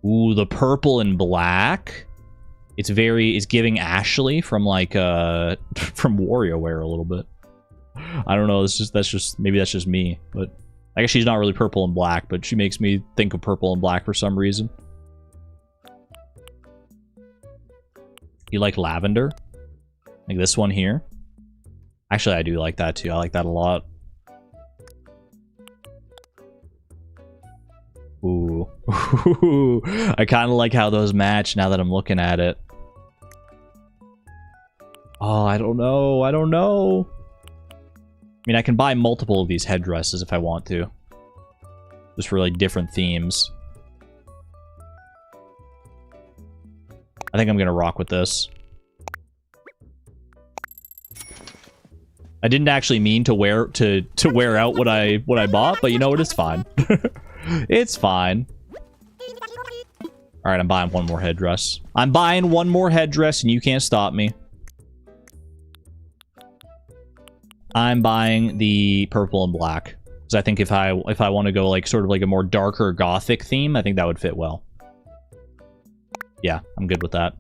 Ooh, the purple and black. It's giving Ashley from like from WarioWare a little bit. I don't know. Maybe that's just me, but I guess she's not really purple and black, but she makes me think of purple and black for some reason. You like lavender? Like this one here? Actually, I do like that too. I like that a lot. Ooh. I kind of like how those match now that I'm looking at it. Oh, I don't know. I don't know. I mean, I can buy multiple of these headdresses if I want to. Just for, like, different themes. I think I'm gonna rock with this. I didn't actually mean to wear out what I bought, but you know what? It's fine. It's fine. Alright, I'm buying one more headdress. I'm buying one more headdress and you can't stop me. I'm buying the purple and black. Because I think if I want to go like sort of like a more darker gothic theme, I think that would fit well. Yeah, I'm good with that.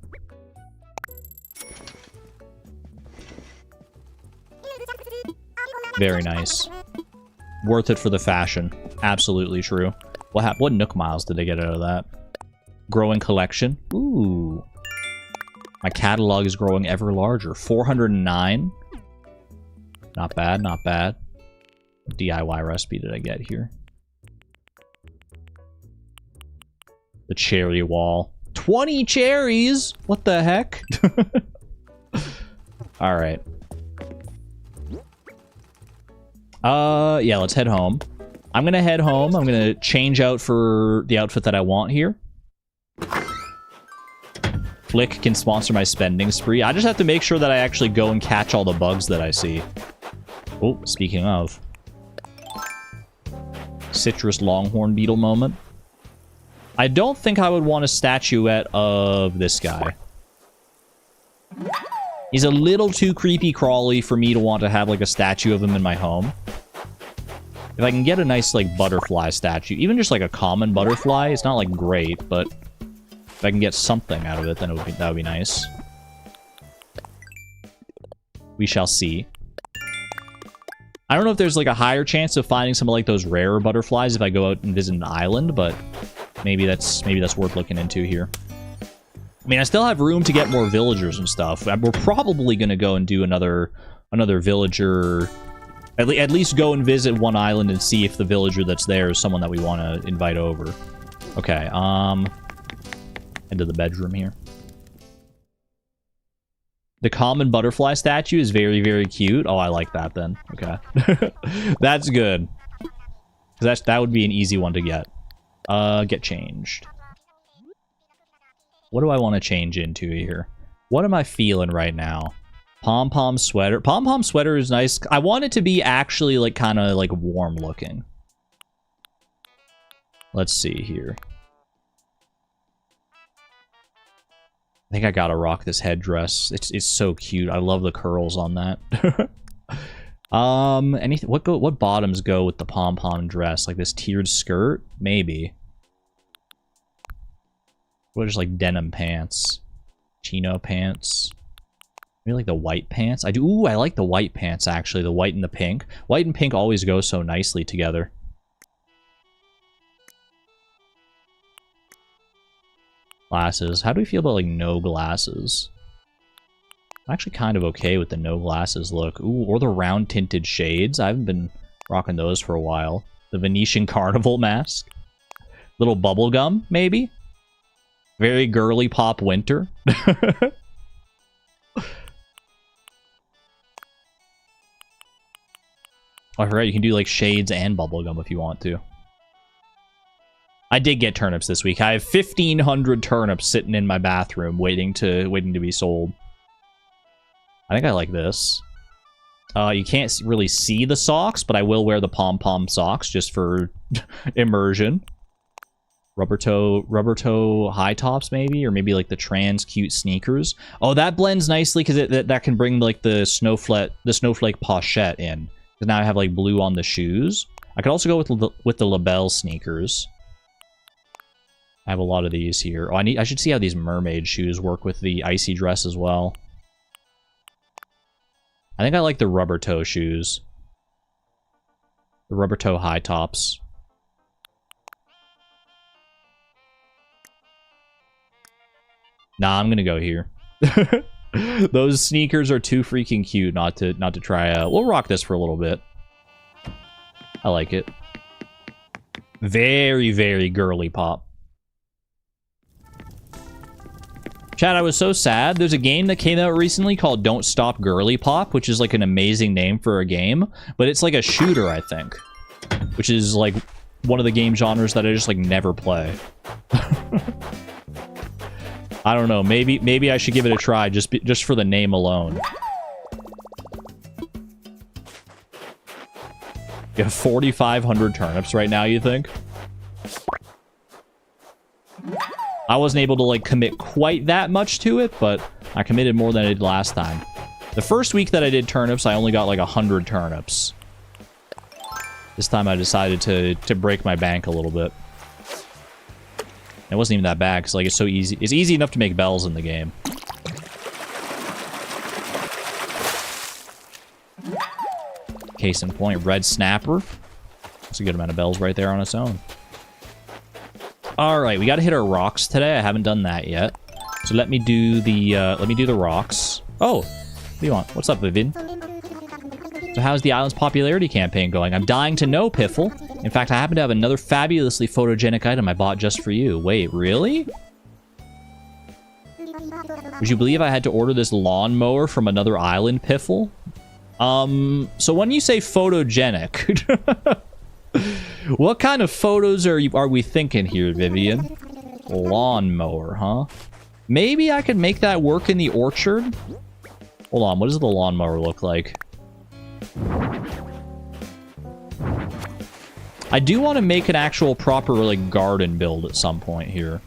Very nice. Worth it for the fashion. Absolutely true. What Nook Miles did I get out of that? Growing collection. Ooh. My catalog is growing ever larger. 409. Not bad, not bad. What DIY recipe did I get here? The cherry wall. 20 cherries! What the heck? Alright. Yeah, let's head home. I'm gonna head home. I'm gonna change out for the outfit that I want here. Flick can sponsor my spending spree. I just have to make sure that I actually go and catch all the bugs that I see. Oh, speaking of. Citrus longhorn beetle moment. I don't think I would want a statuette of this guy. He's a little too creepy crawly for me to want to have like a statue of him in my home. If I can get a nice like butterfly statue, even just like a common butterfly, it's not like great, but if I can get something out of it, then that would be nice. We shall see. I don't know if there's like a higher chance of finding some of like those rarer butterflies if I go out and visit an island, but maybe that's worth looking into here. I mean, I still have room to get more villagers and stuff. We're probably gonna go and do another villager. At least go and visit one island and see if the villager that's there is someone that we want to invite over. Okay, into the bedroom here. The common butterfly statue is very, very cute. Oh, I like that then. Okay. That's good. That would be an easy one to get. Get changed. What do I want to change into here? What am I feeling right now? Pom-pom sweater. Pom-pom sweater is nice. I want it to be actually like kind of like warm looking. Let's see here. I think I gotta rock this headdress. It's so cute. I love the curls on that. Anything? What bottoms go with the pom-pom dress? Like this tiered skirt? Maybe. What, just like denim pants? Chino pants? Maybe like the white pants? Ooh, I like the white pants actually. The white and the pink. White and pink always go so nicely together. Glasses. How do we feel about like no glasses? I'm actually kind of okay with the no glasses look. Ooh, or the round tinted shades. I haven't been rocking those for a while. The Venetian carnival mask. Little bubble gum, maybe? Very girly pop winter. I forgot you can do like shades and bubblegum if you want to. I did get turnips this week. I have 1,500 turnips sitting in my bathroom waiting to be sold. I think I like this. You can't really see the socks, but I will wear the pom-pom socks just for immersion. Rubber toe high tops maybe, or maybe like the trans cute sneakers. Oh, that blends nicely because that can bring like the snowflake pochette in. Because now I have like blue on the shoes. I could also go with the label sneakers. I have a lot of these here. Oh, I should see how these mermaid shoes work with the icy dress as well. I think I like the rubber toe shoes. The rubber toe high tops. Nah, I'm gonna go here. Those sneakers are too freaking cute not to try out. We'll rock this for a little bit. I like it. Very, very girly pop. Chat, I was so sad. There's a game that came out recently called Don't Stop Girly Pop, which is like an amazing name for a game, but it's like a shooter, I think, which is like one of the game genres that I just like never play. I don't know. Maybe I should give it a try just for the name alone. You have 4,500 turnips right now, you think? I wasn't able to like commit quite that much to it, but I committed more than I did last time. The first week that I did turnips, I only got like 100 turnips. This time I decided to break my bank a little bit. It wasn't even that bad, because like it's so easy. It's easy enough to make bells in the game. Case in point, red snapper. That's a good amount of bells right there on its own. Alright, we gotta hit our rocks today. I haven't done that yet. So let me do the rocks. Oh, what do you want? What's up, Vivian? So how's the island's popularity campaign going? I'm dying to know, Piffle. In fact, I happen to have another fabulously photogenic item I bought just for you. Wait, really? Would you believe I had to order this lawnmower from another island, Piffle? So when you say photogenic, what kind of photos are we thinking here, Vivian? Lawnmower, huh? Maybe I could make that work in the orchard? Hold on, what does the lawnmower look like? I do want to make an actual proper like garden build at some point here.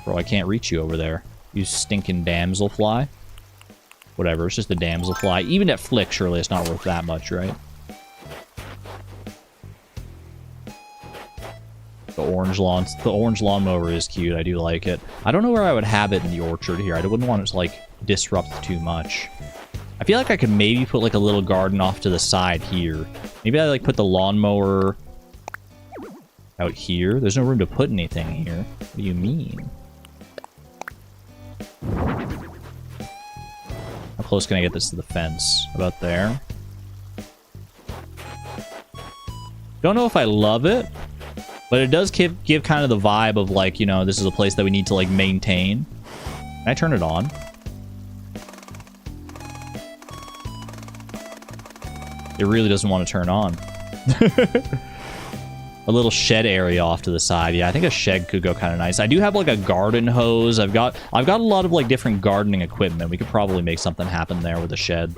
Bro, I can't reach you over there. You stinking damselfly. Whatever, it's just a damselfly. Even at Flick, surely it's not worth that much, right? The orange lawnmower is cute. I do like it. I don't know where I would have it in the orchard here. I wouldn't want it to like disrupt too much. I feel like I could maybe put like a little garden off to the side here. Maybe I like put the lawnmower out here. There's no room to put anything here. What do you mean? How close can I get this to the fence? About there. Don't know if I love it, but it does give kind of the vibe of like, you know, this is a place that we need to like maintain. Can I turn it on? It really doesn't want to turn on. A little shed area off to the side. Yeah, I think a shed could go kind of nice. I do have like a garden hose. I've got a lot of like different gardening equipment. We could probably make something happen there with a shed.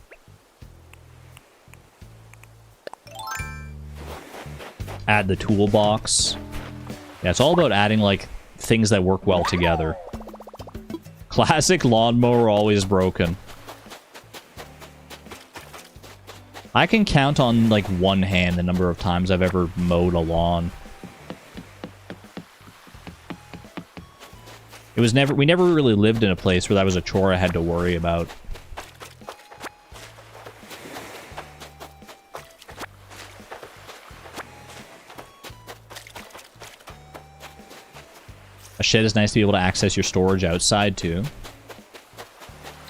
Add the toolbox. Yeah, it's all about adding like things that work well together. Classic lawnmower always broken. I can count on, like, one hand the number of times I've ever mowed a lawn. It was never... We never really lived in a place where that was a chore I had to worry about. A shed is nice to be able to access your storage outside, too.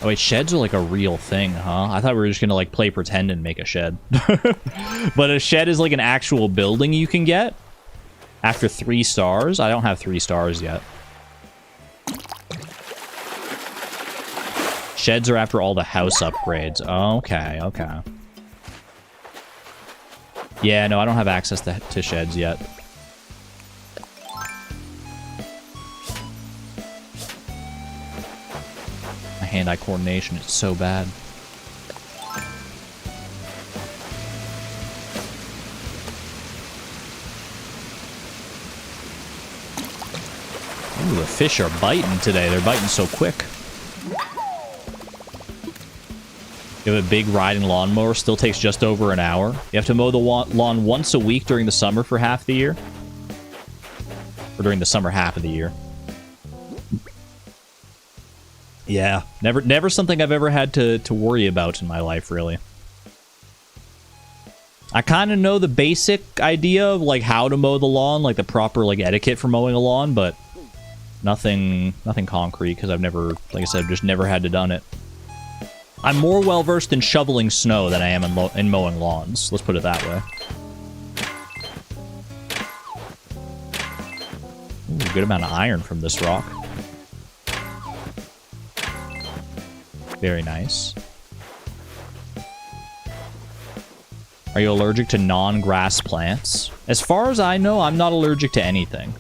Oh, wait, sheds are like a real thing, huh? I thought we were just gonna, like, play pretend and make a shed. But a shed is, like, an actual building you can get after 3 stars. I don't have 3 stars yet. Sheds are after all the house upgrades. Okay, okay. Yeah, no, I don't have access to sheds yet. Hand-eye coordination is so bad. Ooh, the fish are biting today. They're biting so quick. You have a big riding lawnmower. Still takes just over an hour. You have to mow the lawn once a week during the summer for half the year. Or during the summer half of the year. Yeah, never something I've ever had to worry about in my life, really. I kind of know the basic idea of, like, how to mow the lawn, like the proper, like, etiquette for mowing a lawn, but nothing concrete, because I've never, like I said, just never had to done it. I'm more well-versed in shoveling snow than I am in mowing lawns. Let's put it that way. Ooh, good amount of iron from this rock. Very nice. Are you allergic to non-grass plants? As far as I know, I'm not allergic to anything.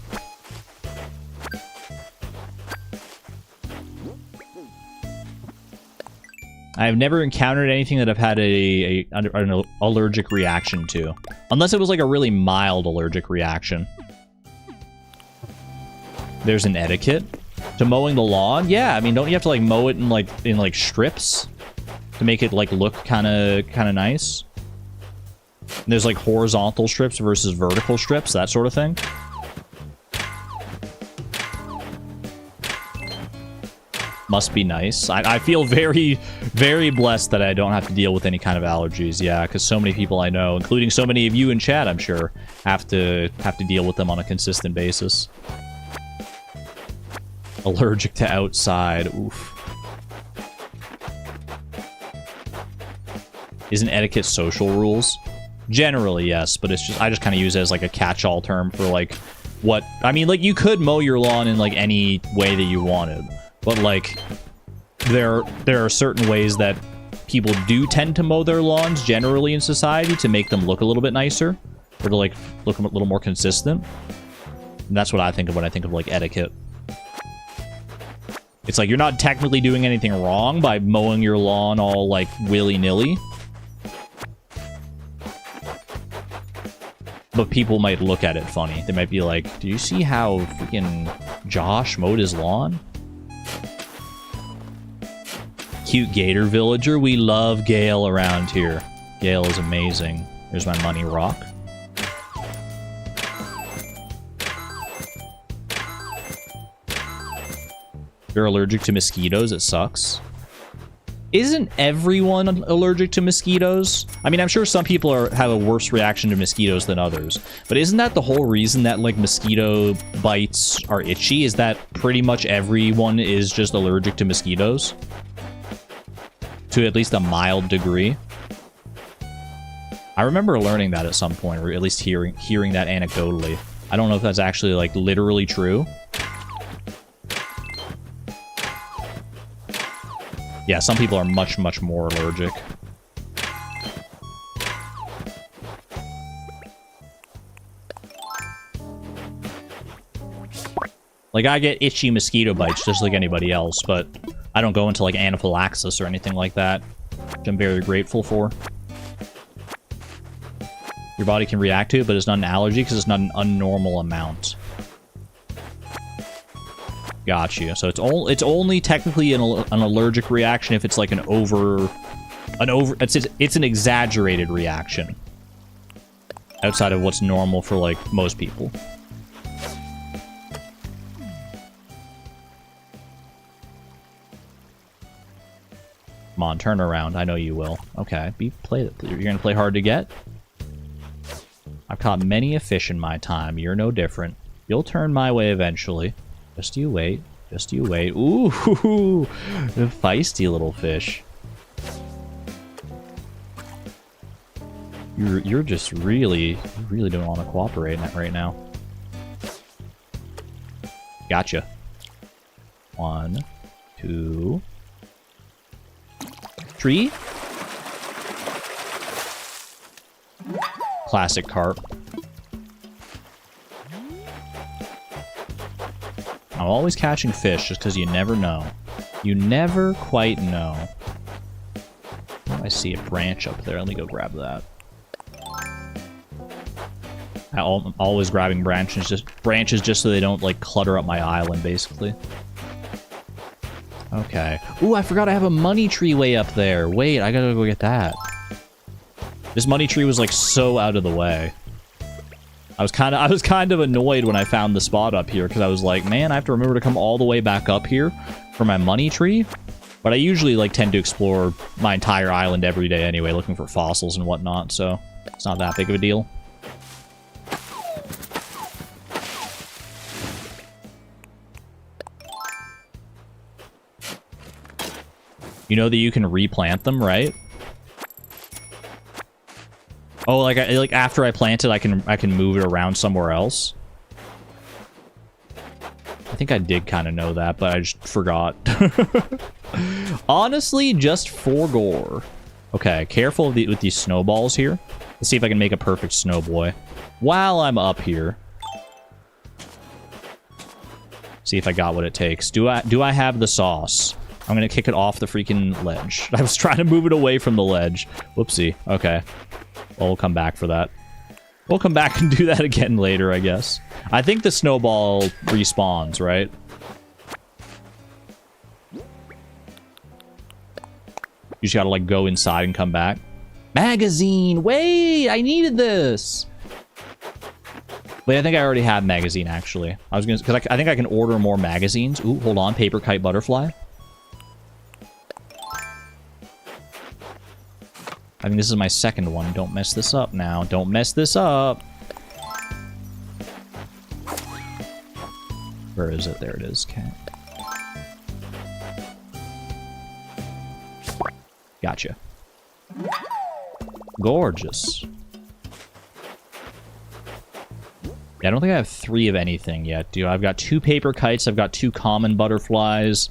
I've never encountered anything that I've had an allergic reaction to. Unless it was like a really mild allergic reaction. There's an etiquette to mowing the lawn. Yeah, I mean, don't you have to, like, mow it in like strips to make it, like, look kind of nice? And there's, like, horizontal strips versus vertical strips, that sort of thing. Must be nice. I feel very, very blessed that I don't have to deal with any kind of allergies. Yeah, because so many people I know, including so many of you in chat, I'm sure, have to deal with them on a consistent basis. Allergic to outside. Oof. Isn't etiquette social rules? Generally, yes, but it's just I just kind of use it as like a catch-all term for like what I mean. Like, you could mow your lawn in like any way that you wanted, but like there are certain ways that people do tend to mow their lawns generally in society to make them look a little bit nicer or to like look a little more consistent. And that's what I think of when I think of like etiquette. It's like you're not technically doing anything wrong by mowing your lawn all, like, willy-nilly. But people might look at it funny. They might be like, do you see how freaking Josh mowed his lawn? Cute gator villager. We love Gale around here. Gale is amazing. There's my money rock. You're allergic to mosquitoes, it sucks. Isn't everyone allergic to mosquitoes? I mean, I'm sure some people have a worse reaction to mosquitoes than others, but isn't that the whole reason that, like, mosquito bites are itchy? Is that pretty much everyone is just allergic to mosquitoes? To at least a mild degree? I remember learning that at some point, or at least hearing that anecdotally. I don't know if that's actually, like, literally true. Yeah, some people are much, much more allergic. Like, I get itchy mosquito bites just like anybody else, but I don't go into, like, anaphylaxis or anything like that, which I'm very grateful for. Your body can react to it, but it's not an allergy because it's not an unnormal amount. Got you. So it's only technically an allergic reaction if it's like it's an exaggerated reaction outside of what's normal for like most people. Come on, turn around. I know you will. Okay, you're gonna play hard to get? I've caught many a fish in my time. You're no different. You'll turn my way eventually. Just you wait. Just you wait. Ooh, feisty little fish. You're just really don't want to cooperate right now. Gotcha. 1, 2, 3. Classic carp. I'm always catching fish just because you never know. You never quite know. Oh, I see a branch up there. Let me go grab that. I'm always grabbing branches just so they don't like clutter up my island, basically. Okay. Ooh, I forgot I have a money tree way up there. Wait, I gotta go get that. This money tree was like so out of the way. I was kind of annoyed when I found the spot up here because I was like, man, I have to remember to come all the way back up here for my money tree. But I usually like tend to explore my entire island every day anyway, looking for fossils and whatnot, so it's not that big of a deal. You know that you can replant them, right? Oh, like after I plant it, I can move it around somewhere else. I think I did kind of know that, but I just forgot. Honestly, just for gore. Okay, careful with these snowballs here. Let's see if I can make a perfect snow boy while I'm up here. See if I got what it takes. Do I have the sauce? I'm gonna kick it off the freaking ledge. I was trying to move it away from the ledge. Whoopsie. Okay. Well, we'll come back for that. We'll come back and do that again later, I guess. I think the snowball respawns, right? You just gotta, like, go inside and come back. Magazine! Wait! I needed this! Wait, I think I already have magazine, actually. I was gonna... Because I think I can order more magazines. Ooh, hold on. Paper kite butterfly. I think this is my second one. Don't mess this up now. Don't mess this up. Where is it? There it is. Okay. Gotcha. Gorgeous. Yeah, I don't think I have 3 of anything yet, do I? I've got 2 paper kites. I've got 2 common butterflies.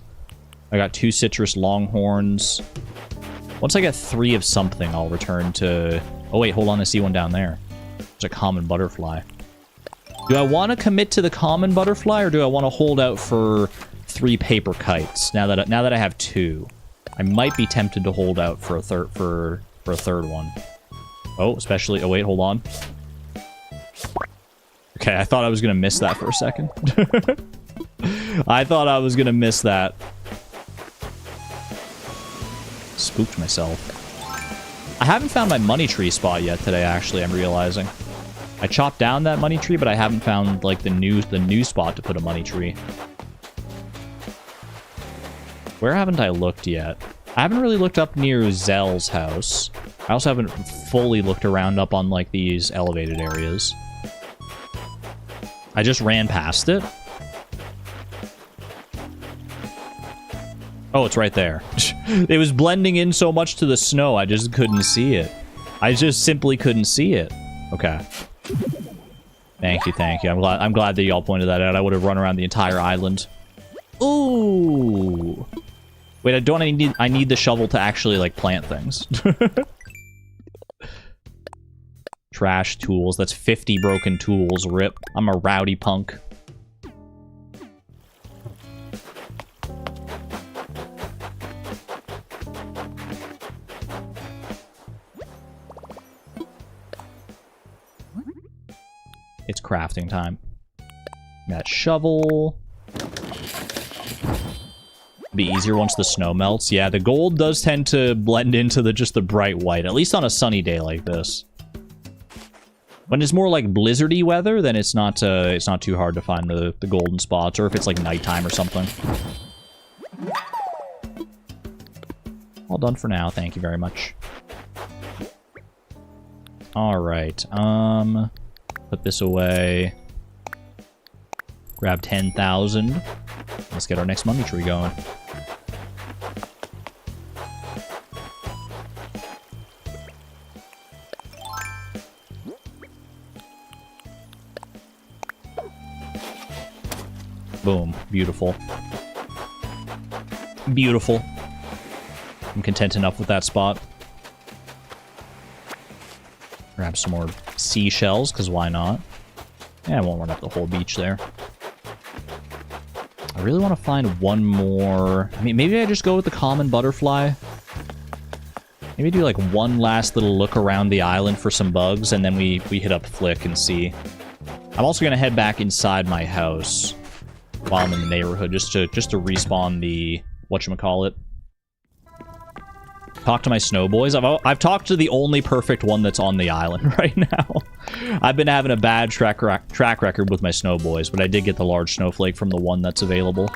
I got 2 citrus longhorns. Once I get 3 of something, I'll return to... Oh, wait, hold on. I see one down there. There's a common butterfly. Do I want to commit to the common butterfly, or do I want to hold out for 3 paper kites? Now that I have 2, I might be tempted to hold out for a third one. Oh, especially... Oh, wait, hold on. Okay, I thought I was going to miss that for a second. I thought I was going to miss that. Spooked myself. I haven't found my money tree spot yet today, actually, I'm realizing. I chopped down that money tree, but I haven't found, like, the new spot to put a money tree. Where haven't I looked yet? I haven't really looked up near Zell's house. I also haven't fully looked around up on, like, these elevated areas. I just ran past it. Oh, it's right there. It was blending in so much to the snow, I just couldn't see it. I just simply couldn't see it. Okay. Thank you, thank you. I'm glad that y'all pointed that out. I would have run around the entire island. Ooh. Wait, I need the shovel to actually, like, plant things. Trash tools. That's 50 broken tools. Rip. I'm a rowdy punk. It's crafting time. That shovel. Be easier once the snow melts. Yeah, the gold does tend to blend into just the bright white, at least on a sunny day like this. When it's more like blizzardy weather, then it's not too hard to find the golden spots, or if it's like nighttime or something. All done for now. Thank you very much. All right. Put this away. Grab 10,000. Let's get our next money tree going. Boom. Beautiful. Beautiful. I'm content enough with that spot. Grab some more seashells, because why not? Yeah, I won't run up the whole beach there. I really want to find one more... I mean, maybe I just go with the common butterfly. Maybe do like one last little look around the island for some bugs, and then we hit up Flick and see. I'm also going to head back inside my house while I'm in the neighborhood, just to respawn the... whatchamacallit. Talk to my snowboys. I've talked to the only perfect one that's on the island right now. I've been having a bad track record with my snowboys, but I did get the large snowflake from the one that's available.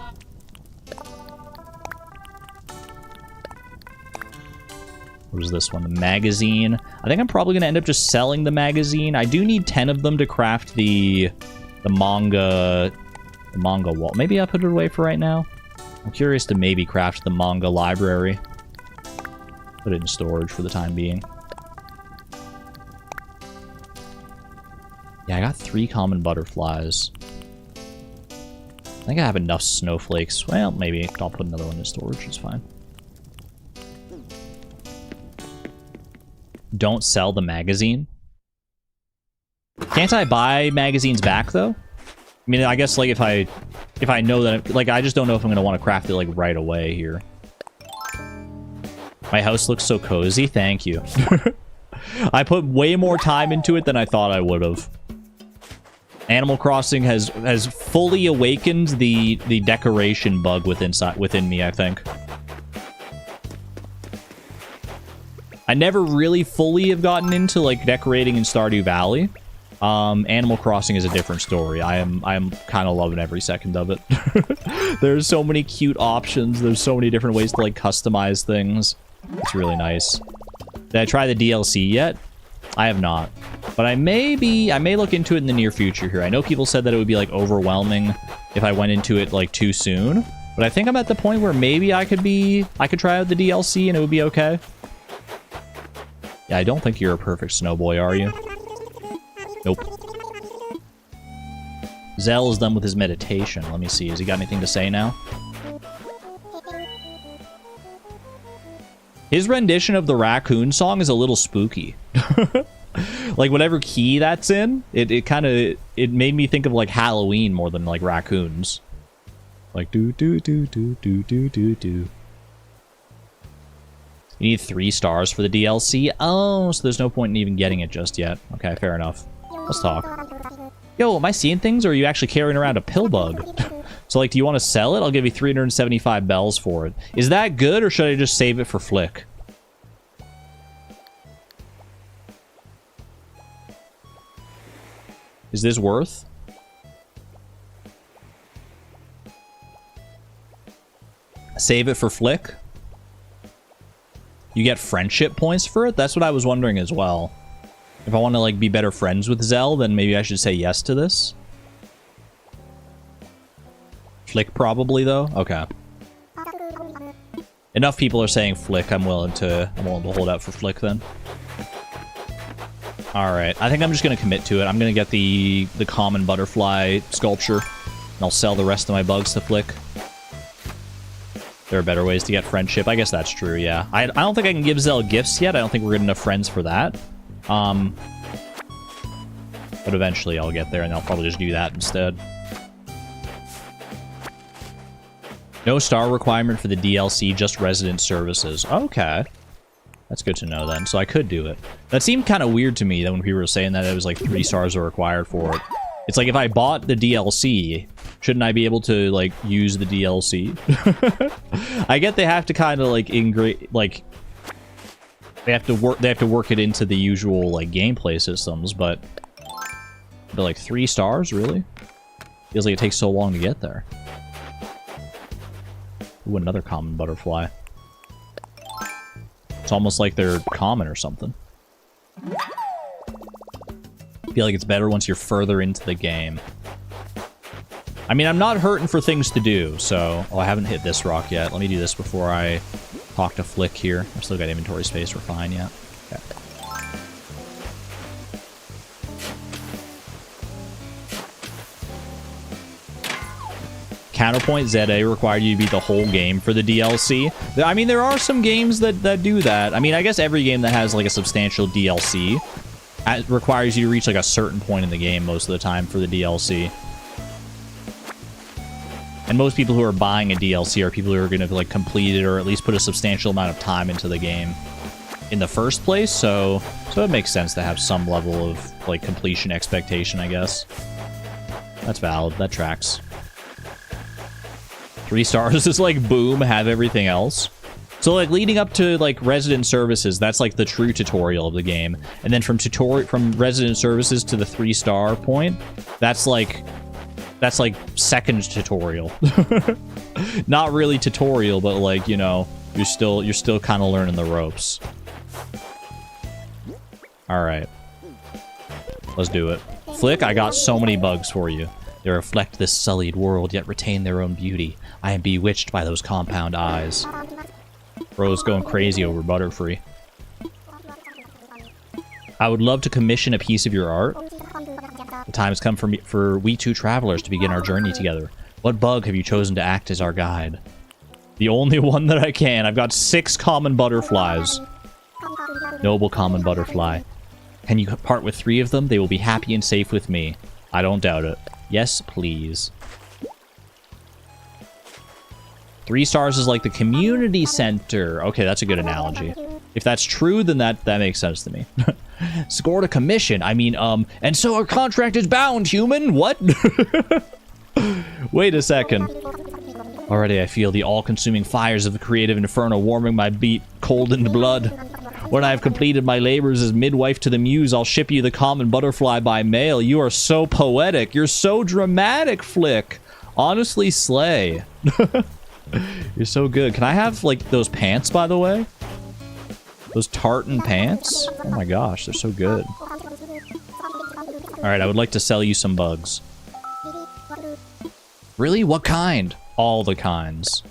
What is this one? The magazine. I think I'm probably going to end up just selling the magazine. I do need 10 of them to craft the manga wall. Maybe I'll put it away for right now. I'm curious to maybe craft the manga library. Put it in storage for the time being. Yeah, I got 3 common butterflies. I think I have enough snowflakes. Well, maybe I'll put another one in storage. It's fine. Don't sell the magazine. Can't I buy magazines back, though? I mean, I guess, like, if I know that... like, I just don't know if I'm going to want to craft it, like, right away here. My house looks so cozy. Thank you. I put way more time into it than I thought I would have. Animal Crossing has fully awakened the decoration bug within me, I think. I never really fully have gotten into, like, decorating in Stardew Valley. Animal Crossing is a different story. I am kind of loving every second of it. There's so many cute options. There's so many different ways to, like, customize things. It's really nice. Did I try the DLC yet? I have not. But I may look into it in the near future here. I know people said that it would be, like, overwhelming if I went into it, like, too soon. But I think I'm at the point where maybe I could try out the DLC and it would be okay. Yeah, I don't think you're a perfect snowboy, are you? Nope. Zell is done with his meditation. Let me see. Has he got anything to say now? His rendition of the raccoon song is a little spooky. Like, whatever key that's in, it made me think of, like, Halloween more than, like, raccoons. Like, do. You need 3 stars for the DLC? Oh, so there's no point in even getting it just yet. Okay, fair enough. Let's talk. Yo, am I seeing things, or are you actually carrying around a pill bug? So, like, do you want to sell it? I'll give you 375 bells for it. Is that good, or should I just save it for Flick? Is this worth? Save it for Flick? You get friendship points for it? That's what I was wondering as well. If I want to, like, be better friends with Zell, then maybe I should say yes to this. Flick probably, though? Okay. Enough people are saying Flick. I'm willing to hold out for Flick, then. Alright. I think I'm just going to commit to it. I'm going to get the common butterfly sculpture. And I'll sell the rest of my bugs to Flick. There are better ways to get friendship. I guess that's true, yeah. I don't think I can give Zell gifts yet. I don't think we're good enough friends for that. But eventually I'll get there, and I'll probably just do that instead. No star requirement for the DLC, just resident services. Okay. That's good to know, then. So I could do it. That seemed kind of weird to me, that when people were saying that it was like 3 stars are required for it. It's like if I bought the DLC, Shouldn't I be able to, like, use the DLC? I get they have to kind of, like, they have to work it into the usual, like, gameplay systems, but like 3 stars, really? Feels like it takes so long to get there. Ooh, another common butterfly. It's almost like they're common or something. I feel like it's better once you're further into the game. I mean, I'm not hurting for things to do, so... Oh, I haven't hit this rock yet. Let me do this before I talk to Flick here. I've still got inventory space. We're fine, yeah. Okay. Counterpoint ZA required you to beat the whole game for the DLC. I mean, there are some games that do that. I mean, I guess every game that has, like, a substantial DLC requires you to reach, like, a certain point in the game most of the time for the DLC. And most people who are buying a DLC are people who are going to, like, complete it or at least put a substantial amount of time into the game in the first place, so it makes sense to have some level of, like, completion expectation, I guess. That's valid. That tracks. 3 stars is like, boom, have everything else. So, like, leading up to, like, resident services, that's, like, the true tutorial of the game. And then from resident services to the 3-star point, that's like second tutorial. Not really tutorial, but, like, you know, you're still kind of learning the ropes. All right. Let's do it. Flick, I got so many bugs for you. They reflect this sullied world, yet retain their own beauty. I am bewitched by those compound eyes. Bro's going crazy over Butterfree. I would love to commission a piece of your art. The time has come for we two travelers to begin our journey together. What bug have you chosen to act as our guide? The only one that I can. I've got 6 common butterflies. Noble common butterfly. Can you part with 3 of them? They will be happy and safe with me. I don't doubt it. Yes, please. 3 stars is like the community center. Okay, that's a good analogy. If that's true, then that makes sense to me. Scored a commission. I mean, and so our contract is bound, human. What? Wait a second. Already I feel the all-consuming fires of the creative inferno warming my cold-ened blood. When I have completed my labors as midwife to the muse, I'll ship you the common butterfly by mail. You are so poetic. You're so dramatic, Flick. Honestly, slay. You're so good. Can I have, like, those pants, by the way? Those tartan pants? Oh my gosh, they're so good. Alright, I would like to sell you some bugs. Really? What kind? All the kinds.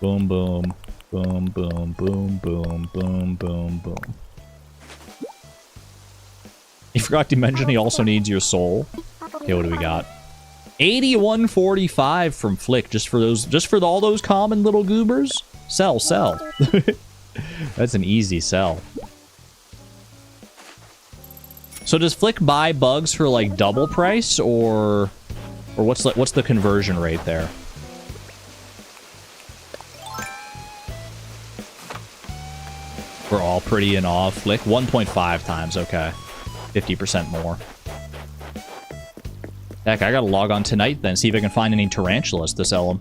Boom, boom. Boom, boom, boom, boom, boom, boom, boom. You forgot to mention he also needs your soul. Okay, what do we got? 81.45 from Flick, just for all those common little goobers. Sell. That's an easy sell. So does Flick buy bugs for, like, double price, or what's the conversion rate there? We're all pretty in awe. Flick 1.5 times. Okay, 50% more. Heck, I gotta log on tonight then, see if I can find any tarantulas to sell them.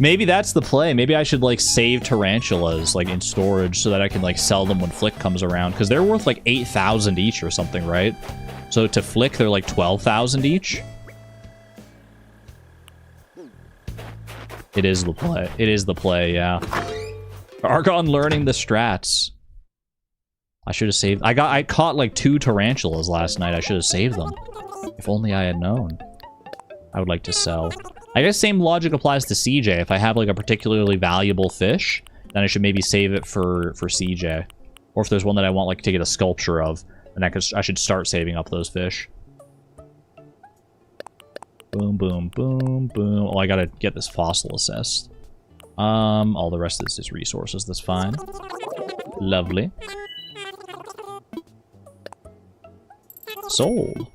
Maybe that's the play. Maybe I should, like, save tarantulas, like, in storage so that I can, like, sell them when Flick comes around. Because they're worth, like, 8,000 each or something, right? So to Flick, they're, like, 12,000 each. It is the play. It is the play, yeah. Argon learning the strats. I should have saved... I caught, like, 2 tarantulas last night. I should have saved them. If only I had known. I would like to sell. I guess same logic applies to CJ. If I have, like, a particularly valuable fish, then I should maybe save it for CJ. Or if there's one that I want, like, to get a sculpture of, then I should start saving up those fish. Boom, boom, boom, boom. Oh, I gotta get this fossil assessed. All the rest of this is resources. That's fine. Lovely. Sold.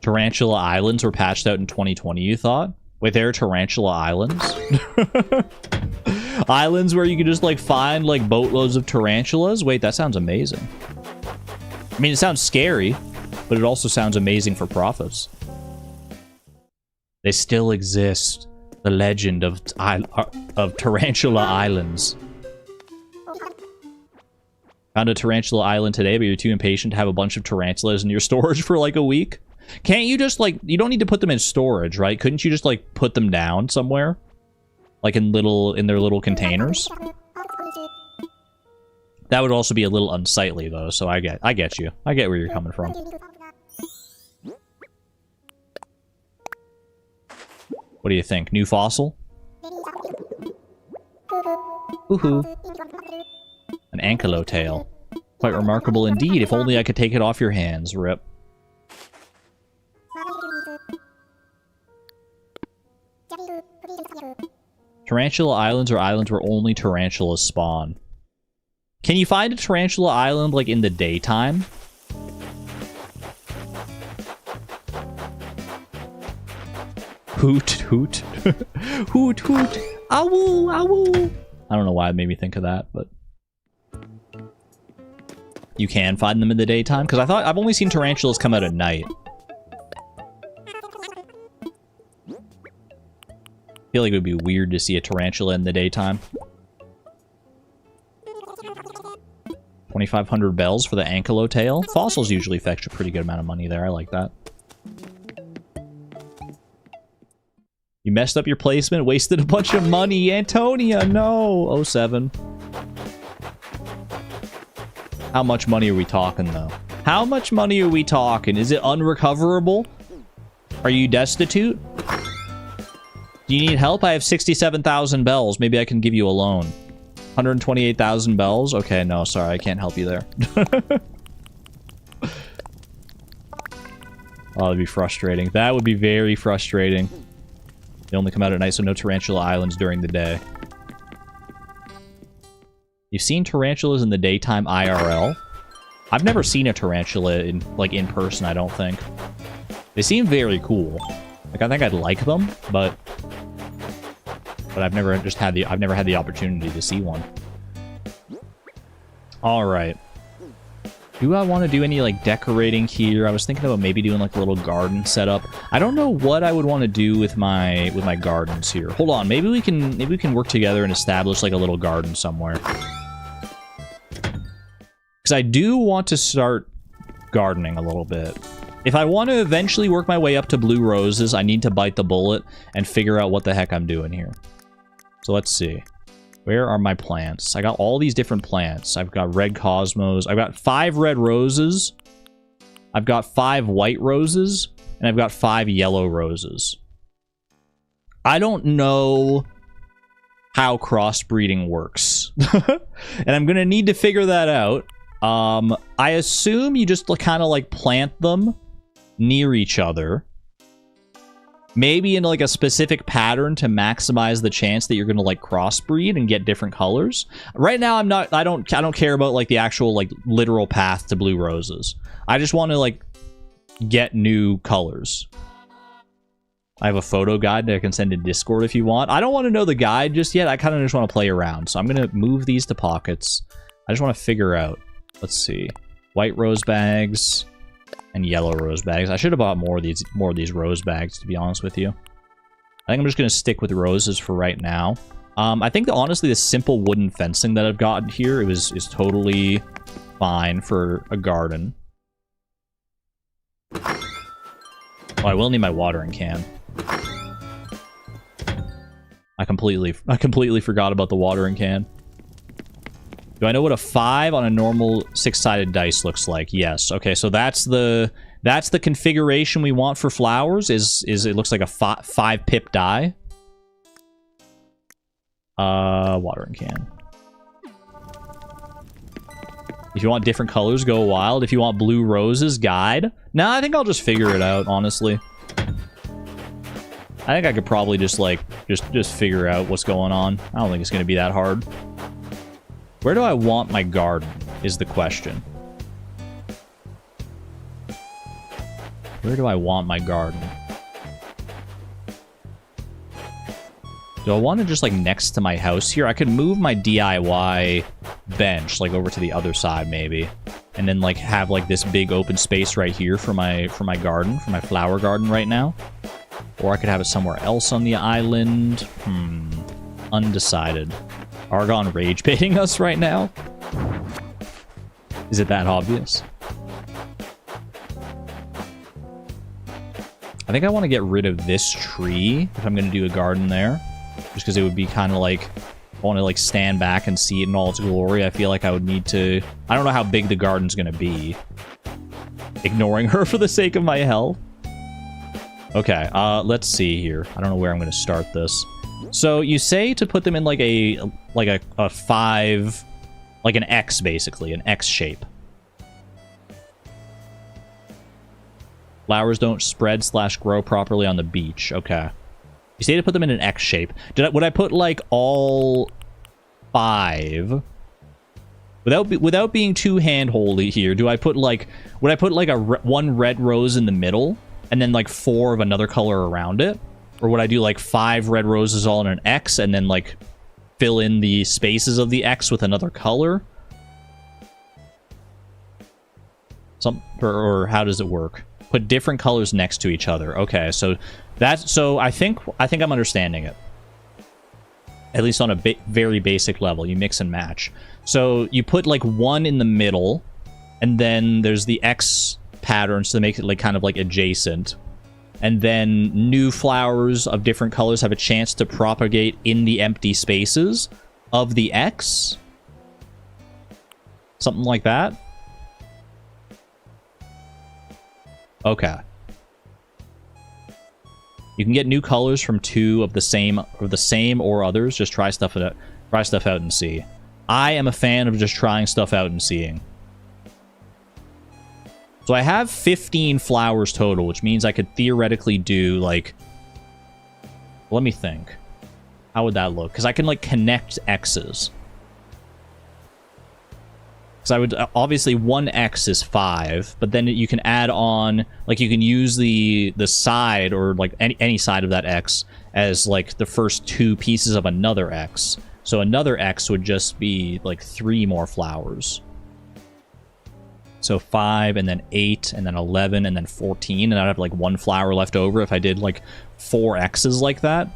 Tarantula Islands were patched out in 2020, you thought? Wait, there are Tarantula Islands? Islands where you can just, like, find, like, boatloads of tarantulas? Wait, that sounds amazing. I mean, it sounds scary. but it also sounds amazing for profits. They still exist. The legend of Tarantula Islands. Found a tarantula island today, but you're too impatient to have a bunch of tarantulas in your storage for like a week. Can't you just like, you don't need to put them in storage, right? Couldn't you just like put them down somewhere? Like in their little containers? That would also be a little unsightly though, so I get you. I get where you're coming from. What do you think? New fossil? Woohoo. An ankylo tail. Quite remarkable indeed. If only I could take it off your hands. Rip. Tarantula islands are islands where only tarantulas spawn. Can you find a tarantula island, like, in the daytime? Hoot, hoot. Hoot, hoot. Ow, ow. I don't know why it made me think of that, but... You can find them in the daytime? Because I've only seen tarantulas come out at night. I feel like it would be weird to see a tarantula in the daytime. 2,500 bells for the ankylo tail. Fossils usually fetch a pretty good amount of money there. I like that. You messed up your placement, wasted a bunch of money. Antonia, no. 07. How much money are we talking, though? How much money are we talking? Is it unrecoverable? Are you destitute? Do you need help? I have 67,000 bells. Maybe I can give you a loan. 128,000 bells? Okay, no, sorry. I can't help you there. Oh, that'd be frustrating. That would be very frustrating. They only come out at night, so no tarantula islands during the day. You've seen tarantulas in the daytime IRL? I've never seen a tarantula in person, I don't think. They seem very cool. Like, I think I'd like them, but I've never had the opportunity to see one. All right. Do I want to do any like decorating here? I was thinking about maybe doing like a little garden setup. I don't know what I would want to do with my gardens here. Hold on, maybe we can work together and establish like a little garden somewhere. Because I do want to start gardening a little bit. If I want to eventually work my way up to blue roses, I need to bite the bullet and figure out what the heck I'm doing here. So let's see. Where are my plants? I got all these different plants. I've got red cosmos. I've got 5 red roses. I've got 5 white roses. And I've got 5 yellow roses. I don't know how crossbreeding works. And I'm going to need to figure that out. I assume you just kind of like plant them near each other. Maybe in like a specific pattern to maximize the chance that you're going to like crossbreed and get different colors. Right now I don't care about like the actual like literal path to blue roses. I just want to like get new colors. I have a photo guide that I can send to Discord if you want. I don't want to know the guide just yet. I kind of just want to play around. So I'm going to move these to pockets. I just want to figure out. Let's see. White rose bags and yellow rose bags. I should have bought more of these rose bags, to be honest with you. I think I'm just going to stick with roses for right now. I think that honestly the simple wooden fencing that I've gotten here is totally fine for a garden. Oh, I will need my watering can. I completely forgot about the watering can. Do I know what a 5 on a normal 6-sided dice looks like? Yes. Okay, so that's the configuration we want for flowers. Is it looks like a 5 pip die. Watering can. If you want different colors, go wild. If you want blue roses, guide. Nah, I think I'll just figure it out, honestly. I think I could probably just figure out what's going on. I don't think it's gonna be that hard. Where do I want my garden, is the question. Where do I want my garden? Do I want it just, like, next to my house here? I could move my DIY bench, like, over to the other side, maybe. and then like have like this big open space right here for my garden, for my flower garden right now. Or I could have it somewhere else on the island. Undecided. Argon rage baiting us right now? Is it that obvious? I think I want to get rid of this tree if I'm going to do a garden there. Just because it would be kind of like... I want to like stand back and see it in all its glory. I feel like I would need to... I don't know how big the garden's going to be. Ignoring her for the sake of my health. Okay, let's see here. I don't know where I'm going to start this. So you say to put them in like a 5... Like an X, basically. An X shape. Flowers don't spread / grow properly on the beach. Okay. You say to put them in an X shape. Would I put like all 5 without being too hand-holdy here? Do I put like would I put like one red rose in the middle and then like 4 of another color around it, or would I do like 5 red roses all in an X and then like fill in the spaces of the X with another color? Or how does it work? Put different colors next to each other. Okay, so I think I'm understanding it. At least on a very basic level, you mix and match. So you put like 1 in the middle, and then there's the X patterns to make it like kind of like adjacent. And then new flowers of different colors have a chance to propagate in the empty spaces of the X. Something like that. Okay. You can get new colors from 2 of the same or others. Just try stuff out and see. I am a fan of just trying stuff out and seeing. So I have 15 flowers total, which means I could theoretically do like... Let me think. How would that look? Because I can like connect X's. Because I would obviously 1x is 5, but then you can add on, like you can use the side or like any side of that x as like the first 2 pieces of another x. So another x would just be like 3 more flowers. So 5 and then 8 and then 11 and then 14, and I'd have like 1 flower left over if I did like 4 x's like that.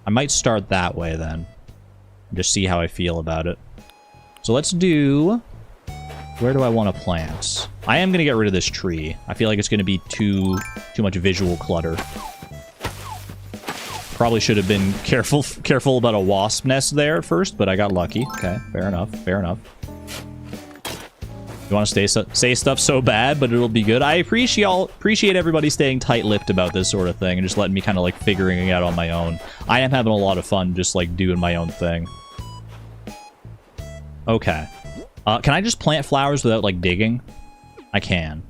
I might start that way then. Just see how I feel about it. So let's do... Where do I want to plant? I am going to get rid of this tree. I feel like it's going to be too much visual clutter. Probably should have been careful about a wasp nest there at first, but I got lucky. Okay, fair enough, fair enough. You want to say stuff so bad, but it'll be good. I appreciate everybody staying tight-lipped about this sort of thing and just letting me kind of like figuring it out on my own. I am having a lot of fun just like doing my own thing. Okay. Can I just plant flowers without like digging? I can.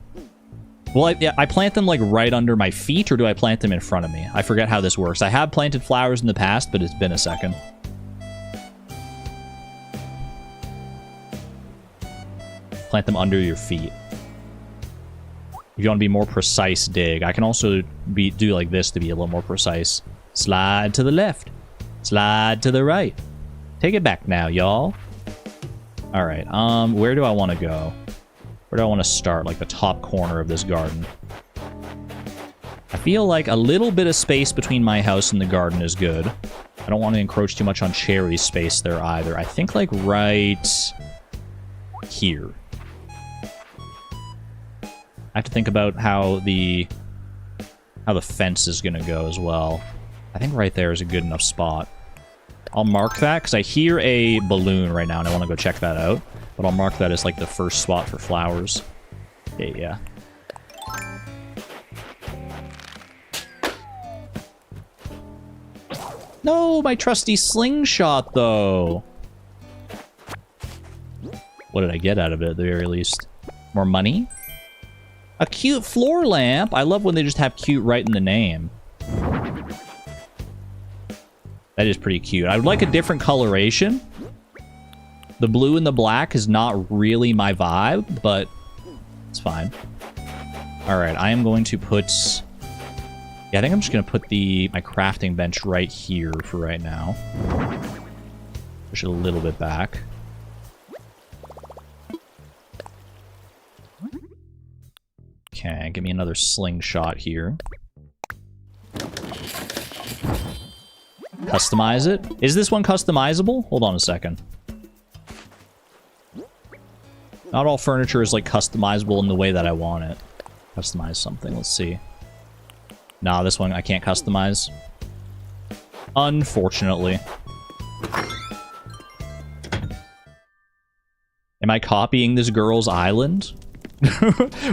Well, I plant them like right under my feet, or do I plant them in front of me? I forget how this works. I have planted flowers in the past, but it's been a second. Plant them under your feet. If you want to be more precise, dig. I can also do like this to be a little more precise. Slide to the left. Slide to the right. Take it back now, y'all. All right. Where do I want to go? Where do I want to start? Like the top corner of this garden. I feel like a little bit of space between my house and the garden is good. I don't want to encroach too much on Cherry's space there either. I think like right here. I have to think about how the fence is going to go as well. I think right there is a good enough spot. I'll mark that because I hear a balloon right now and I want to go check that out. But I'll mark that as like the first spot for flowers. Yeah. No, my trusty slingshot though. What did I get out of it at the very least? More money? A cute floor lamp. I love when they just have cute right in the name. That is pretty cute. I would like a different coloration. The blue and the black is not really my vibe, but it's fine. All right, I am going to put... Yeah, I think I'm just going to put my crafting bench right here for right now. Push it a little bit back. Okay, give me another slingshot here. Customize it. Is this one customizable? Hold on a second. Not all furniture is like customizable in the way that I want it. Customize something. Let's see. Nah, this one I can't customize. Unfortunately. Am I copying this girl's island?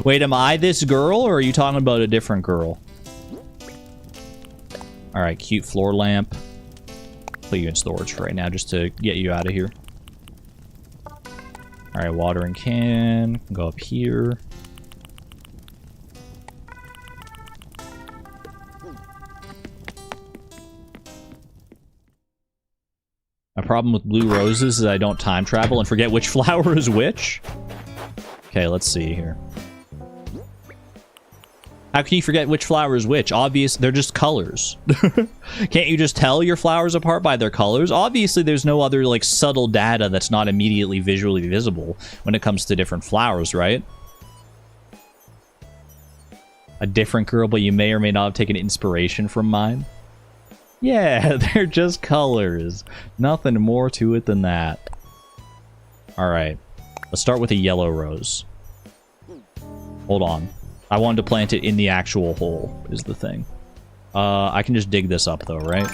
Wait, am I this girl, or are you talking about a different girl? Alright, cute floor lamp. Put you in storage for right now, just to get you out of here. Alright, watering can. Go up here. My problem with blue roses is I don't time travel and forget which flower is which. Okay, let's see here. How can you forget which flower is which? Obvious, they're just colors. Can't you just tell your flowers apart by their colors? Obviously, there's no other, like, subtle data that's not immediately visually visible when it comes to different flowers, right? A different girl, but you may or may not have taken inspiration from mine. Yeah, they're just colors. Nothing more to it than that. Alright. Let's start with a yellow rose. Hold on. I wanted to plant it in the actual hole, is the thing. I can just dig this up, though, right?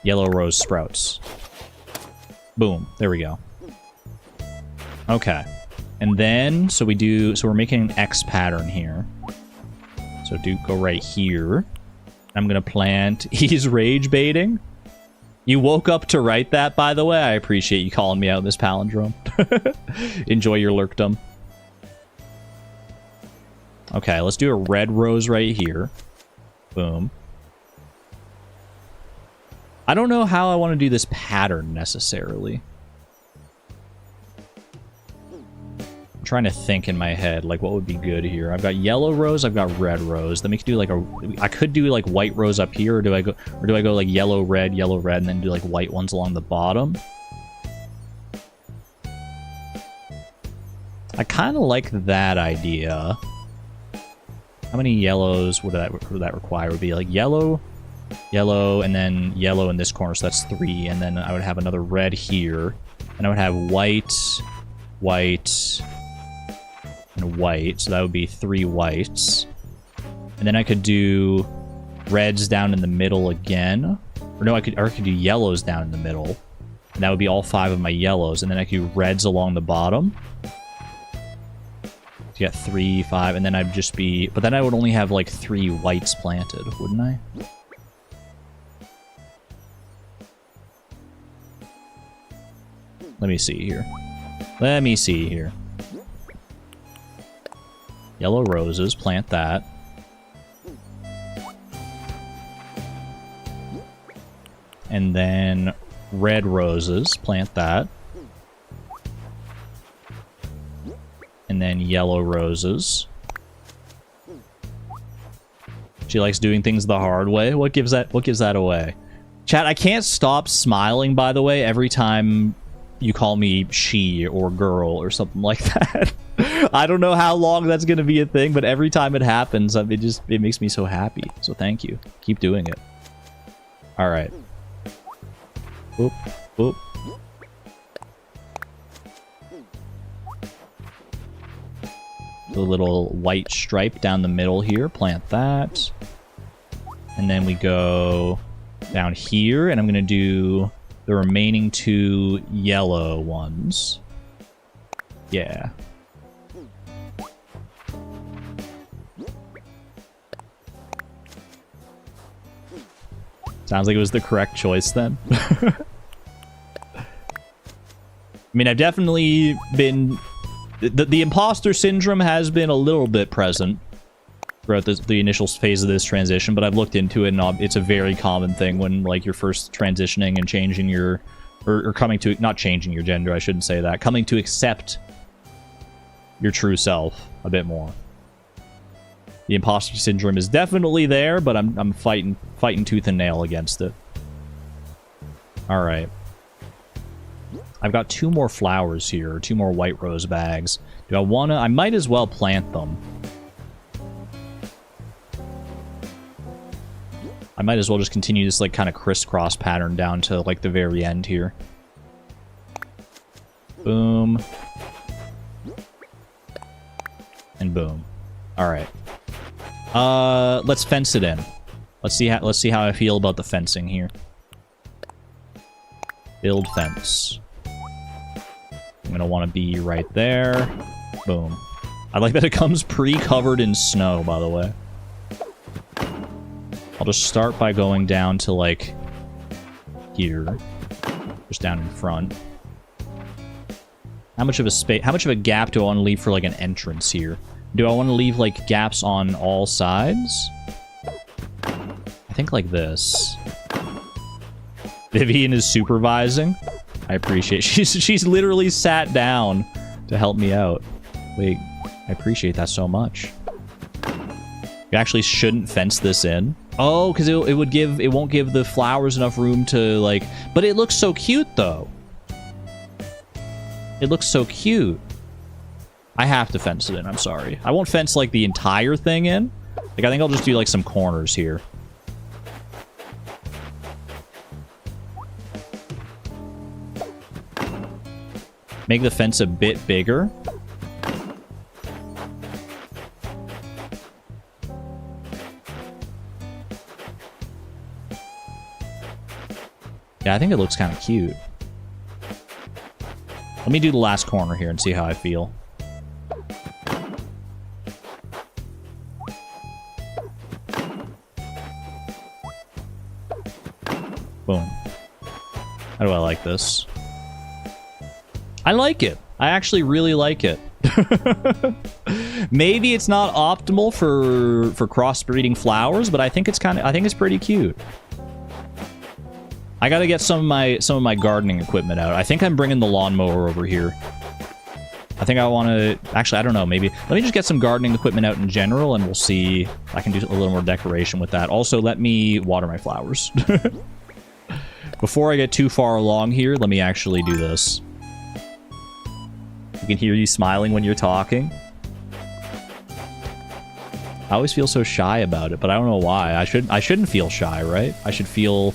Yellow rose sprouts. Boom. There we go. Okay. And then, so we're making an X pattern here. So go right here. I'm gonna plant, he's rage baiting. You woke up to write that, by the way. I appreciate you calling me out in this palindrome. Enjoy your lurkdom. Okay, let's do a red rose right here. Boom. I don't know how I want to do this pattern necessarily. I'm trying to think in my head, like, what would be good here. I've got yellow rose, I've got red rose. Then we could do like I could do like white rose up here, or do I go like yellow, red, and then do like white ones along the bottom? I kind of like that idea. How many yellows would that require? Would be like yellow, and then yellow in this corner, so that's 3. And then I would have another red here, and I would have white, and white, so that would be 3 whites. And then I could do reds down in the middle again. Or no, I could do yellows down in the middle. And that would be all 5 of my yellows. And then I could do reds along the bottom. So you got 3, 5, and then I'd just be... But then I would only have like 3 whites planted, wouldn't I? Let me see here. Yellow roses, plant that. And then red roses, plant that. And then yellow roses. She likes doing things the hard way. What gives that away? Chat, I can't stop smiling, by the way, every time you call me she or girl or something like that. I don't know how long that's going to be a thing, but every time it happens, it makes me so happy. So thank you. Keep doing it. All right. Boop, boop. The little white stripe down the middle here. Plant that. And then we go down here, and I'm going to do the remaining 2 yellow ones. Yeah. Sounds like it was the correct choice then. I mean, I've definitely been... The imposter syndrome has been a little bit present throughout the initial phase of this transition, but I've looked into it, and it's a very common thing when, like, you're first transitioning and changing your... Or coming to... Not changing your gender, I shouldn't say that. Coming to accept your true self a bit more. The imposter syndrome is definitely there, but I'm fighting tooth and nail against it. All right. I've got 2 more flowers here, 2 more white rose bags. Do I want to? I might as well plant them. I might as well just continue this like kind of crisscross pattern down to like the very end here. Boom. And boom. All right. Let's fence it in. Let's see how I feel about the fencing here. Build fence. I'm gonna want to be right there. Boom. I like that it comes pre-covered in snow, by the way. I'll just start by going down to like here, just down in front. How much of a gap do I want to leave for like an entrance here? Do I want to leave like gaps on all sides? I think like this. Vivian is supervising. I appreciate she's literally sat down to help me out. Wait, I appreciate that so much. You actually shouldn't fence this in. Oh, because it won't give the flowers enough room to like. But it looks so cute though. It looks so cute. I have to fence it in. I'm sorry. I won't fence like the entire thing in. Like I think I'll just do like some corners here. Make the fence a bit bigger. Yeah, I think it looks kind of cute. Let me do the last corner here and see how I feel. Boom. How do I like this? I like it. I actually really like it. Maybe it's not optimal for crossbreeding flowers, but I think it's pretty cute. I gotta get some of my gardening equipment out. I think I'm bringing the lawnmower over here. I think I want to... Actually, I don't know. Maybe... Let me just get some gardening equipment out in general, and we'll see... I can do a little more decoration with that. Also, let me water my flowers. Before I get too far along here, let me actually do this. I can hear you smiling when you're talking. I always feel so shy about it, but I don't know why. I shouldn't feel shy, right? I should feel...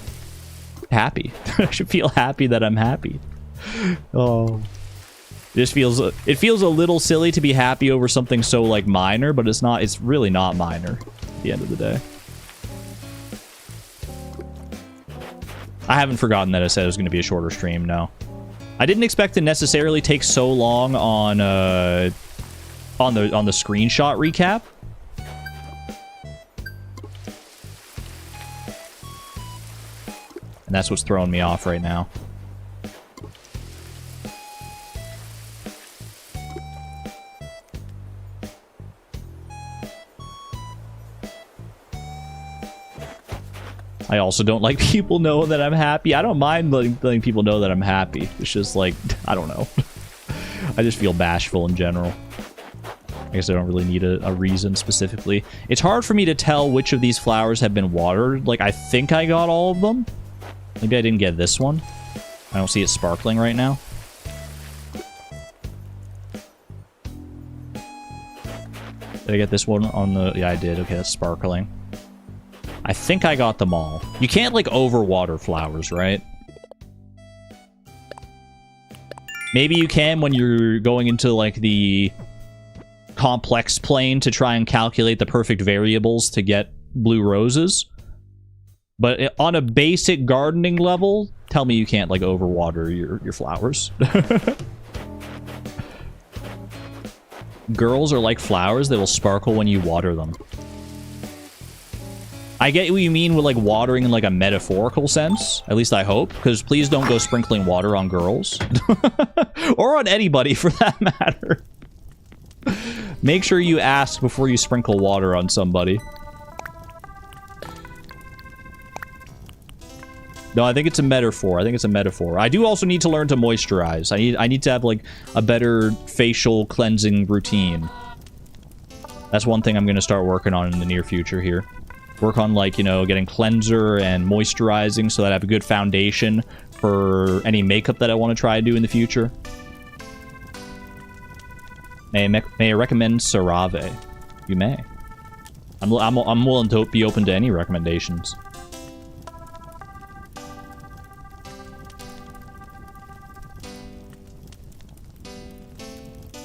happy. I should feel happy that I'm happy. Oh, it feels a little silly to be happy over something so like minor, but it's really not minor at the end of the day. I haven't forgotten that I said it was going to be a shorter stream. No, I didn't expect to necessarily take so long on the screenshot recap. And that's what's throwing me off right now. I also don't like people knowing that I'm happy. I don't mind letting people know that I'm happy. It's just like, I don't know. I just feel bashful in general. I guess I don't really need a reason specifically. It's hard for me to tell which of these flowers have been watered. Like, I think I got all of them. Maybe I didn't get this one. I don't see it sparkling right now. Did I get this one on the... Yeah, I did. Okay, that's sparkling. I think I got them all. You can't, like, overwater flowers, right? Maybe you can when you're going into, like, the complex plane to try and calculate the perfect variables to get blue roses. But on a basic gardening level, tell me you can't, like, overwater your flowers. Girls are like flowers that will sparkle when you water them. I get what you mean with, like, watering in, like, a metaphorical sense. At least I hope. Because please don't go sprinkling water on girls. Or on anybody, for that matter. Make sure you ask before you sprinkle water on somebody. No, I think it's a metaphor. I think it's a metaphor. I do also need to learn to moisturize. I need to have, like, a better facial cleansing routine. That's one thing I'm going to start working on in the near future here. Work on, like, you know, getting cleanser and moisturizing so that I have a good foundation for any makeup that I want to try to do in the future. May I recommend CeraVe? You may. I'm willing to be open to any recommendations.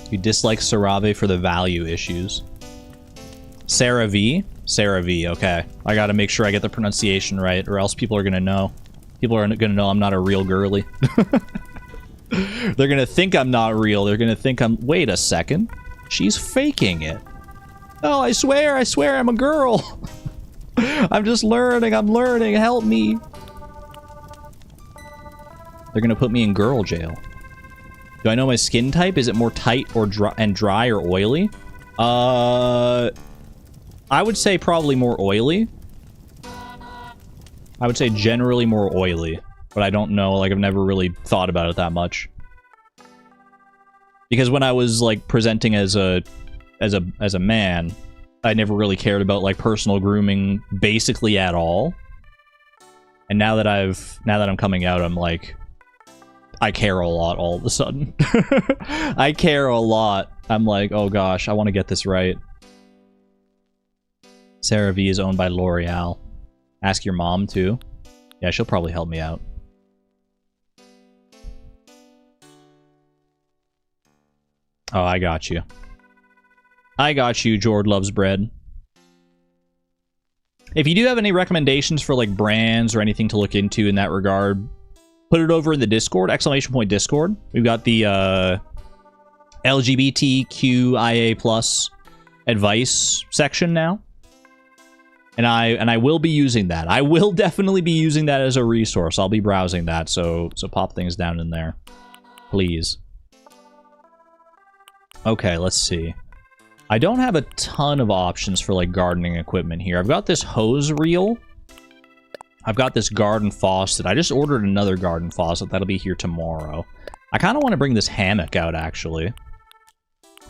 You dislike CeraVe for the value issues. CeraVe? CeraVe, okay. I gotta make sure I get the pronunciation right, or else people are gonna know. People are gonna know I'm not a real girly. They're gonna think I'm not real. They're gonna think I'm... Wait a second. She's faking it. Oh, I swear, I'm a girl. I'm just learning, I'm learning, help me. They're gonna put me in girl jail. Do I know my skin type? Is it more tight or dry or oily? I would say probably more oily. I would say generally more oily, but I don't know. Like, I've never really thought about it that much. Because when I was, like, presenting as a man, I never really cared about, like, personal grooming basically at all. And now that I'm coming out, I'm like, I care a lot all of a sudden. I care a lot. I'm like, oh gosh, I want to get this right. CeraVe is owned by L'Oreal. Ask your mom too. Yeah, she'll probably help me out. Oh, I got you. I got you, Jord Loves Bread. If you do have any recommendations for, like, brands or anything to look into in that regard, put it over in the Discord, !Discord. We've got the LGBTQIA+ advice section now. And I will be using that. I will definitely be using that as a resource. I'll be browsing that, so pop things down in there. Please. Okay, let's see. I don't have a ton of options for, like, gardening equipment here. I've got this hose reel. I've got this garden faucet. I just ordered another garden faucet. That'll be here tomorrow. I kind of want to bring this hammock out, actually.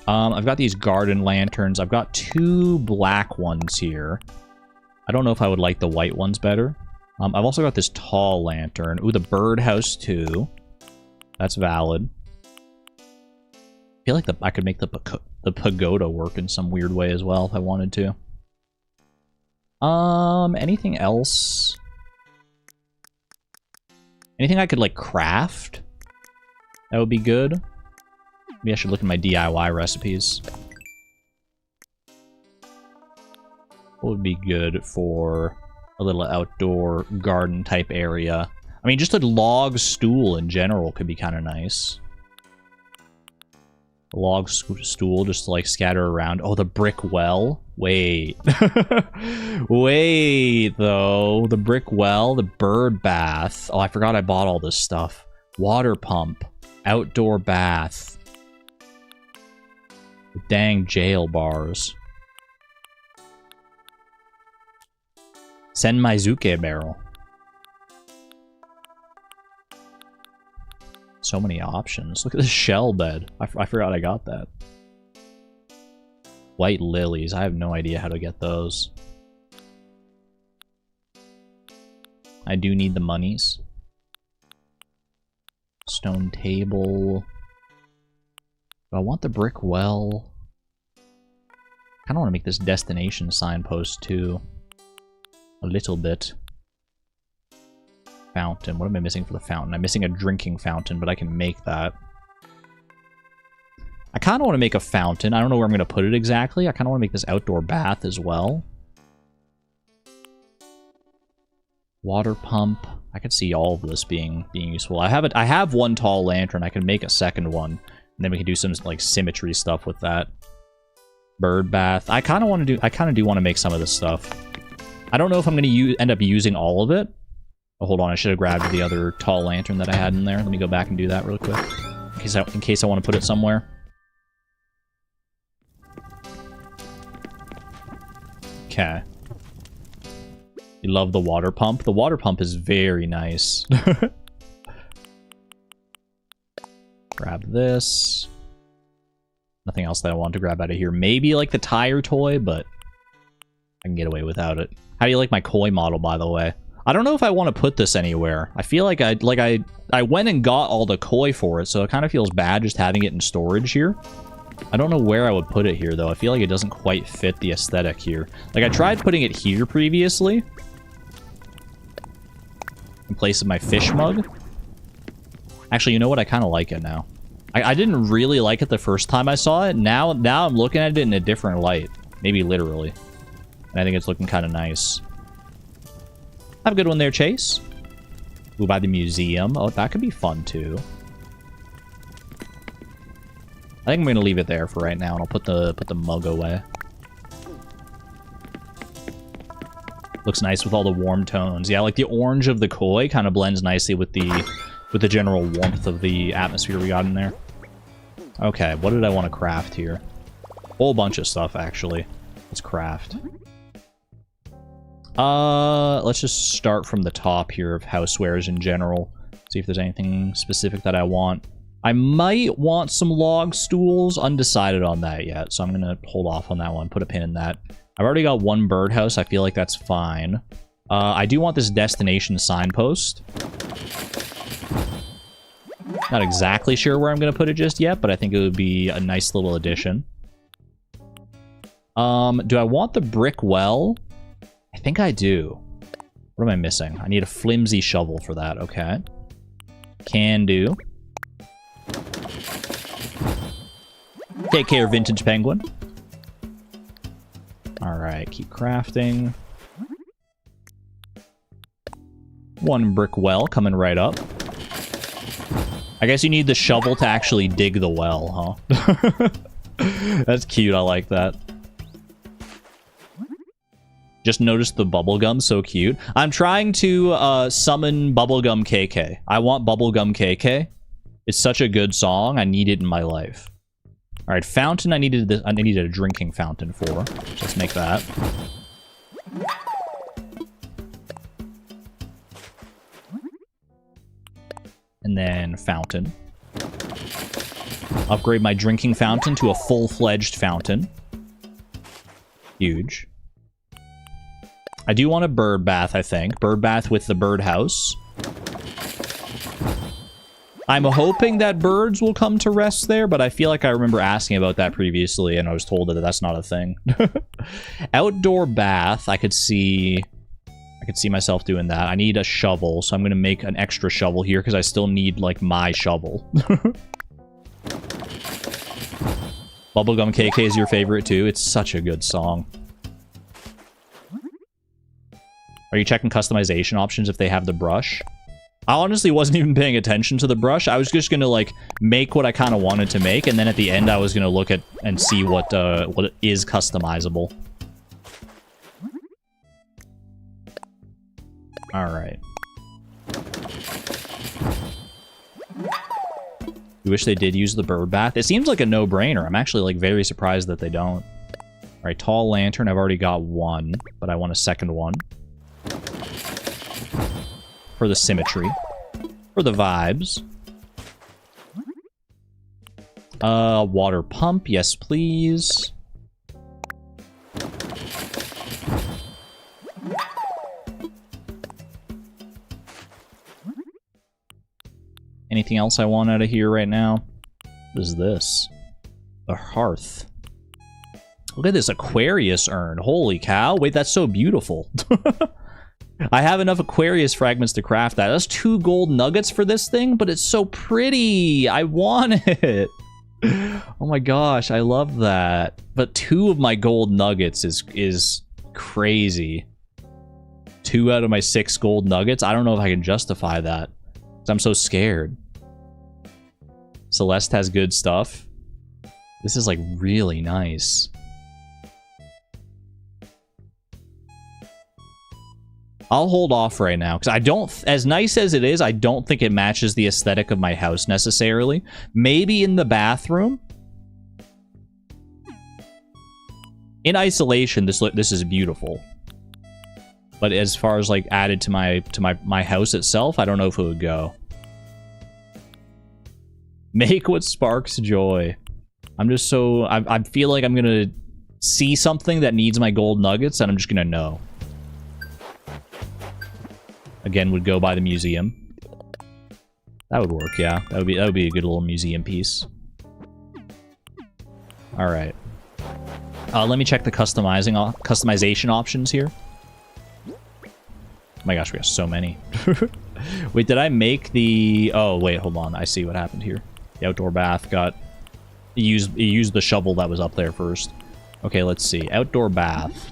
I've got these garden lanterns. I've got 2 black ones here. I don't know if I would like the white ones better. I've also got this tall lantern. Ooh, the birdhouse, too. That's valid. I feel like I could make the pagoda work in some weird way as well if I wanted to. Anything else? Anything I could, like, craft? That would be good. Maybe I should look at my DIY recipes. What would be good for a little outdoor garden type area? I mean, just a log stool in general could be kind of nice. A log stool just to, like, scatter around. Oh, the brick well? Wait. Wait, though. The brick well, the bird bath. Oh, I forgot I bought all this stuff. Water pump. Outdoor bath. The dang jail bars. Senmaizuke barrel. So many options. Look at this shell bed. I forgot I got that. White lilies. I have no idea how to get those. I do need the monies. Stone table. Do I want the brick well? I kind of want to make this destination signpost too. A little bit. Fountain. What am I missing for the fountain? I'm missing a drinking fountain, but I can make that. I kind of want to make a fountain. I don't know where I'm going to put it exactly. I kind of want to make this outdoor bath as well. Water pump. I could see all of this being useful. I have one tall lantern. I can make a second one, and then we can do some, like, symmetry stuff with that. Bird bath. I kind of do want to make some of this stuff. I don't know if I'm going to end up using all of it. Oh, hold on, I should have grabbed the other tall lantern that I had in there. Let me go back and do that real quick. In case I want to put it somewhere. Okay. You love the water pump? The water pump is very nice. Grab this. Nothing else that I want to grab out of here. Maybe like the tire toy, but I can get away without it. How do you like my koi model, by the way? I don't know if I want to put this anywhere. I feel like I went and got all the koi for it, so it kind of feels bad just having it in storage here. I don't know where I would put it here, though. I feel like it doesn't quite fit the aesthetic here. Like, I tried putting it here previously, in place of my fish mug. Actually, you know what? I kind of like it now. I didn't really like it the first time I saw it. Now I'm looking at it in a different light. Maybe literally. And I think it's looking kind of nice. Have a good one there, Chase. Ooh, by the museum. Oh, that could be fun, too. I think I'm going to leave it there for right now, and I'll put the mug away. Looks nice with all the warm tones. Yeah, like the orange of the koi kind of blends nicely with the general warmth of the atmosphere we got in there. Okay, what did I want to craft here? Whole bunch of stuff, actually. Let's craft. Let's just start from the top here of housewares in general. See if there's anything specific that I want. I might want some log stools. Undecided on that yet, so I'm gonna hold off on that one. Put a pin in that. I've already got one birdhouse. I feel like that's fine. I do want this destination signpost. Not exactly sure where I'm gonna put it just yet, but I think it would be a nice little addition. Do I want the brick well? I think I do. What am I missing? I need a flimsy shovel for that. Okay. Can do. Take care, Vintage Penguin. Alright, keep crafting. One brick well coming right up. I guess you need the shovel to actually dig the well, huh? That's cute, I like that. Just noticed the bubblegum, so cute. I'm trying to summon Bubblegum KK. I want Bubblegum KK. It's such a good song, I need it in my life. Alright, fountain I needed a drinking fountain for. Let's make that. And then fountain. Upgrade my drinking fountain to a full-fledged fountain. Huge. I do want a bird bath, I think. Bird bath with the birdhouse. I'm hoping that birds will come to rest there, but I feel like I remember asking about that previously, and I was told that that's not a thing. Outdoor bath, I could see myself doing that. I need a shovel, so I'm going to make an extra shovel here, because I still need, like, my shovel. Bubblegum KK is your favorite, too. It's such a good song. Are you checking customization options if they have the brush? I honestly wasn't even paying attention to the brush. I was just gonna like make what I kind of wanted to make, and then at the end I was gonna look at and see what is customizable. All right. You wish they did use the bird bath? It seems like a no-brainer. I'm actually like very surprised that they don't. All right, tall lantern. I've already got one, but I want a second one. For the symmetry. For the vibes. Water pump. Yes, please. Anything else I want out of here right now? What is this? A hearth. Look at this Aquarius urn. Holy cow. Wait, that's so beautiful. I have enough Aquarius fragments to craft that. That's 2 gold nuggets for this thing, but it's so pretty. I want it. Oh my gosh, I love that. But 2 of my gold nuggets is crazy. 2 out of my 6 gold nuggets? I don't know if I can justify that. I'm so scared. Celeste has good stuff. This is like really nice. I'll hold off right now, because I don't, as nice as it is, I don't think it matches the aesthetic of my house necessarily. Maybe in the bathroom. In isolation, this is beautiful. But as far as like added to my house itself, I don't know if it would go. Make what sparks joy. I'm just so... I feel like I'm gonna see something that needs my gold nuggets, and I'm just gonna know. Again, would go by the museum. That would work, yeah. That would be a good little museum piece. Alright. Let me check the customization options here. Oh my gosh, we got so many. Wait, did I make the... Oh, wait, hold on. I see what happened here. The outdoor bath got... It used the shovel that was up there first. Okay, let's see. Outdoor bath.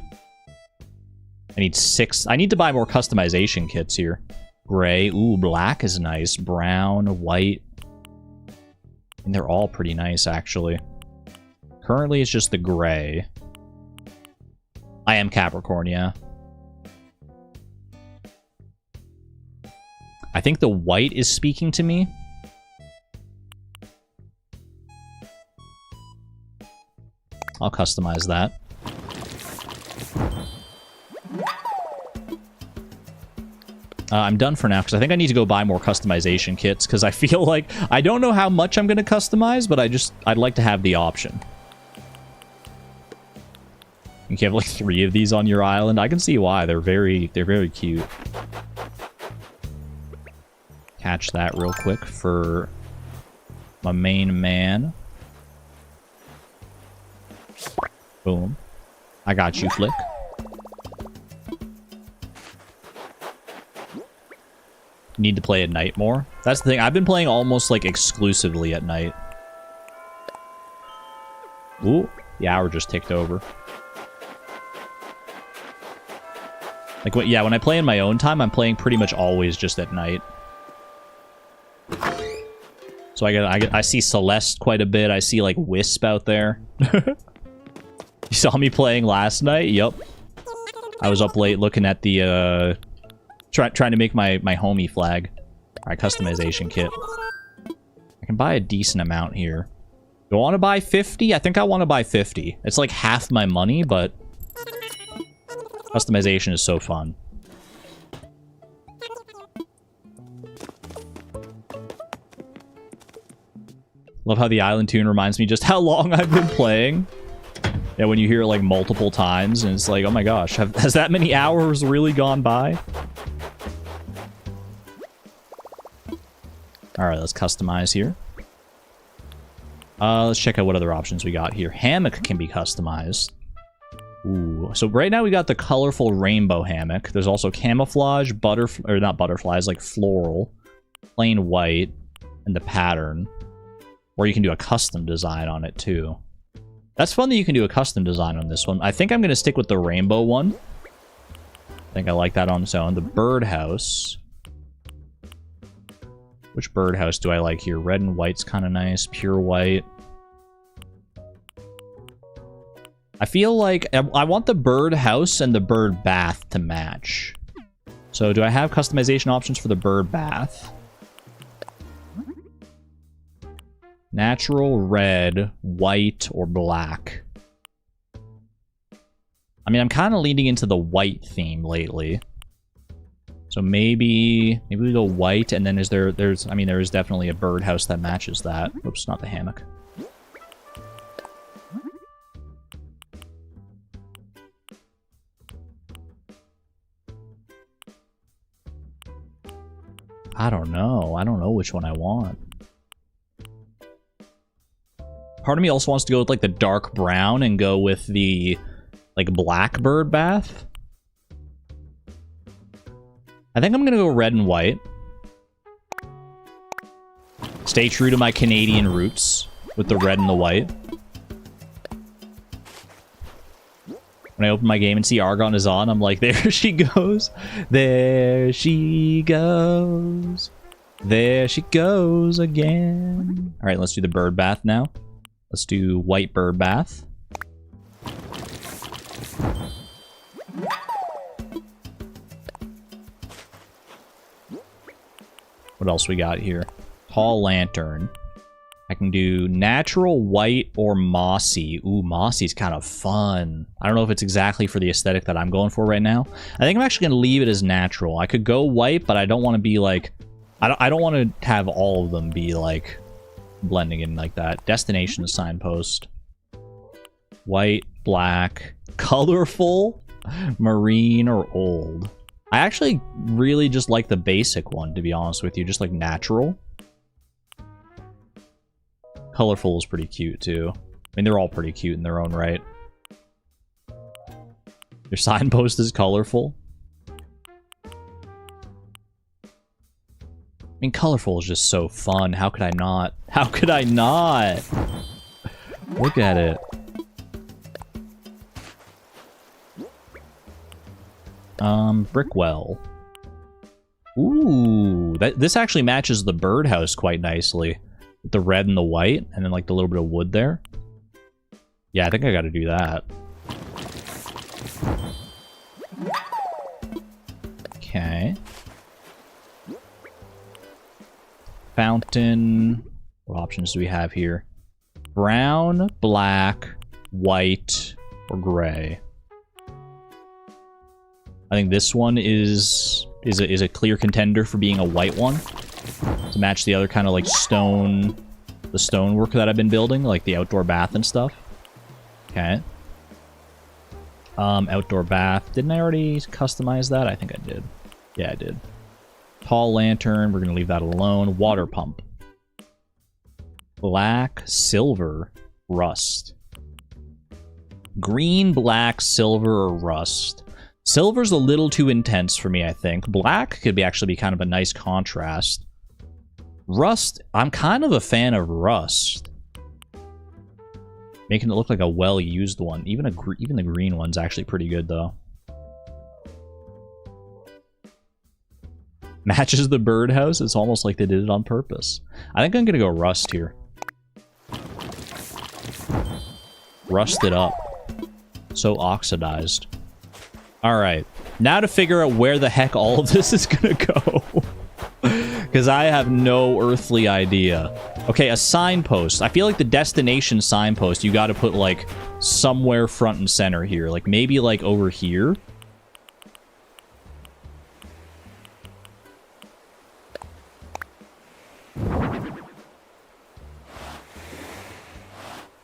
I need 6. I need to buy more customization kits here. Gray. Ooh, black is nice. Brown, white. And they're all pretty nice, actually. Currently, it's just the gray. I am Capricorn, yeah. I think the white is speaking to me. I'll customize that. I'm done for now, because I think I need to go buy more customization kits, because I feel like I don't know how much I'm going to customize, but I'd like to have the option. You have like 3 of these on your island. I can see why. They're very cute. Catch that real quick for my main man. Boom. I got you, Flick. Need to play at night more. That's the thing. I've been playing almost like exclusively at night. Ooh, the hour just ticked over. Like, yeah, when I play in my own time, I'm playing pretty much always just at night. So I see Celeste quite a bit. I see, like, Wisp out there. You saw me playing last night? Yup. I was up late looking at the, trying to make my Homi flag. Alright, customization kit. I can buy a decent amount here. Do I want to buy 50? I think I want to buy 50. It's like half my money, but... Customization is so fun. Love how the island tune reminds me just how long I've been playing. Yeah, when you hear it like multiple times, and it's like, oh my gosh, has that many hours really gone by? Alright, let's customize here. Let's check out what other options we got here. Hammock can be customized. Ooh, so right now we got the colorful rainbow hammock. There's also camouflage, or not butterflies, like floral, plain white, and the pattern. Or you can do a custom design on it too. That's fun that you can do a custom design on this one. I think I'm going to stick with the rainbow one. I think I like that on its own. The birdhouse. Which birdhouse do I like here? Red and white's kind of nice. Pure white. I feel like I want the birdhouse and the bird bath to match. So do I have customization options for the bird bath? Natural, red, white, or black. I mean, I'm kind of leaning into the white theme lately. So maybe we go white, and then there is definitely a birdhouse that matches that. Oops, not the hammock. I don't know. I don't know which one I want. Part of me also wants to go with, like, the dark brown and go with the, like, black bird bath. I think I'm gonna go red and white. Stay true to my Canadian roots with the red and the white. When I open my game and see Argon is on, I'm like, there she goes. There she goes. There she goes again. All right, let's do the bird bath now. Let's do white bird bath. What else we got here? Tall lantern. I can do natural, white, or mossy. Ooh, mossy's kind of fun. I don't know if it's exactly for the aesthetic that I'm going for right now. I think I'm actually going to leave it as natural. I could go white, but I don't want to be like... I don't want to have all of them be like blending in like that. Destination signpost. White, black, colorful, marine, or old. I actually really just like the basic one, to be honest with you. Just like natural. Colorful is pretty cute, too. I mean, they're all pretty cute in their own right. Your signpost is colorful. I mean, colorful is just so fun. How could I not? How could I not? Look at it. Brickwell. Ooh, this actually matches the birdhouse quite nicely. With the red and the white, and then like the little bit of wood there. Yeah, I think I gotta do that. Okay. Fountain. What options do we have here? Brown, black, white, or gray. I think this one is a clear contender for being a white one. To match the other kind of like the stonework that I've been building, like the outdoor bath and stuff. Okay. Outdoor bath. Didn't I already customize that? I think I did. Yeah, I did. Tall lantern. We're going to leave that alone. Water pump. Black, silver, rust. Green, black, silver, or rust. Silver's a little too intense for me, I think. Black could actually be kind of a nice contrast. Rust, I'm kind of a fan of rust. Making it look like a well-used one. Even the green one's actually pretty good, though. Matches the birdhouse. It's almost like they did it on purpose. I think I'm gonna go rust here. Rust it up. So oxidized. Alright. Now to figure out where the heck all of this is gonna go. Because I have no earthly idea. Okay, a signpost. I feel like the destination signpost, you gotta put, like, somewhere front and center here. Like, maybe, like, over here.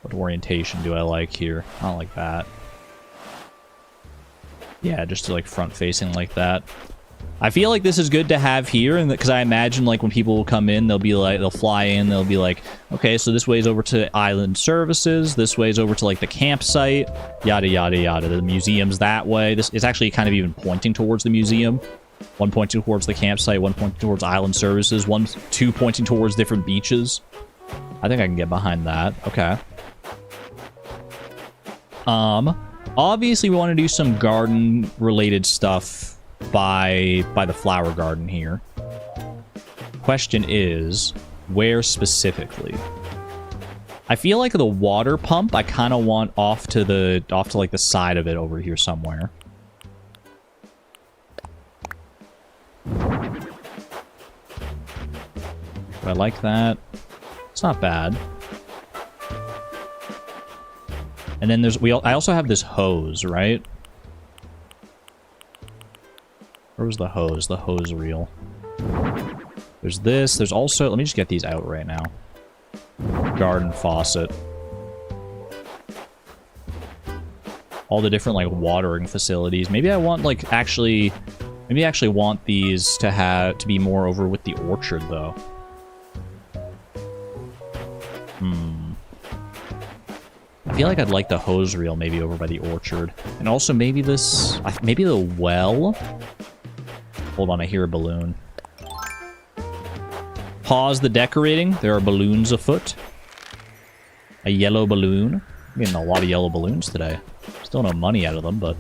What orientation do I like here? I don't like that. Yeah, just to, like, front-facing like that. I feel like this is good to have here, and because I imagine, like, when people will come in, they'll be like, they'll fly in, they'll be like, okay, so this way's over to island services, this way's over to, like, the campsite, yada, yada, yada. The museum's that way. This is actually kind of even pointing towards the museum. One pointing towards the campsite, one pointing towards island services, two pointing towards different beaches. I think I can get behind that. Okay. Obviously, we want to do some garden-related stuff by the flower garden here. Question is, where specifically? I feel like the water pump I kind of want off to like the side of it over here somewhere. Do I like that? It's not bad. And then I also have this hose, right? Where was the hose? The hose reel. There's this. There's also... Let me just get these out right now. Garden faucet. All the different, like, watering facilities. Maybe I want, like, actually... Maybe I actually want these to be more over with the orchard, though. I feel like I'd like the hose reel maybe over by the orchard. And also maybe this... Maybe the well... Hold on, I hear a balloon. Pause the decorating. There are balloons afoot. A yellow balloon. I'm getting a lot of yellow balloons today. Still no money out of them, but...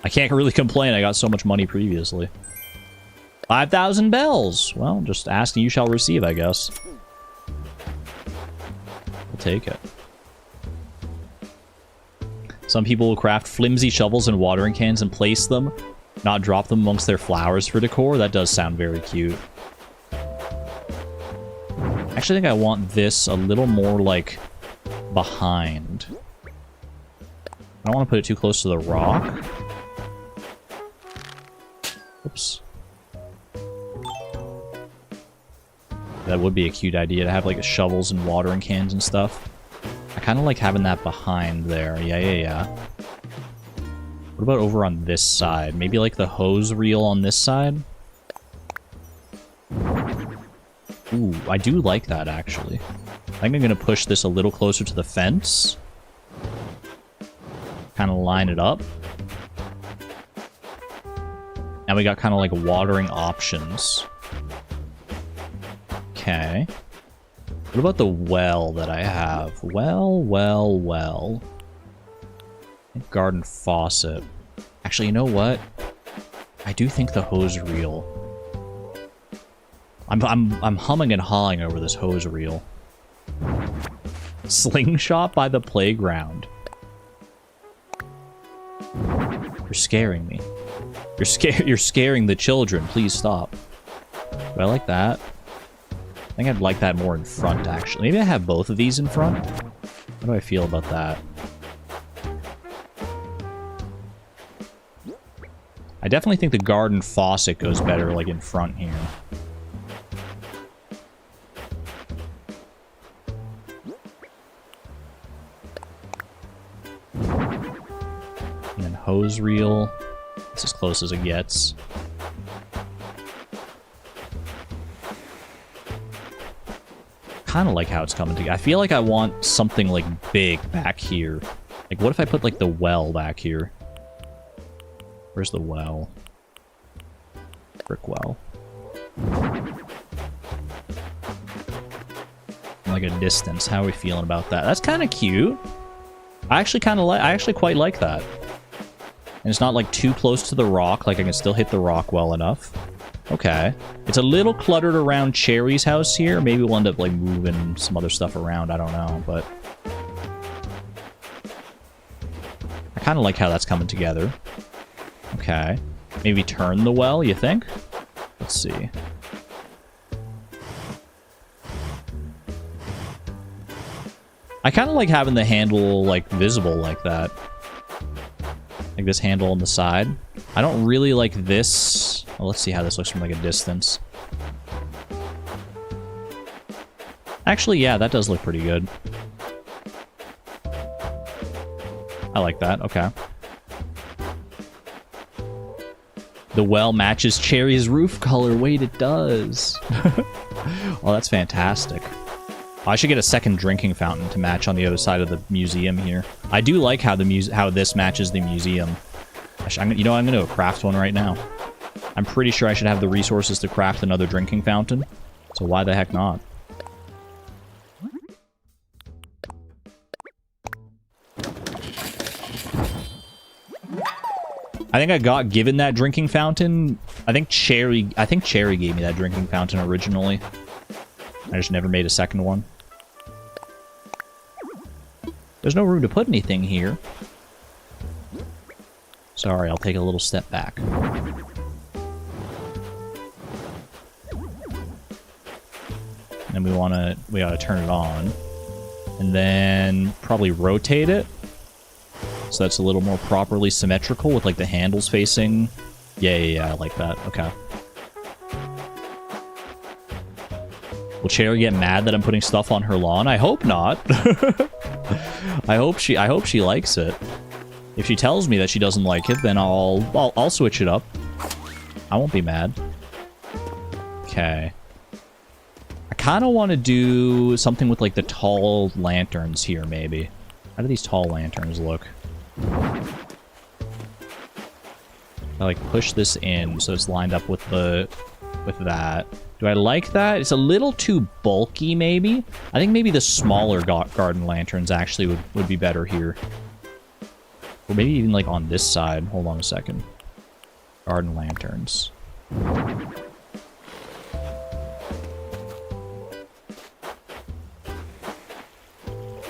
I can't really complain. I got so much money previously. 5,000 bells! Well, just ask and you shall receive, I guess. We'll take it. Some people will craft flimsy shovels and watering cans and place them, not drop them amongst their flowers for decor. That does sound very cute. Actually, I think I want this a little more, like, behind. I don't want to put it too close to the rock. Oops. That would be a cute idea to have like shovels and watering cans and stuff. I kind of like having that behind there. Yeah. What about over on this side? Maybe like the hose reel on this side? Ooh, I do like that actually. I think I'm going to push this a little closer to the fence. Kind of line it up. Now we got kind of like watering options. Okay. What about the well that I have? Well. Garden faucet. Actually, you know what? I do think the hose reel. I'm humming and hawing over this hose reel. Slingshot by the playground. You're scaring me. You're scaring the children. Please stop. Do I like that? I think I'd like that more in front, actually. Maybe I have both of these in front? How do I feel about that? I definitely think the garden faucet goes better, like, in front here. And then hose reel. It's as close as it gets. Kind of like how it's coming together. I feel like I want something, like, big back here. Like, what if I put, like, the well back here? Where's the well? Brick well. Like a distance. How are we feeling about that? That's kind of cute. I actually quite like that. And it's not like too close to the rock, like I can still hit the rock well enough. Okay. It's a little cluttered around Cherry's house here. Maybe we'll end up like moving some other stuff around, I don't know, but I kind of like how that's coming together. Okay. Maybe turn the well, you think? Let's see. I kind of like having the handle, like, visible like that. Like this handle on the side. I don't really like this. Well, let's see how this looks from, like, a distance. Actually, yeah, that does look pretty good. I like that. Okay. The well matches Cherry's roof color. Wait, it does. Oh, that's fantastic. I should get a second drinking fountain to match on the other side of the museum here. I do like how how this matches the museum. You know, I'm going to craft one right now. I'm pretty sure I should have the resources to craft another drinking fountain. So why the heck not? I think I got given that drinking fountain. I think Cherry gave me that drinking fountain originally. I just never made a second one. There's no room to put anything here. Sorry, I'll take a little step back. And we gotta turn it on. And then probably rotate it. So that's a little more properly symmetrical with, like, the handles facing. Yeah, I like that. Okay. Will Cherry get mad that I'm putting stuff on her lawn? I hope not. I hope she likes it. If she tells me that she doesn't like it, then I'll switch it up. I won't be mad. Okay. I kind of want to do something with, like, the tall lanterns here, maybe. How do these tall lanterns look? I like push this in so it's lined up with that. Do I like that? It's a little too bulky, maybe. I think maybe the smaller garden lanterns actually would be better here. Or maybe even like on this side. Hold on a second. Garden lanterns.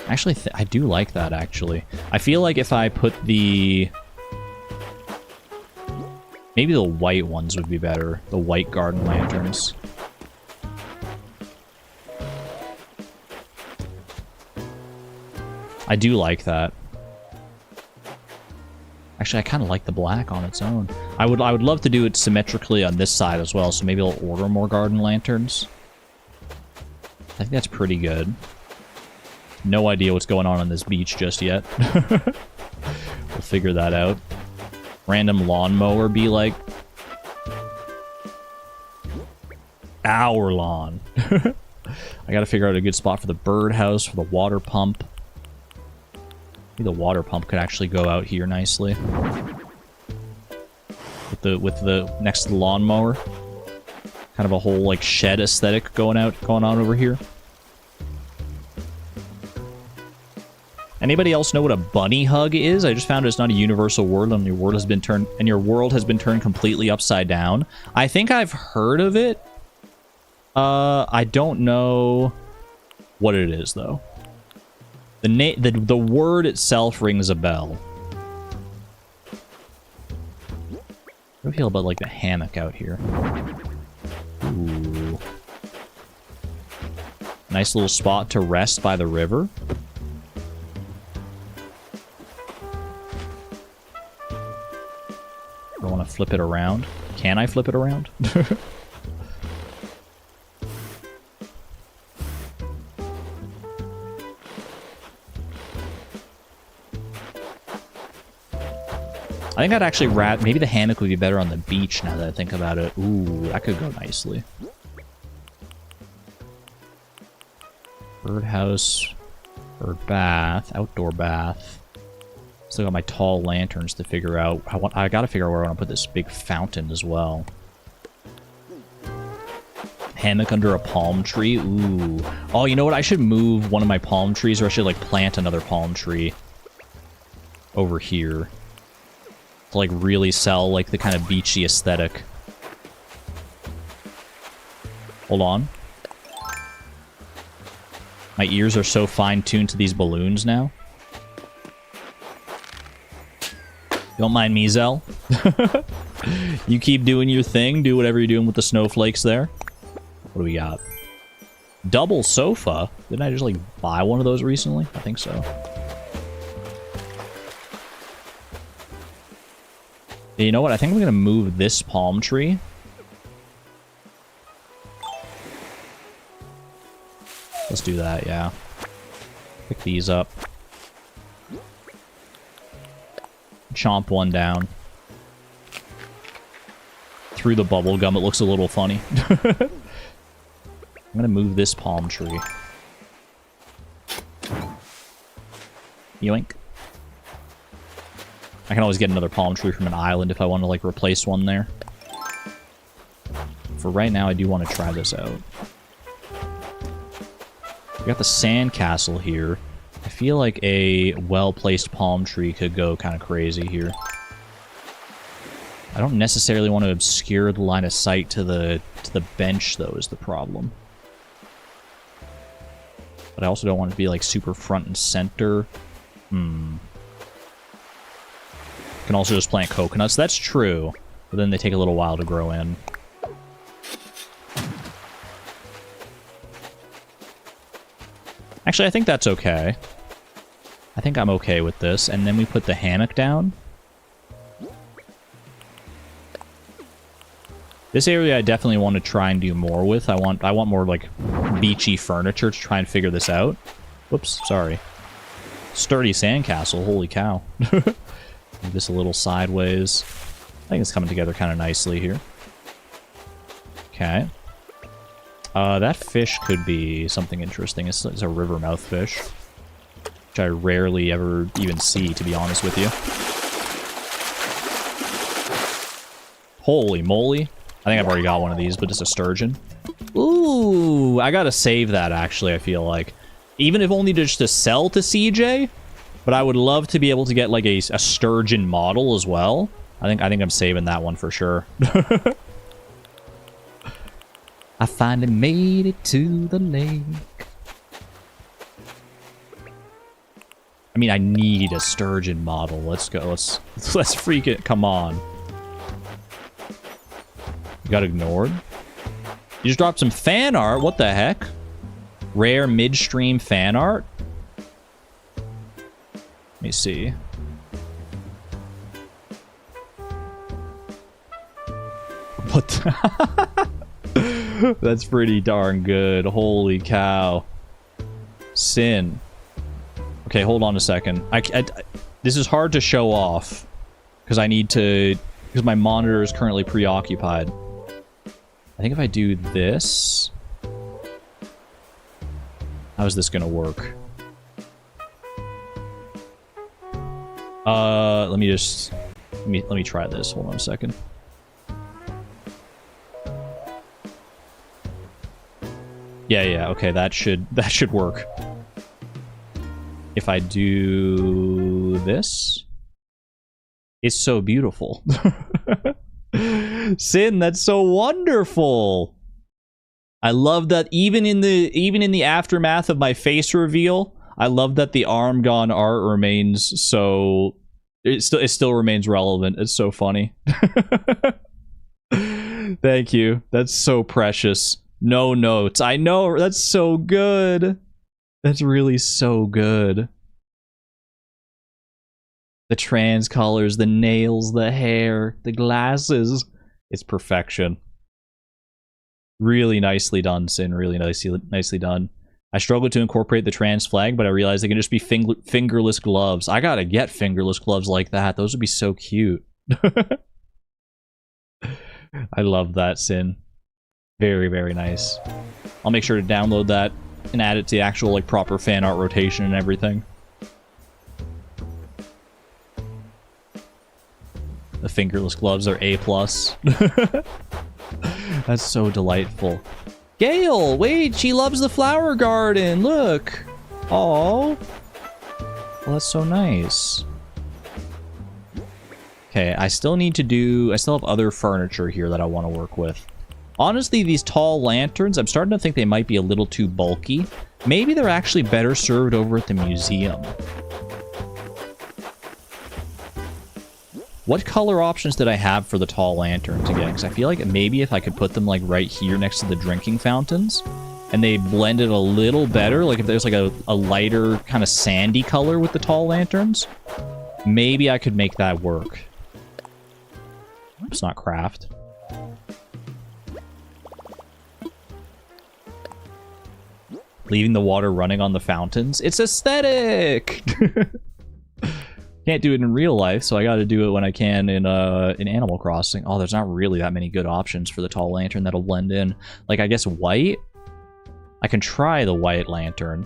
Actually, I do like that, actually. I feel like if I put the... Maybe the white ones would be better. The white garden lanterns. I do like that. Actually, I kind of like the black on its own. I would love to do it symmetrically on this side as well, so maybe I'll order more garden lanterns. I think that's pretty good. No idea what's going on this beach just yet. We'll figure that out. Random lawnmower be like... Our lawn. I gotta figure out a good spot for the birdhouse, for the water pump. Maybe the water pump could actually go out here nicely. With the next to the lawnmower. Kind of a whole like shed aesthetic going on over here. Anybody else know what a bunny hug is? I just found it's not a universal word, and your world has been turned completely upside down. I think I've heard of it. I don't know what it is though. The word itself rings a bell. How do I feel about like the hammock out here? Ooh. Nice little spot to rest by the river. I want to flip it around. Can I flip it around? I think I'd actually maybe the hammock would be better on the beach now that I think about it. Ooh, that could go nicely. Birdhouse, bird bath, outdoor bath. Still got my tall lanterns to figure out. I gotta figure out where I want to put this big fountain as well. Hammock under a palm tree. Ooh. Oh, you know what? I should move one of my palm trees, or I should like plant another palm tree over here. To like really sell like the kind of beachy aesthetic. Hold on. My ears are so fine-tuned to these balloons now. Don't mind me, Zell. You keep doing your thing. Do whatever you're doing with the snowflakes there. What do we got? Double sofa? Didn't I just like buy one of those recently? I think so. You know what? I think I'm going to move this palm tree. Let's do that, yeah. Pick these up. Chomp one down. Through the bubble gum, it looks a little funny. I'm going to move this palm tree. Yoink. I can always get another palm tree from an island if I want to, like, replace one there. For right now, I do want to try this out. We got the sandcastle here. I feel like a well-placed palm tree could go kind of crazy here. I don't necessarily want to obscure the line of sight to the bench, though, is the problem. But I also don't want it to be, like, super front and center. Can also just plant coconuts. That's true. But then they take a little while to grow in. Actually, I think that's okay. I think I'm okay with this. And then we put the hammock down. This area I definitely want to try and do more with. I want more, like, beachy furniture to try and figure this out. Whoops, sorry. Sturdy sandcastle, holy cow. Move this a little sideways. I think it's coming together kind of nicely here. Okay. That fish could be something interesting. It's a rivermouth fish. Which I rarely ever even see, to be honest with you. Holy moly. I think I've already got one of these, but it's a sturgeon. Ooh, I gotta save that, actually, I feel like. Even if only just to sell to CJ. But I would love to be able to get like a sturgeon model as well. I think I'm saving that one for sure. I finally made it to the lake. I mean, I need a sturgeon model. Let's go. Let's freak it. Come on. You got ignored. You just dropped some fan art. What the heck? Rare midstream fan art. Let me see. What the That's pretty darn good. Holy cow. Sin. Okay, hold on a second. This is hard to show off because I need to, because my monitor is currently preoccupied. I think if I do this, how is this gonna work? Let me try this. Hold on a second. Yeah, okay, that should work. If I do this, it's so beautiful. Sin, that's so wonderful. I love that even in the aftermath of my face reveal, I love that the Armgon art remains so it still remains relevant. It's so funny. Thank you. That's so precious. No notes. I know, that's so good. That's really so good. The trans colors, the nails, the hair, the glasses. It's perfection. Really nicely done, Sin. Really nicely done. I struggled to incorporate the trans flag, but I realized they can just be fingerless gloves. I gotta get fingerless gloves like that. Those would be so cute. I love that, Sin. Very, very nice. I'll make sure to download that and add it to the actual, like, proper fan art rotation and everything. The fingerless gloves are A+. That's so delightful. Gale, wait, she loves the flower garden. Look. Oh. Well, that's so nice. Okay, I still have other furniture here that I want to work with. Honestly, these tall lanterns, I'm starting to think they might be a little too bulky. Maybe they're actually better served over at the museum. What color options did I have for the tall lanterns again? Because I feel like maybe if I could put them like right here next to the drinking fountains, and they blended a little better, like if there's like a lighter kind of sandy color with the tall lanterns, maybe I could make that work. It's not craft. Leaving the water running on the fountains. It's aesthetic! Can't do it in real life, so I gotta do it when I can in Animal Crossing. Oh, there's not really that many good options for the tall lantern that'll blend in. Like, I guess white? I can try the white lantern.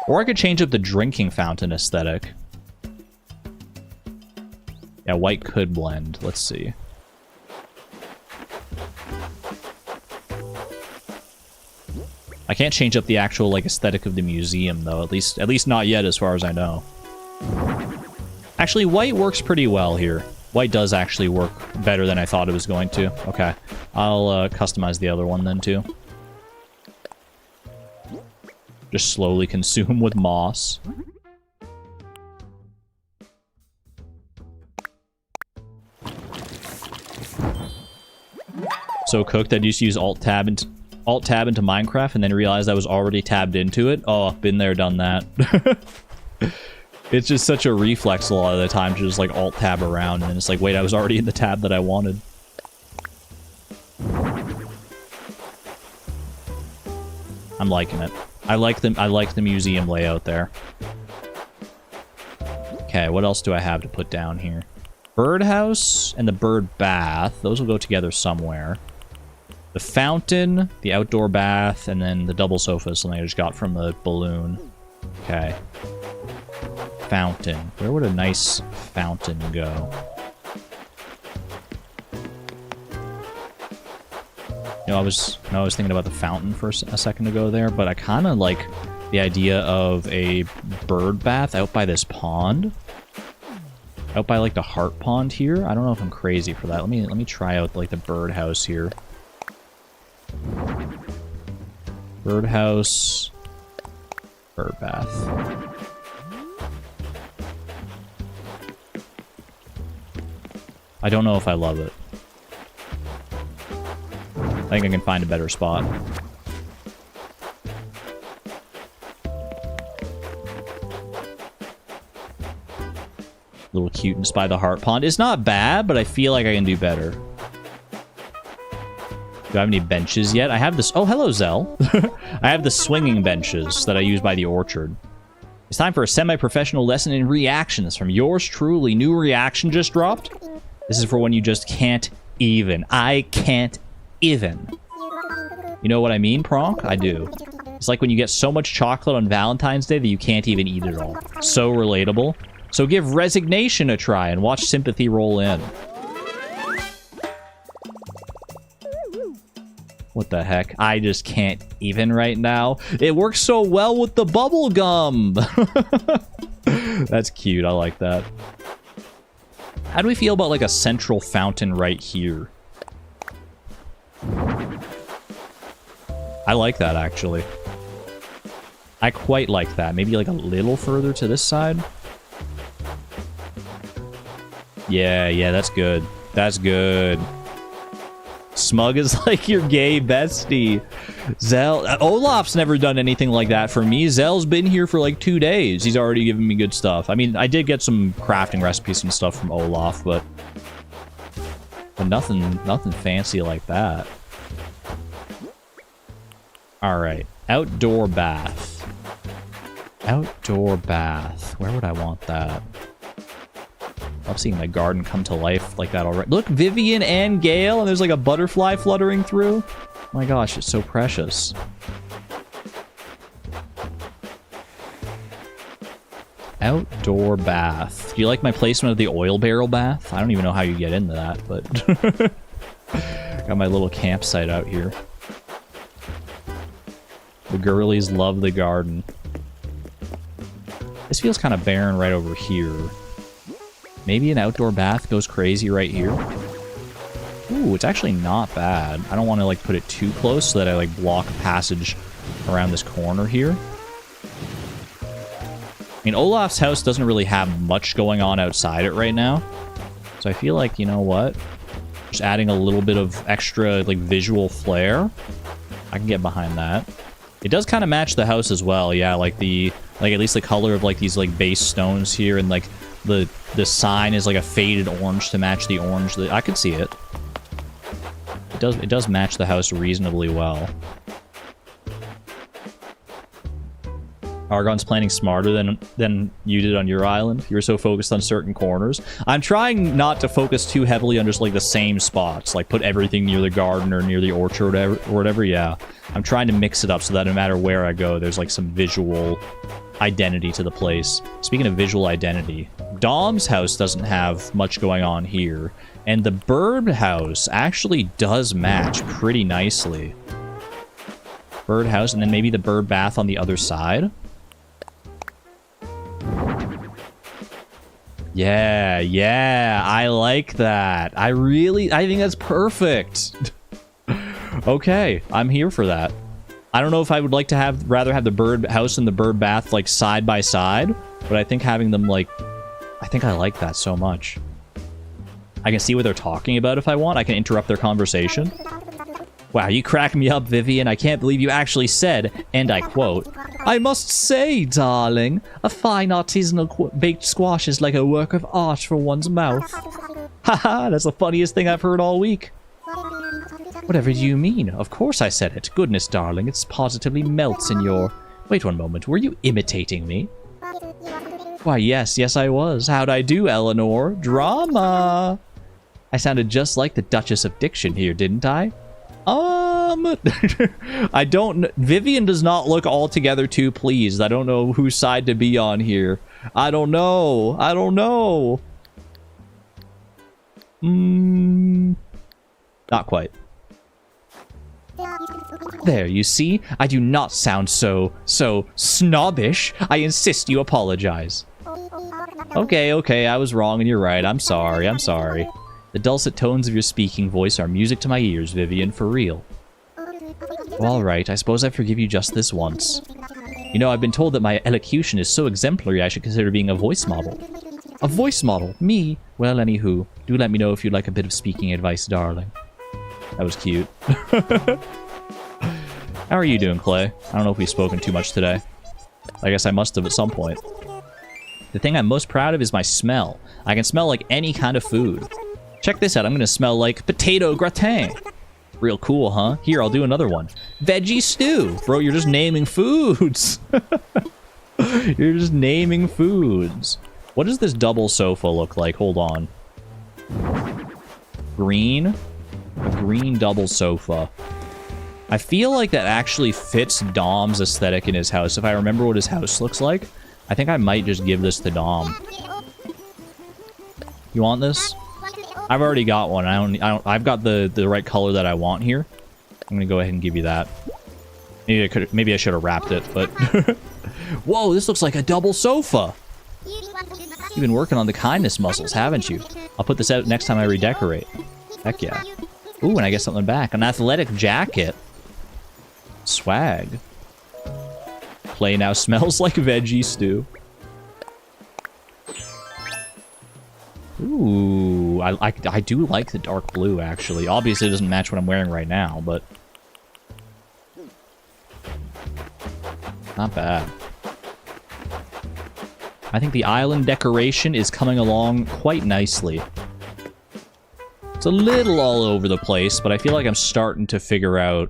Or I could change up the drinking fountain aesthetic. Yeah, white could blend. Let's see. I can't change up the actual like aesthetic of the museum though, at least not yet as far as I know. Actually, white works pretty well here. White does actually work better than I thought it was going to. Okay, I'll customize the other one then too. Just slowly consume with moss. So cooked, I used to use Alt-Tab into Minecraft and then realized I was already tabbed into it. Oh, been there, done that. It's just such a reflex a lot of the time to just like Alt-Tab around and it's like, wait, I was already in the tab that I wanted. I'm liking it. I like the museum layout there. Okay, what else do I have to put down here? Birdhouse and the bird bath. Those will go together somewhere. The fountain, the outdoor bath, and then the double sofa is something I just got from the balloon. Okay. Fountain. Where would a nice fountain go? You know, I was thinking about the fountain for a second ago there, but I kind of like the idea of a bird bath out by this pond. Out by like the heart pond here. I don't know if I'm crazy for that. Let me try out like the birdhouse here. Birdhouse. Bird bath. I don't know if I love it. I think I can find a better spot. Little cuteness by the heart pond. It's not bad, but I feel like I can do better. Do I have any benches yet? I have this... Oh, hello, Zell. I have the swinging benches that I use by the orchard. It's time for a semi-professional lesson in reactions from yours truly. New reaction just dropped. This is for when you just can't even. I can't even. You know what I mean, Pronk? I do. It's like when you get so much chocolate on Valentine's Day that you can't even eat it all. So relatable. So give resignation a try and watch sympathy roll in. What the heck? I just can't even right now. It works so well with the bubble gum. That's cute. I like that. How do we feel about like a central fountain right here? I like that, actually. I quite like that. Maybe like a little further to this side. Yeah, that's good. That's good. Smug is like your gay bestie. Zell... Olaf's never done anything like that for me. Zell's been here for like 2 days. He's already given me good stuff. I mean, I did get some crafting recipes and stuff from Olaf, but nothing fancy like that. Alright. Outdoor bath. Outdoor bath. Where would I want that? I'm seeing my garden come to life like that already. Look, Vivian and Gale, and there's like a butterfly fluttering through. Oh my gosh, it's so precious. Outdoor bath. Do you like my placement of the oil barrel bath? I don't even know how you get into that, but... Got my little campsite out here. The girlies love the garden. This feels kind of barren right over here. Maybe an outdoor bath goes crazy right here. Ooh, it's actually not bad. I don't want to like put it too close so that I like block passage around this corner here. I mean, Olaf's house doesn't really have much going on outside it right now. So I feel like, you know what? Just adding a little bit of extra like visual flair. I can get behind that. It does kind of match the house as well. Yeah, like at least the color of like these like base stones here, and like the sign is like a faded orange to match the orange. I could see it. It does match the house reasonably well. Argon's planning smarter than you did on your island. You were so focused on certain corners. I'm trying not to focus too heavily on just like the same spots, like put everything near the garden or near the orchard or whatever. Yeah, I'm trying to mix it up so that no matter where I go, there's like some visual identity to the place. Speaking of visual identity, Dom's house doesn't have much going on here, and the bird house actually does match pretty nicely. Bird house, and then maybe the bird bath on the other side. Yeah, I like that. I think that's perfect. Okay, I'm here for that. I don't know if I would like to rather have the bird house and the bird bath like side by side, but I think having them like, I think I like that so much. I can see what they're talking about if I want. I can interrupt their conversation. Wow, you crack me up, Vivian. I can't believe you actually said, and I quote, "I must say, darling, a fine artisanal baked squash is like a work of art for one's mouth." Haha, that's the funniest thing I've heard all week. Whatever do you mean? Of course I said it. Goodness, darling, it positively melts in your... Wait one moment, were you imitating me? Why, yes I was. How'd I do, Eleanor? Drama! I sounded just like the Duchess of Diction here, didn't I? I don't... Vivian does not look altogether too pleased. I don't know whose side to be on here. I don't know. Not quite. There, you see? I do not sound so snobbish. I insist you apologize. Okay, I was wrong and you're right. I'm sorry. The dulcet tones of your speaking voice are music to my ears, Vivian, for real. Well, all right, I suppose I forgive you just this once. You know, I've been told that my elocution is so exemplary I should consider being a voice model. A voice model? Me? Well, anywho, do let me know if you'd like a bit of speaking advice, darling. That was cute. How are you doing, Clay? I don't know if we've spoken too much today. I guess I must have at some point. The thing I'm most proud of is my smell. I can smell like any kind of food. Check this out. I'm gonna smell like potato gratin. Real cool, huh? Here, I'll do another one. Veggie stew. Bro, you're just naming foods. You're just naming foods. What does this double sofa look like? Hold on. Green? A green double sofa. I feel like that actually fits Dom's aesthetic in his house. If I remember what his house looks like, I think I might just give this to Dom. You want this? I've already got one. I've got the right color that I want here. I'm gonna go ahead and give you that. Maybe I should have wrapped it, but whoa, this looks like a double sofa. You've been working on the kindness muscles, haven't you? I'll put this out next time I redecorate. Heck yeah. Ooh, and I get something back. An athletic jacket. Swag. Play now smells like veggie stew. Ooh, I do like the dark blue, actually. Obviously, it doesn't match what I'm wearing right now, but not bad. I think the island decoration is coming along quite nicely. It's a little all over the place, but I feel like I'm starting to figure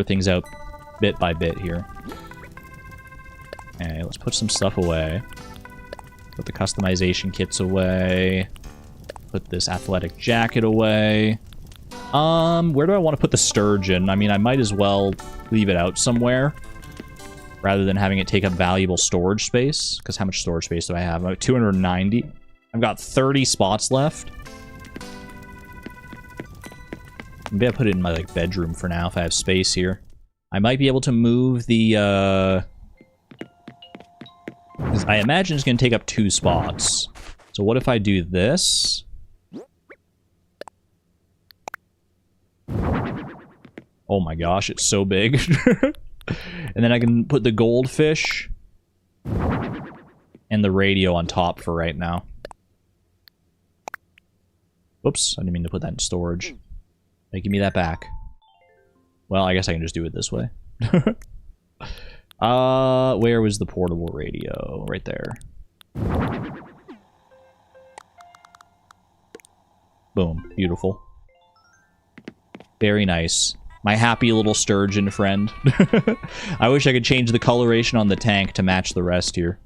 things out bit by bit here. Okay, let's put some stuff away. Put the customization kits away. Put this athletic jacket away. Where do I want to put the sturgeon? I mean, I might as well leave it out somewhere rather than having it take up valuable storage space. Because how much storage space do I have? I'm at 290. I've got 30 spots left. Maybe I put it in my like bedroom for now if I have space here. I might be able to move the I imagine it's going to take up 2 spots. So what if I do this? Oh my gosh, it's so big. And then I can put the goldfish and the radio on top for right now. Whoops, I didn't mean to put that in storage. Hey, give me that back. Well, I guess I can just do it this way. Where was the portable radio? Right there. Boom. Beautiful. Very nice. My happy little sturgeon friend. I wish I could change the coloration on the tank to match the rest here.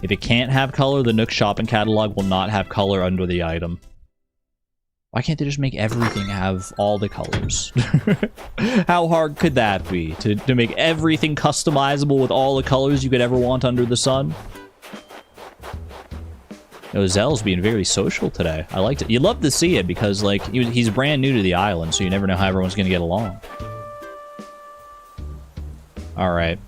If it can't have color, the Nook shopping catalog will not have color under the item. Why can't they just make everything have all the colors? How hard could that be? To make everything customizable with all the colors you could ever want under the sun? Oh, Zell's being very social today. I liked it. You love to see it because, like, he's brand new to the island, so you never know how everyone's going to get along. Alright.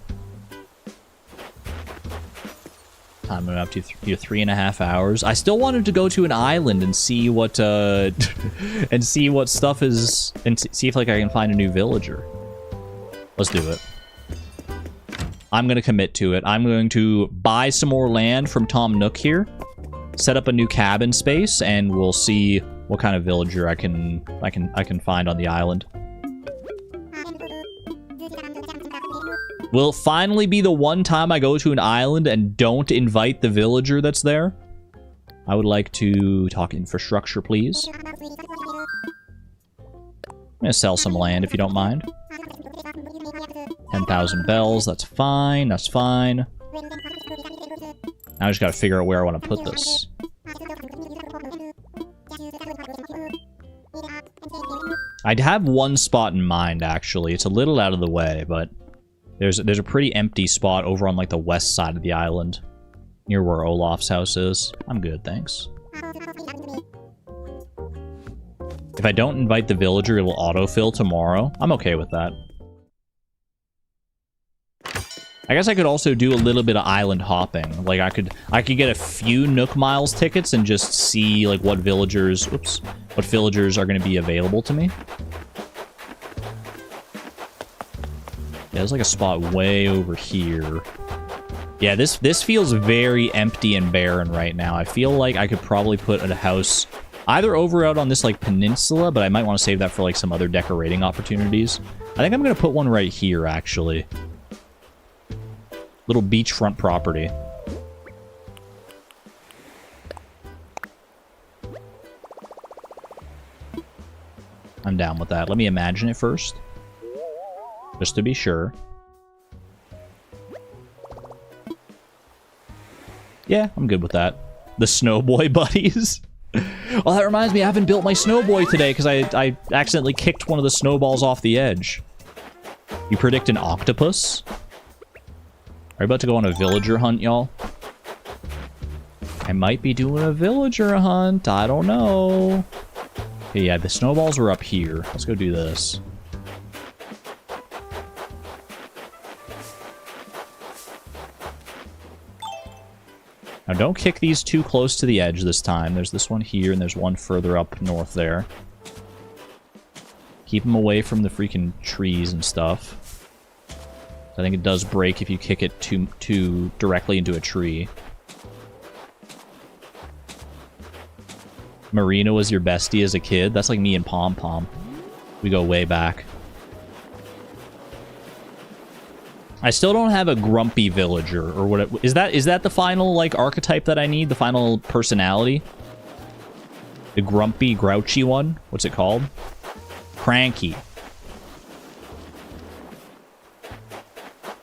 Time up to 3.5 hours. I still wanted to go to an island and see what and see what stuff is, and see if like I can find a new villager. Let's do it. I'm gonna commit to it. I'm going to buy some more land from Tom Nook here, set up a new cabin space, and we'll see what kind of villager I can find on the island. Will it finally be the one time I go to an island and don't invite the villager that's there? I would like to talk infrastructure, please. I'm gonna sell some land if you don't mind. 10,000 bells, that's fine, that's fine. Now I just gotta figure out where I want to put this. I'd have one spot in mind, actually. It's a little out of the way, but there's a pretty empty spot over on like the west side of the island, near where Olaf's house is. I'm good, thanks. If I don't invite the villager, it will autofill tomorrow. I'm okay with that. I guess I could also do a little bit of island hopping. Like I could get a few Nook Miles tickets and just see like what villagers, what villagers are going to be available to me. Yeah, there's like a spot way over here. Yeah, this feels very empty and barren right now. I feel like I could probably put a house Either over out on this, like, peninsula, but I might want to save that for, like, some other decorating opportunities. I think I'm going to put one right here, actually. Little beachfront property. I'm down with that. Let me imagine it first. Just to be sure. Yeah, I'm good with that. The Snowboy buddies. Oh, that reminds me, I haven't built my Snowboy today because I accidentally kicked one of the snowballs off the edge. You predict an octopus? Are you about to go on a villager hunt, y'all? I might be doing a villager hunt. I don't know. Okay, yeah, the snowballs were up here. Let's go do this. Now, don't kick these too close to the edge this time. There's this one here, and there's one further up north there. Keep them away from the freaking trees and stuff. I think it does break if you kick it too directly into a tree. Marina was your bestie as a kid? That's like me and Pom Pom. We go way back. I still don't have a grumpy villager, or what? Is that the final, like, archetype that I need? The final personality? The grumpy, grouchy one? What's it called? Cranky.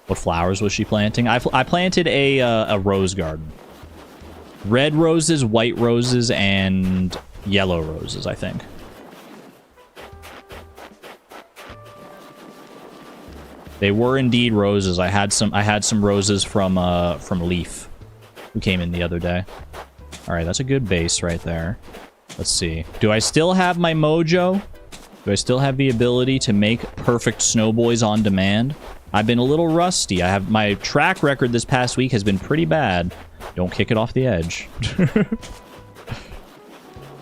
What flowers was she planting? I planted a rose garden. Red roses, white roses, and yellow roses, I think. They were indeed roses. I had some roses from Leaf, who came in the other day. All right, that's a good base right there. Let's see. Do I still have my mojo? Do I still have the ability to make perfect snowboys on demand? I've been a little rusty. My track record this past week has been pretty bad. Don't kick it off the edge.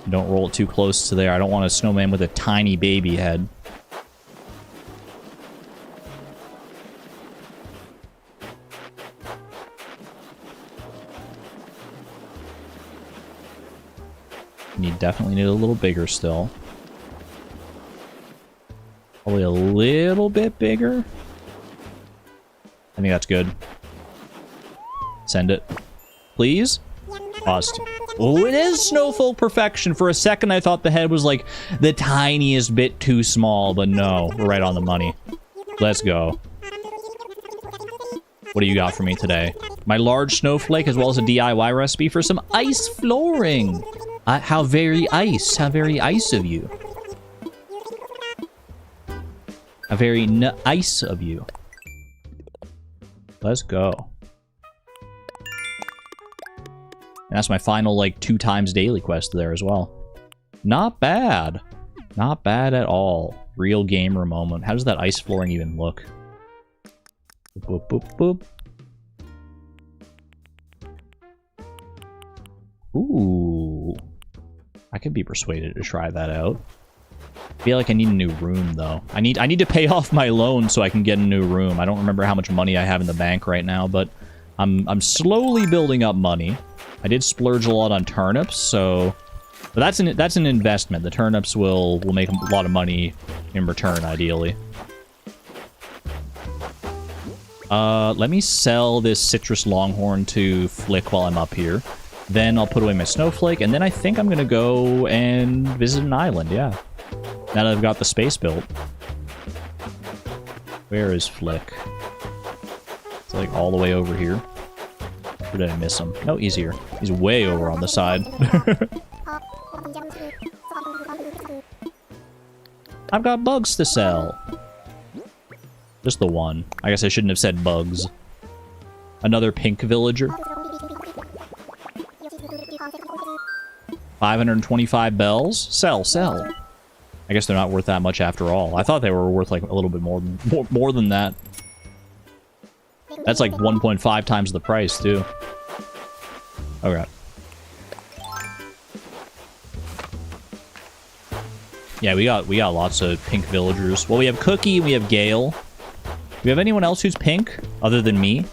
Don't roll it too close to there. I don't want a snowman with a tiny baby head. You definitely need a little bigger still. Probably a little bit bigger. I think that's good. Send it. Please? Paused. Oh, it is snowfolk perfection. For a second, I thought the head was like the tiniest bit too small, but no, we're right on the money. Let's go. What do you got for me today? My large snowflake, as well as a DIY recipe for some ice flooring. How very ice of you. How very nice of you. Let's go. And that's my final, like, 2 times daily quest there as well. Not bad. Not bad at all. Real gamer moment. How does that ice flooring even look? Boop, boop, boop. Ooh. I could be persuaded to try that out. I feel like I need a new room, though. I need to pay off my loan so I can get a new room. I don't remember how much money I have in the bank right now, but I'm slowly building up money. I did splurge a lot on turnips, so... But that's an investment. The turnips will make a lot of money in return, ideally. Let me sell this citrus longhorn to Flick while I'm up here. Then I'll put away my snowflake, and then I think I'm gonna go and visit an island, yeah. Now that I've got the space built. Where is Flick? It's like all the way over here. Or did I miss him? No, he's here. He's way over on the side. I've got bugs to sell. Just the one. I guess I shouldn't have said bugs. Another pink villager. 525 bells? Sell, sell. I guess they're not worth that much after all. I thought they were worth like a little bit more than that. That's like 1.5 times the price too. Okay. Yeah, we got lots of pink villagers. Well, we have Cookie and we have Gale. Do we have anyone else who's pink other than me?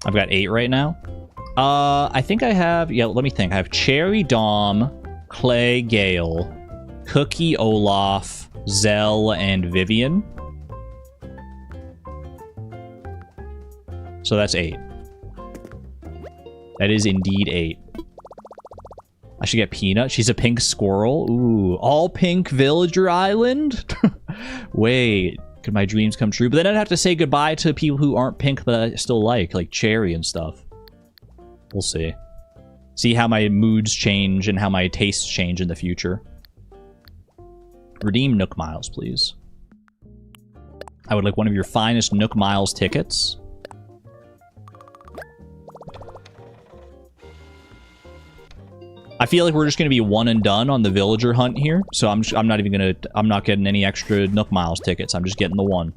I've got 8 right now. I think I have... Yeah, let me think. I have Cherry, Dom, Clay, Gale, Cookie, Olaf, Zell, and Vivian. So that's 8. That is indeed 8. I should get Peanut. She's a pink squirrel. Ooh, all pink villager island? Wait, could my dreams come true? But then I'd have to say goodbye to people who aren't pink but I still like Cherry and stuff. We'll see. See how my moods change and how my tastes change in the future. Redeem Nook Miles, please. I would like one of your finest Nook Miles tickets. I feel like we're just going to be one and done on the villager hunt here, so I'm not even going to... I'm not getting any extra Nook Miles tickets. I'm just getting the one.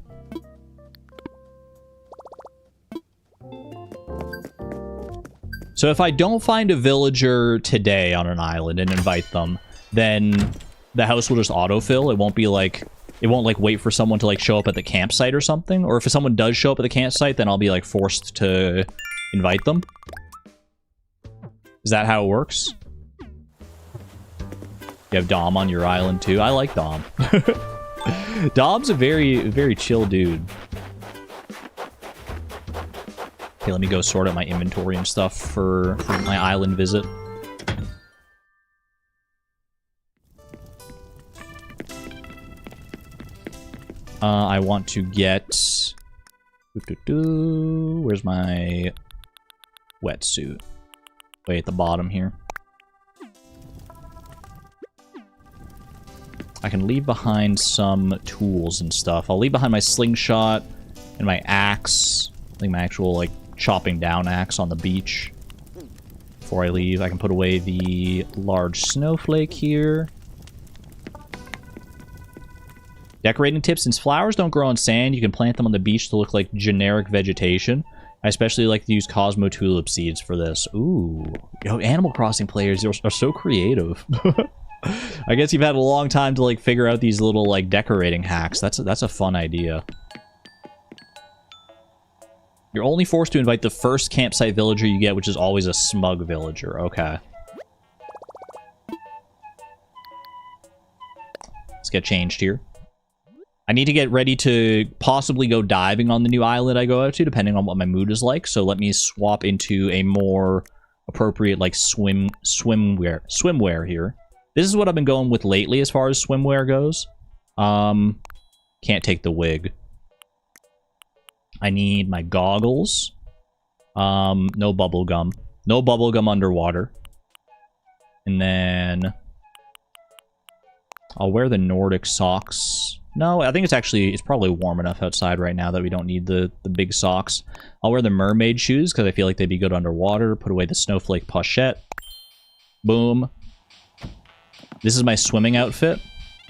So if I don't find a villager today on an island and invite them, then the house will just autofill. It won't be like... It won't, like, wait for someone to, like, show up at the campsite or something. Or if someone does show up at the campsite, then I'll be, like, forced to invite them. Is that how it works? You have Dom on your island, too? I like Dom. Dom's a very, very chill dude. Okay, let me go sort out my inventory and stuff for my island visit. I want to get... Where's my wetsuit? Way at the bottom here. I can leave behind some tools and stuff. I'll leave behind my slingshot and my axe. I think my actual, like, chopping down axe on the beach. Before I leave, I can put away the large snowflake here. Decorating tips. Since flowers don't grow on sand, you can plant them on the beach to look like generic vegetation. I especially like to use Cosmo Tulip seeds for this. Ooh. Yo, Animal Crossing players are so creative. I guess you've had a long time to, like, figure out these little, like, decorating hacks. That's a fun idea. You're only forced to invite the first campsite villager you get, which is always a smug villager. Okay. Let's get changed here. I need to get ready to possibly go diving on the new island I go out to, depending on what my mood is like. So let me swap into a more appropriate, like, swimwear here. This is what I've been going with lately as far as swimwear goes. Can't take the wig. I need my goggles. No bubble gum. No bubble gum underwater. And then I'll wear the Nordic socks. No, I think it's probably warm enough outside right now that we don't need the big socks. I'll wear the mermaid shoes because I feel like they'd be good underwater. Put away the snowflake pochette. Boom. This is my swimming outfit,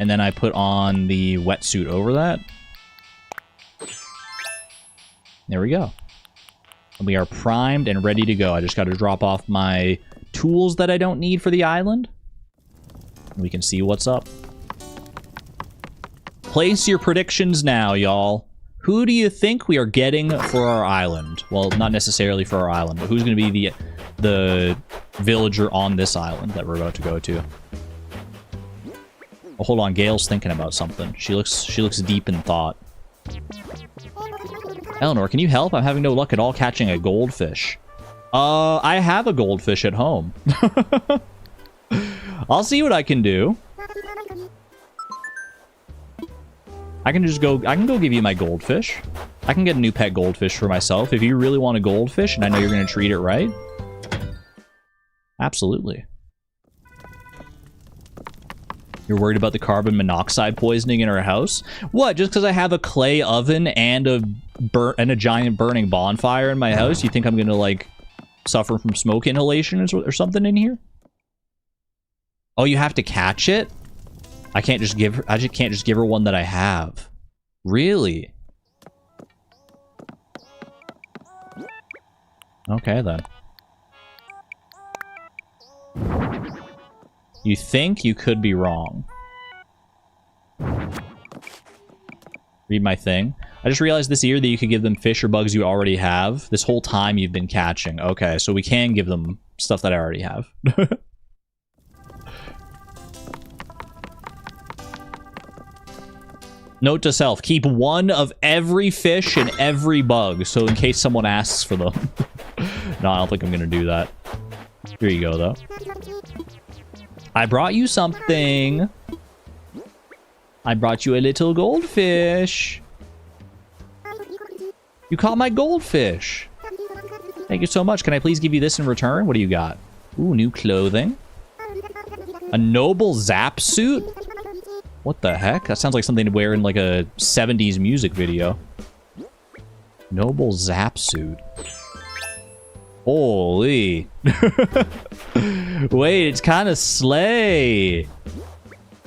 and then I put on the wetsuit over that. There we go. And we are primed and ready to go. I just got to drop off my tools that I don't need for the island. And we can see what's up. Place your predictions now, y'all. Who do you think we are getting for our island? Well, not necessarily for our island, but who's going to be the villager on this island that we're about to go to? Oh, hold on, Gale's thinking about something. She looks deep in thought. Eleanor, can you help? I'm having no luck at all catching a goldfish. I have a goldfish at home. I'll see what I can do. I can go give you my goldfish. I can get a new pet goldfish for myself. If you really want a goldfish and I know you're going to treat it right. Absolutely. You're worried about the carbon monoxide poisoning in our house? What? Just because I have a clay oven and a giant burning bonfire in my house, you think I'm gonna, like, suffer from smoke inhalation or something in here? Oh, you have to catch it? I just can't just give her one that I have. Really? Okay then. You think you could be wrong. Read my thing. I just realized this year that you could give them fish or bugs you already have. This whole time you've been catching. Okay, so we can give them stuff that I already have. Note to self, keep one of every fish and every bug, so in case someone asks for them. No, I don't think I'm gonna do that. Here you go, though. I brought you something. I brought you a little goldfish. You caught my goldfish. Thank you so much. Can I please give you this in return? What do you got? Ooh, new clothing. A noble zap suit? What the heck? That sounds like something to wear in like a 70s music video. Noble zap suit. Holy. Wait, it's kind of slay.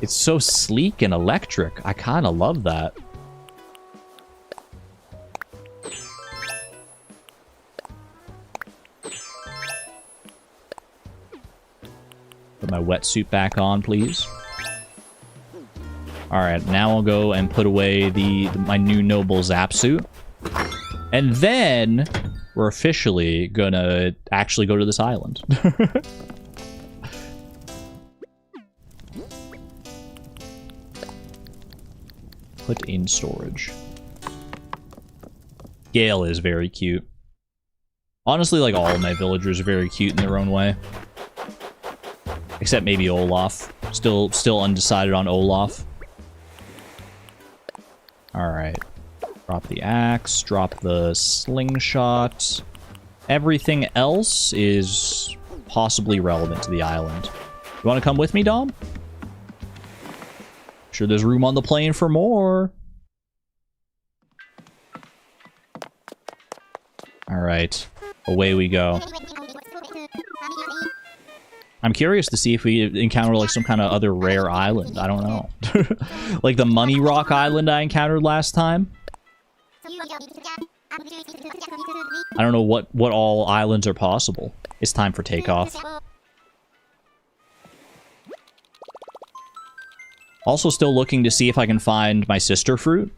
It's so sleek and electric. I kind of love that. Put my wetsuit back on, please. Alright, now I'll go and put away my new noble zap suit. And then we're officially gonna actually go to this island. Put in storage. Gale is very cute. Honestly, like all of my villagers are very cute in their own way. Except maybe Olaf. Still undecided on Olaf. Alright. Drop the axe, drop the slingshot. Everything else is possibly relevant to the island. You want to come with me, Dom? Sure there's room on the plane for more. Alright. Away we go. I'm curious to see if we encounter like some kind of other rare island. I don't know. Like the Money Rock Island I encountered last time. I don't know what all islands are possible. It's time for takeoff. Also still looking to see if I can find my sister fruit.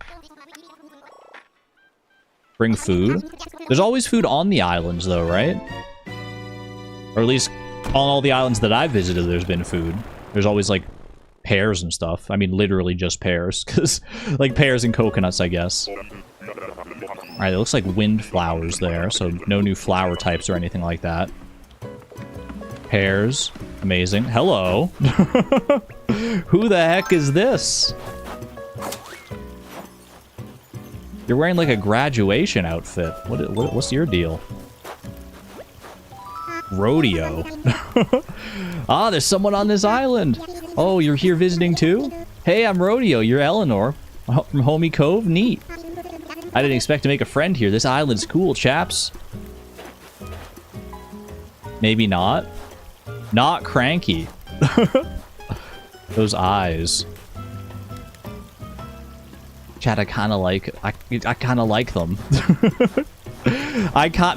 Bring food. There's always food on the islands though, right? Or at least on all the islands that I've visited, there's been food. There's always, like, pears and stuff. I mean, literally just pears. Because, like, pears and coconuts, I guess. Alright, it looks like wind flowers there. So, no new flower types or anything like that. Pears. Amazing. Hello. Who the heck is this? You're wearing, like, a graduation outfit. What's your deal? Rodeo. Ah, there's someone on this island. Oh, you're here visiting too? Hey, I'm Rodeo. You're Eleanor. From Homi Cove? Neat. I didn't expect to make a friend here. This island's cool, chaps. Maybe not. Not cranky. Those eyes. Chat, I kind of like them.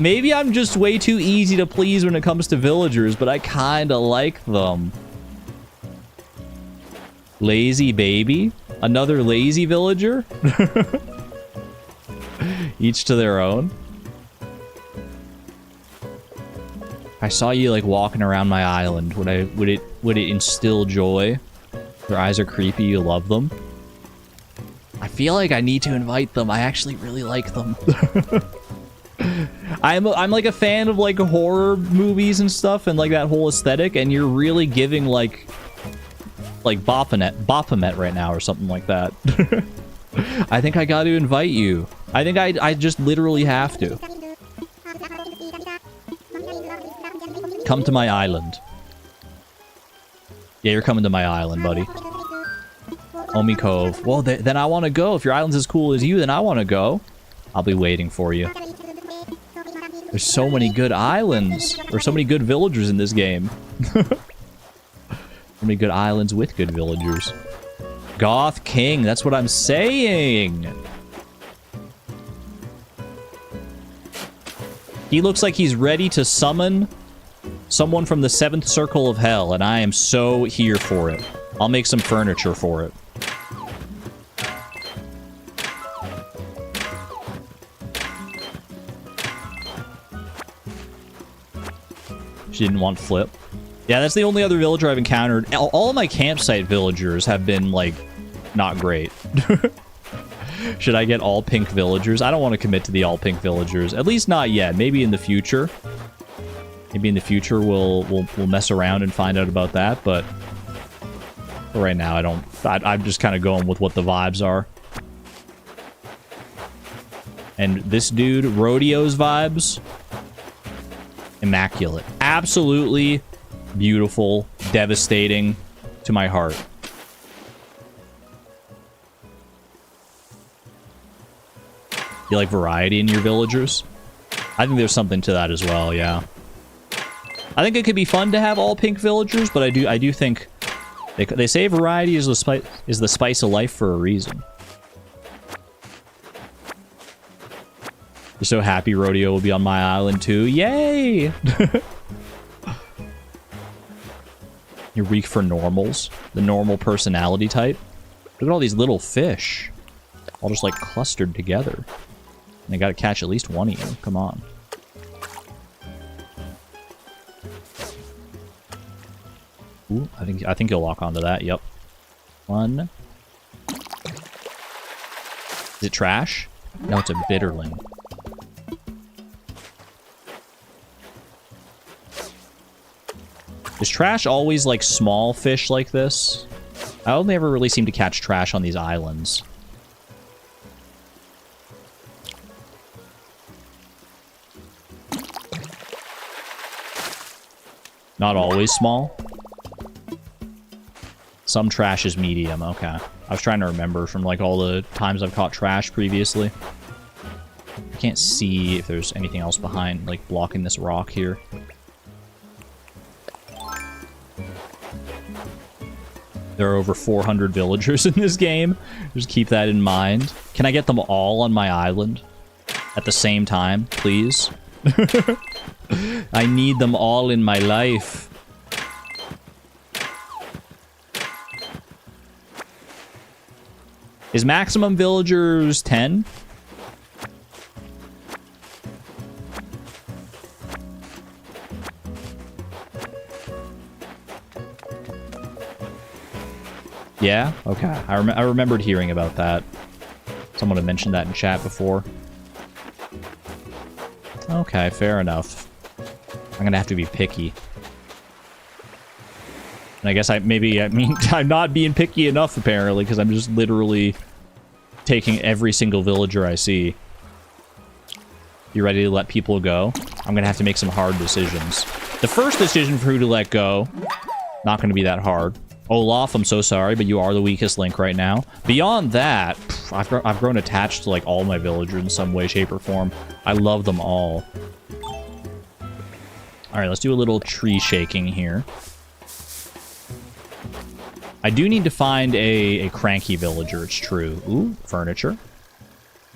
Maybe I'm just way too easy to please when it comes to villagers, but I kind of like them. Lazy baby? Another lazy villager? Each to their own. I saw you like walking around my island. Would it instill joy? Their eyes are creepy, you love them. I feel like I need to invite them. I actually really like them. I'm like a fan of like horror movies and stuff and like that whole aesthetic, and you're really giving like Baphomet right now or something like that. I think I got to invite you. I think I just literally have to. Come to my island. Yeah, you're coming to my island, buddy. Homi Cove. Well, then I want to go. If your island's as cool as you, then I want to go. I'll be waiting for you. There's so many good islands. There's so many good villagers in this game. So many good islands with good villagers. Goth King, that's what I'm saying. He looks like he's ready to summon someone from the 7th circle of hell, and I am so here for it. I'll make some furniture for it. She didn't want Flip. Yeah, that's the only other villager I've encountered. All of my campsite villagers have been, like, not great. Should I get all pink villagers? I don't want to commit to the all pink villagers. At least not yet. Maybe in the future. Maybe in the future we'll mess around and find out about that, but for right now I'm just kind of going with what the vibes are. And this dude, Rodeo's vibes, immaculate. Absolutely beautiful, devastating to my heart. You like variety in your villagers? I think there's something to that as well, yeah. I think it could be fun to have all pink villagers, but I do think they say variety is the spice of life for a reason. You're so happy Rodeo will be on my island too. Yay! You're weak for normals. The normal personality type. Look at all these little fish. All just like clustered together. And I gotta catch at least one of you. Come on. Ooh, I think you'll lock onto that. Yep. One. Is it trash? No, it's a bitterling. Is trash always like small fish like this? I only ever really seem to catch trash on these islands. Not always small. Some trash is medium, okay. I was trying to remember from like all the times I've caught trash previously. I can't see if there's anything else behind, like blocking this rock here. There are over 400 villagers in this game. Just keep that in mind. Can I get them all on my island at the same time, please? I need them all in my life. Is maximum villagers 10? Yeah? Okay. I remembered hearing about that. Someone had mentioned that in chat before. Okay, fair enough. I'm gonna have to be picky. And I guess I'm not being picky enough, apparently, because I'm just literally taking every single villager I see. You ready to let people go? I'm gonna have to make some hard decisions. The first decision for who to let go, not gonna be that hard. Olaf, I'm so sorry, but you are the weakest link right now. Beyond that, I've grown attached to like all my villagers in some way, shape, or form. I love them all. Alright, let's do a little tree shaking here. I do need to find a cranky villager, it's true. Ooh, furniture.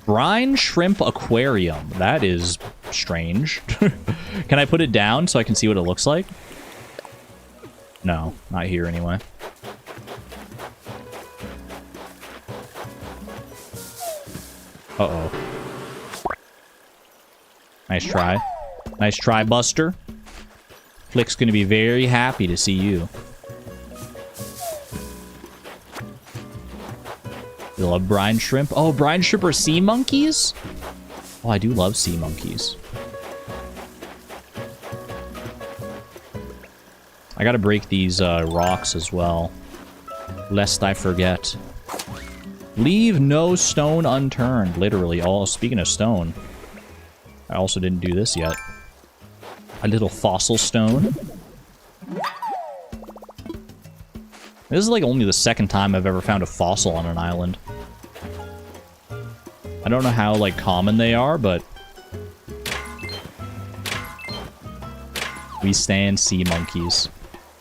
Brine Shrimp Aquarium. That is strange. Can I put it down so I can see what it looks like? No, not here anyway. Uh-oh. Nice try. Nice try, Buster. Flick's gonna be very happy to see you. You love brine shrimp? Oh, brine shrimp are sea monkeys? Oh, I do love sea monkeys. I gotta break these rocks as well, lest I forget. Leave no stone unturned, literally. Oh, speaking of stone, I also didn't do this yet. A little fossil stone. This is like only the second time I've ever found a fossil on an island. I don't know how like common they are, but we stand sea monkeys.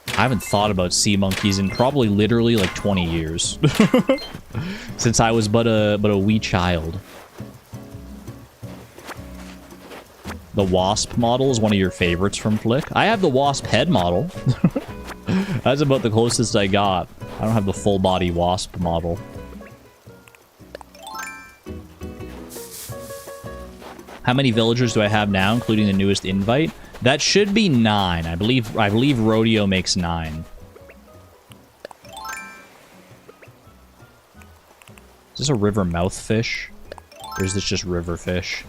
I haven't thought about sea monkeys in probably literally like 20 years. Since I was but a wee child. The wasp model is one of your favorites from Flick. I have the wasp head model. That's about the closest I got. I don't have the full body wasp model. How many villagers do I have now, including the newest invite? That should be 9. I believe Rodeo makes 9. Is this a river mouth fish? Or is this just river fish?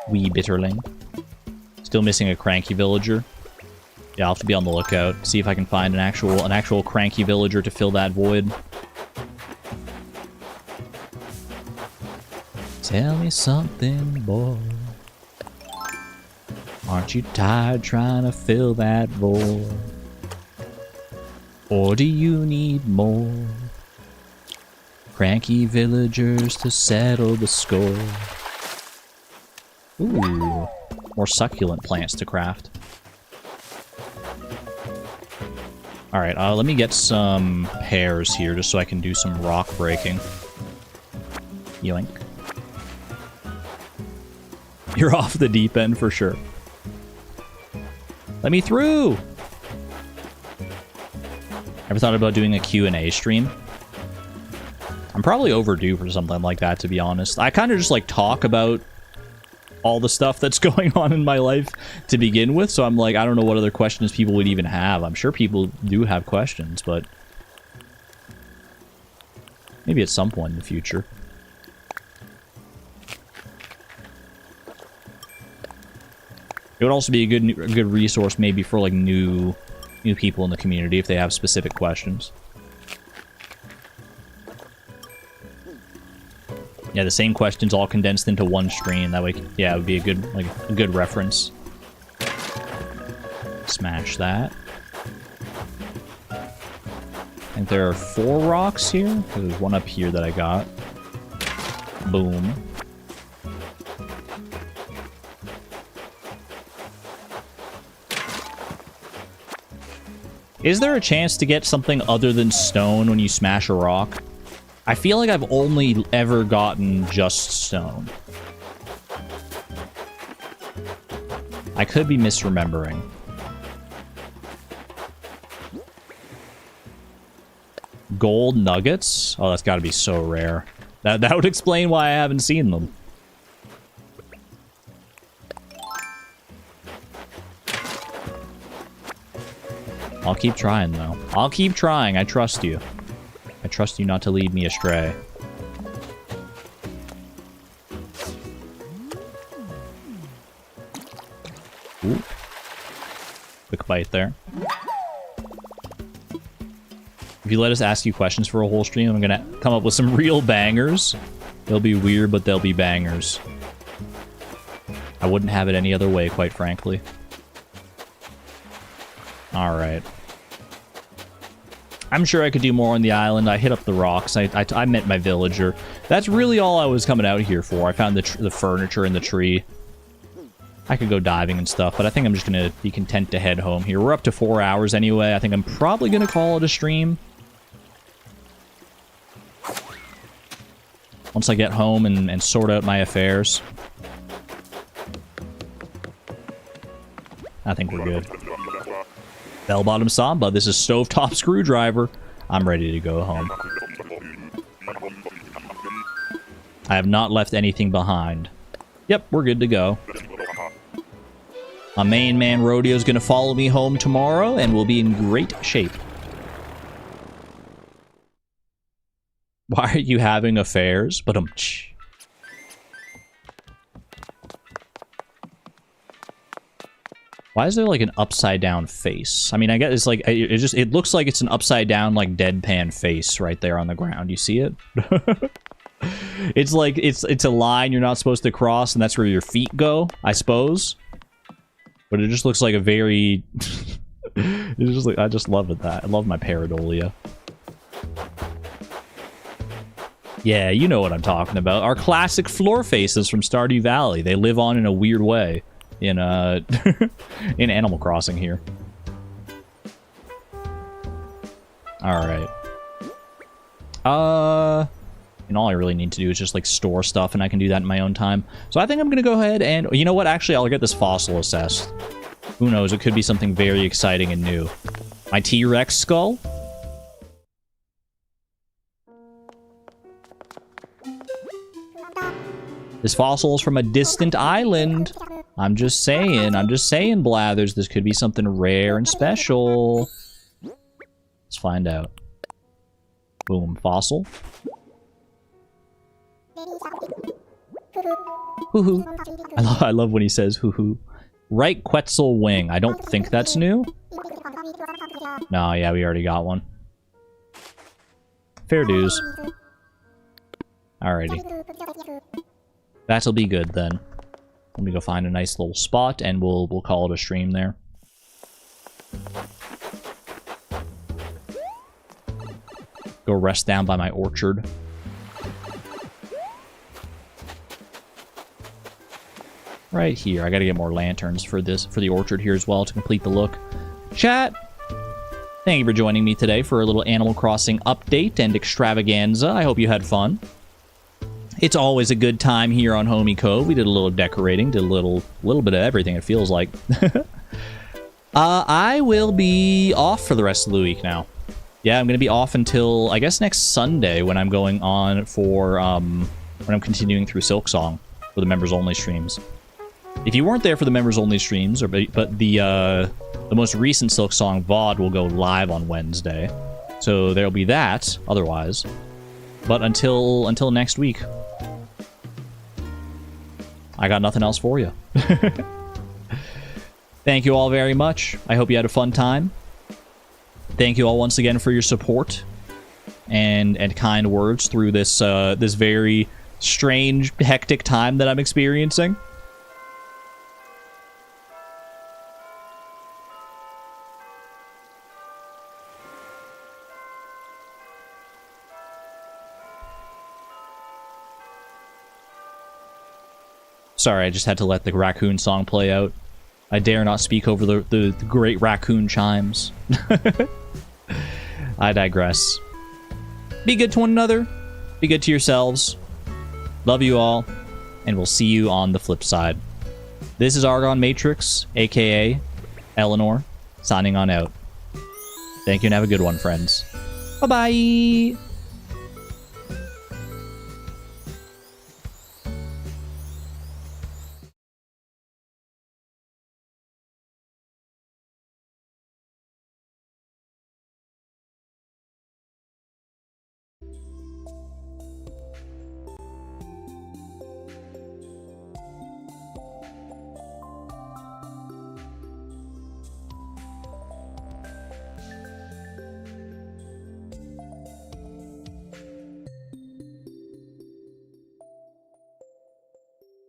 Wee bitterling. Still missing a cranky villager. Yeah, I'll have to be on the lookout. See if I can find an actual cranky villager to fill that void. Tell me something, boy. Aren't you tired trying to fill that void? Or do you need more cranky villagers to settle the score? Ooh, more succulent plants to craft. Alright, let me get some pears here just so I can do some rock breaking. Yoink. You're off the deep end for sure. Let me through! Ever thought about doing a Q&A stream? I'm probably overdue for something like that, to be honest. I kind of just, like, talk about all the stuff that's going on in my life to begin with, so I'm like, I don't know what other questions people would even have. I'm sure people do have questions, but maybe at some point in the future. It would also be a good resource maybe for like new people in the community if they have specific questions. Yeah, the same questions all condensed into one stream. That way, yeah, it would be a good reference. Smash that. I think there are 4 rocks here. There's one up here that I got. Boom. Is there a chance to get something other than stone when you smash a rock? I feel like I've only ever gotten just stone. I could be misremembering. Gold nuggets? Oh, that's got to be so rare. That would explain why I haven't seen them. I'll keep trying, though. I'll keep trying. I trust you. I trust you not to lead me astray. Ooh. Quick bite there. If you let us ask you questions for a whole stream, I'm gonna come up with some real bangers. They'll be weird, but they'll be bangers. I wouldn't have it any other way, quite frankly. Alright. I'm sure I could do more on the island. I hit up the rocks. I met my villager. That's really all I was coming out here for. I found the furniture in the tree. I could go diving and stuff, but I think I'm just going to be content to head home here. We're up to 4 hours anyway. I think I'm probably going to call it a stream. Once I get home and sort out my affairs. I think we're good. Bell-bottom Samba, this is Stovetop Screwdriver. I'm ready to go home. I have not left anything behind. Yep, we're good to go. My main man Rodeo is going to follow me home tomorrow, and we'll be in great shape. Why are you having affairs? But why is there like an upside down face? I mean, I guess it's like it looks like it's an upside down like deadpan face right there on the ground. You see it? It's like it's a line you're not supposed to cross, and that's where your feet go, I suppose. But it just looks like a very it's just like, I just love it. I love my pareidolia. Yeah, you know what I'm talking about. Our classic floor faces from Stardew Valley. They live on in a weird way in in Animal Crossing here. All right. And all I really need to do is just like store stuff, and I can do that in my own time. So I think I'm gonna go ahead and, you know what? Actually, I'll get this fossil assessed. Who knows? It could be something very exciting and new. My T-Rex skull? This fossil is from a distant island. I'm just saying, Blathers. This could be something rare and special. Let's find out. Boom, fossil. Hoo-hoo. I love when he says hoo-hoo. Right Quetzal wing. I don't think that's new. No, yeah, we already got one. Fair dues. Alrighty. That'll be good then. Let me go find a nice little spot and we'll call it a stream there. Go rest down by my orchard. Right here. I gotta get more lanterns for the orchard here as well to complete the look. Chat! Thank you for joining me today for a little Animal Crossing update and extravaganza. I hope you had fun. It's always a good time here on Homi Cove. We did a little decorating, did a little bit of everything, it feels like. I will be off for the rest of the week now. Yeah, I'm going to be off until, I guess, next Sunday when I'm going on for, when I'm continuing through Silksong for the members-only streams. If you weren't there for the members-only streams, but the most recent Silksong VOD will go live on Wednesday. So there'll be that, otherwise. But until next week, I got nothing else for you. Thank you all very much. I hope you had a fun time. Thank you all once again for your support and kind words through this this very strange, hectic time that I'm experiencing. Sorry, I just had to let the raccoon song play out. I dare not speak over the great raccoon chimes. I digress. Be good to one another. Be good to yourselves. Love you all. And we'll see you on the flip side. This is Argon Matrix, aka Eleanor, signing on out. Thank you and have a good one, friends. Bye-bye!